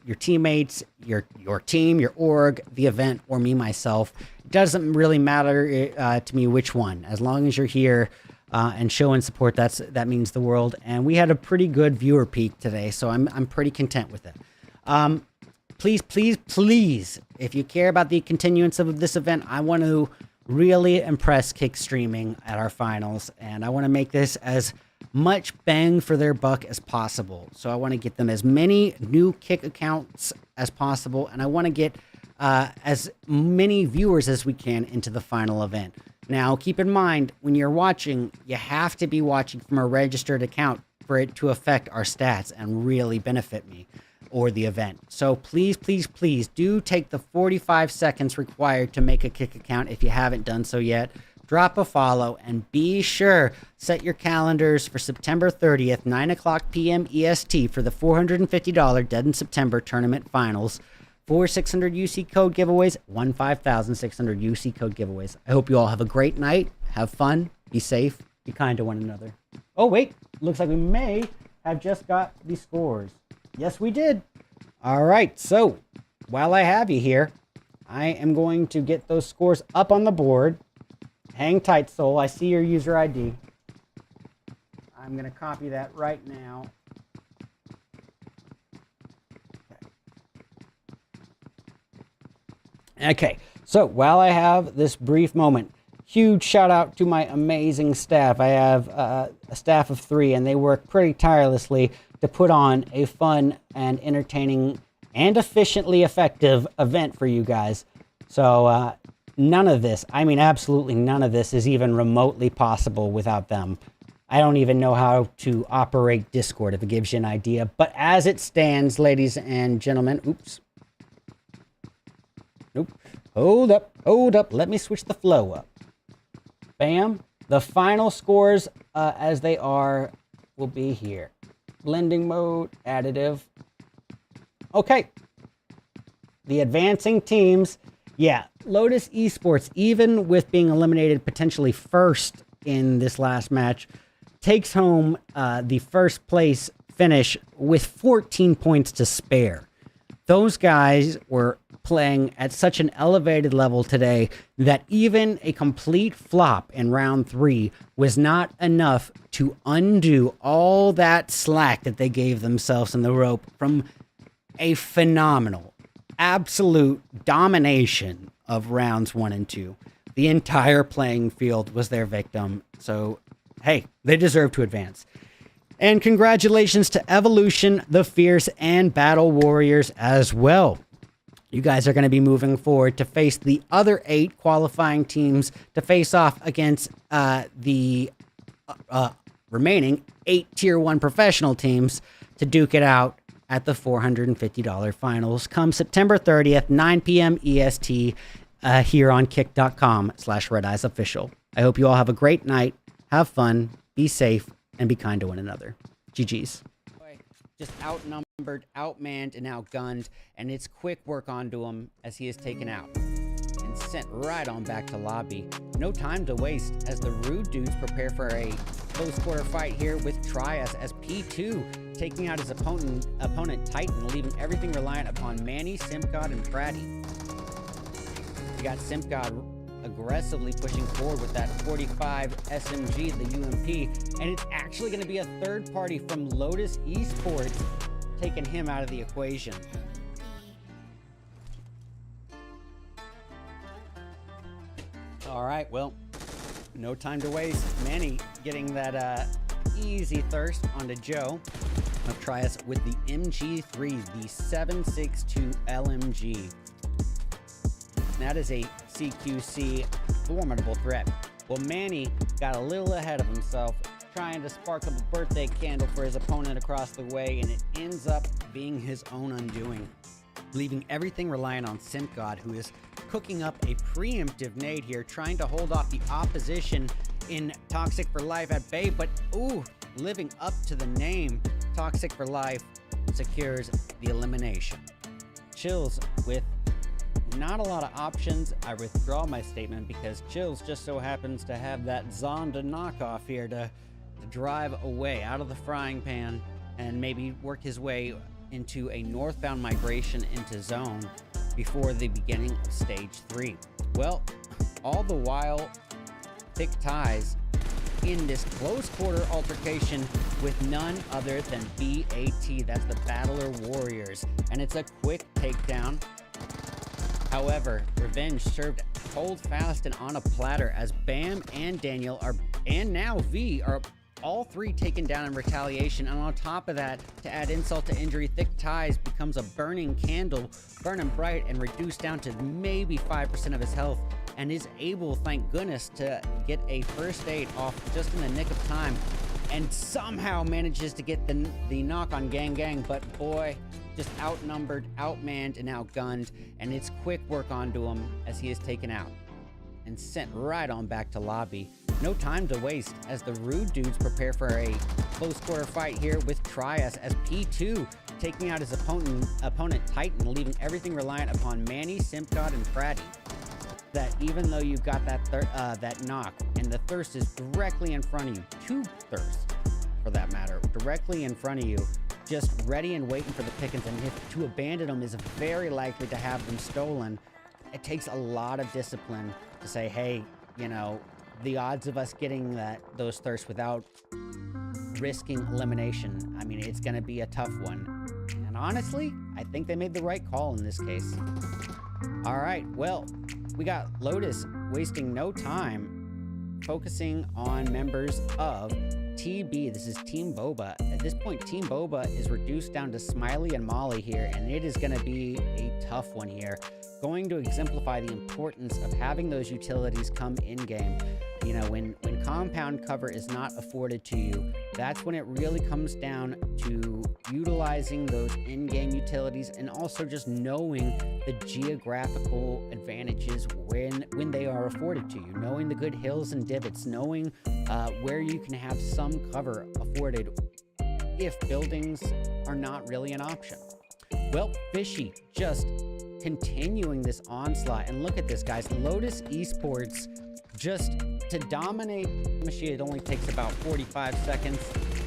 your teammates, your team, your org, the event, or me, myself. It doesn't really matter to me which one. As long as you're here and showing support, that means the world. And we had a pretty good viewer peak today, so I'm pretty content with it. Please, please, please, if you care about the continuance of this event, I want to really impress Kick Streaming at our finals, and I want to make this as much bang for their buck as possible. So I want to get them as many new Kick accounts as possible, and I want to get as many viewers as we can into the final event. Now, keep in mind, when you're watching, you have to be watching from a registered account for it to affect our stats and really benefit me or the event. So please, please, please do take the 45 seconds required to make a Kick account if you haven't done so yet. Drop a follow and be sure, set your calendars for September 30th, 9 o'clock p.m. EST for the $450 Dead in September tournament finals. 4 600 UC code giveaways, 1 5,600 UC code giveaways. I hope you all have a great night. Have fun. Be safe. Be kind to one another. Oh, wait. Looks like we may have just got the scores. Yes, we did. All right. So while I have you here, I am going to get those scores up on the board. Hang tight, Soul. I see your user ID. I'm going to copy that right now. Okay, so while I have this brief moment, huge shout out to my amazing staff. I have a staff of 3, and they work pretty tirelessly to put on a fun and entertaining and efficiently effective event for you guys. So none of this, I mean absolutely none of this is even remotely possible without them. I don't even know how to operate Discord, if it gives you an idea. But as it stands, ladies and gentlemen, oops. Nope. Hold up. Let me switch the flow up. Bam. The final scores as they are will be here. Blending mode, additive. Okay. The advancing teams. Yeah, Lotus Esports, even with being eliminated potentially first in this last match, takes home the first place finish with 14 points to spare. Those guys were playing at such an elevated level today that even a complete flop in round 3 was not enough to undo all that slack that they gave themselves in the rope from a phenomenal, absolute domination of rounds 1 and 2. The entire playing field was their victim. So, hey, they deserve to advance. And congratulations to Evolution, The Fierce, and Battle Warriors as well. You guys are going to be moving forward to face the other 8 qualifying teams to face off against the remaining 8 Tier 1 professional teams to duke it out at the $450 finals come September 30th, 9 p.m. EST here on kick.com/RedEyesOfficial. I hope you all have a great night. Have fun, be safe, and be kind to one another. GG's. Just outnumbered, outmanned, and outgunned, and it's quick work onto him as he is taken out and sent right on back to lobby. No time to waste as the Rude Dudes prepare for a close quarter fight here with Trias as P2 taking out his opponent Titan, leaving everything reliant upon Manny, Simcod, and Pratty. You got Simp God aggressively pushing forward with that 45 SMG, the UMP, and it's actually going to be a third party from Lotus Esports taking him out of the equation. All right, well, no time to waste. Manny getting that easy thirst onto Joe. I'll try us with the MG3, the 7.62 LMG. That is a CQC formidable threat. Well, Manny got a little ahead of himself, trying to spark up a birthday candle for his opponent across the way, and it ends up being his own undoing, leaving everything reliant on Simp God, who is cooking up a preemptive nade here, trying to hold off the opposition in Toxic for Life at bay, but ooh, living up to the name, Toxic for Life secures the elimination. Chills with not a lot of options. I withdraw my statement because Chills just so happens to have that Zonda knockoff here to drive away out of the frying pan and maybe work his way into a northbound migration into zone before the beginning of stage 3. Well, all the while, thick ties in this close quarter altercation with none other than BAT. That's the Battler Warriors, and it's a quick takedown. However, revenge served cold, fast, and on a platter as Bam and Daniel and now V are all three taken down in retaliation. And on top of that, to add insult to injury, Thick Ties becomes a burning candle, burning bright and reduced down to maybe 5% of his health, and is able, thank goodness, to get a first aid off just in the nick of time, and somehow manages to get the knock on Gang Gang, but boy, just outnumbered, outmanned, and outgunned, and it's quick work onto him as he is taken out and sent right on back to lobby. No time to waste as the Rude Dudes prepare for a close quarter fight here with Trias, as P2 taking out his opponent Titan, leaving everything reliant upon Manny, Simp God, and Pratty. That even though you've got that knock and the thirst is directly in front of you, two thirsts for that matter, directly in front of you, just ready and waiting for the pickings, and if to abandon them is very likely to have them stolen. It takes a lot of discipline to say, hey, you know, the odds of us getting those thirsts without risking elimination, I mean, it's going to be a tough one. And honestly, I think they made the right call in this case. All right, well, we got Lotus wasting no time focusing on members of TB. This is Team Boba. At this point, Team Boba is reduced down to Smiley and Molly here, and it is going to be a tough one here. Going to exemplify the importance of having those utilities come in-game. You know, when compound cover is not afforded to you, that's when it really comes down to utilizing those in-game utilities, and also just knowing the geographical advantages when they are afforded to you, knowing the good hills and divots, knowing where you can have some cover afforded if buildings are not really an option. Well, Fishy just continuing this onslaught, and look at this, guys. Lotus Esports, just to dominate the machine, it only takes about 45 seconds,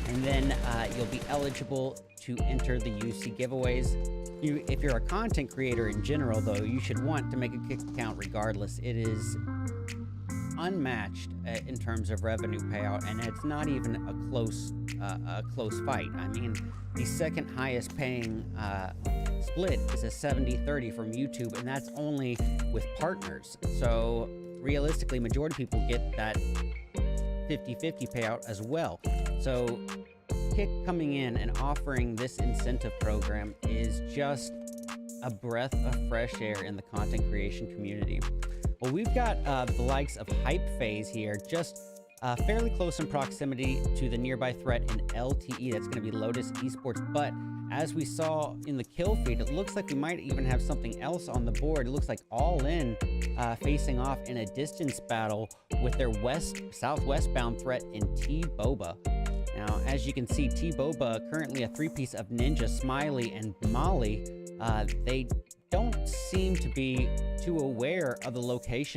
and then you'll be eligible to enter the UC giveaways. If you're a content creator in general, though, you should want to make a kick account regardless. It is unmatched in terms of revenue payout, and it's not even a close fight. I mean, the second highest paying split is a 70-30 from YouTube, and that's only with partners. So realistically, majority of people get that 50-50 payout as well. So Kick coming in and offering this incentive program is just a breath of fresh air in the content creation community. Well, we've got the likes of Hype Phase here, just fairly close in proximity to the nearby threat in LTE. That's going to be Lotus Esports. But as we saw in the kill feed, it looks like we might even have something else on the board. It looks like All In facing off in a distance battle with their southwestbound threat in T-Boba. Now, as you can see, T-Boba currently a three-piece of Ninja, Smiley, and Molly. They don't seem to be too aware of the location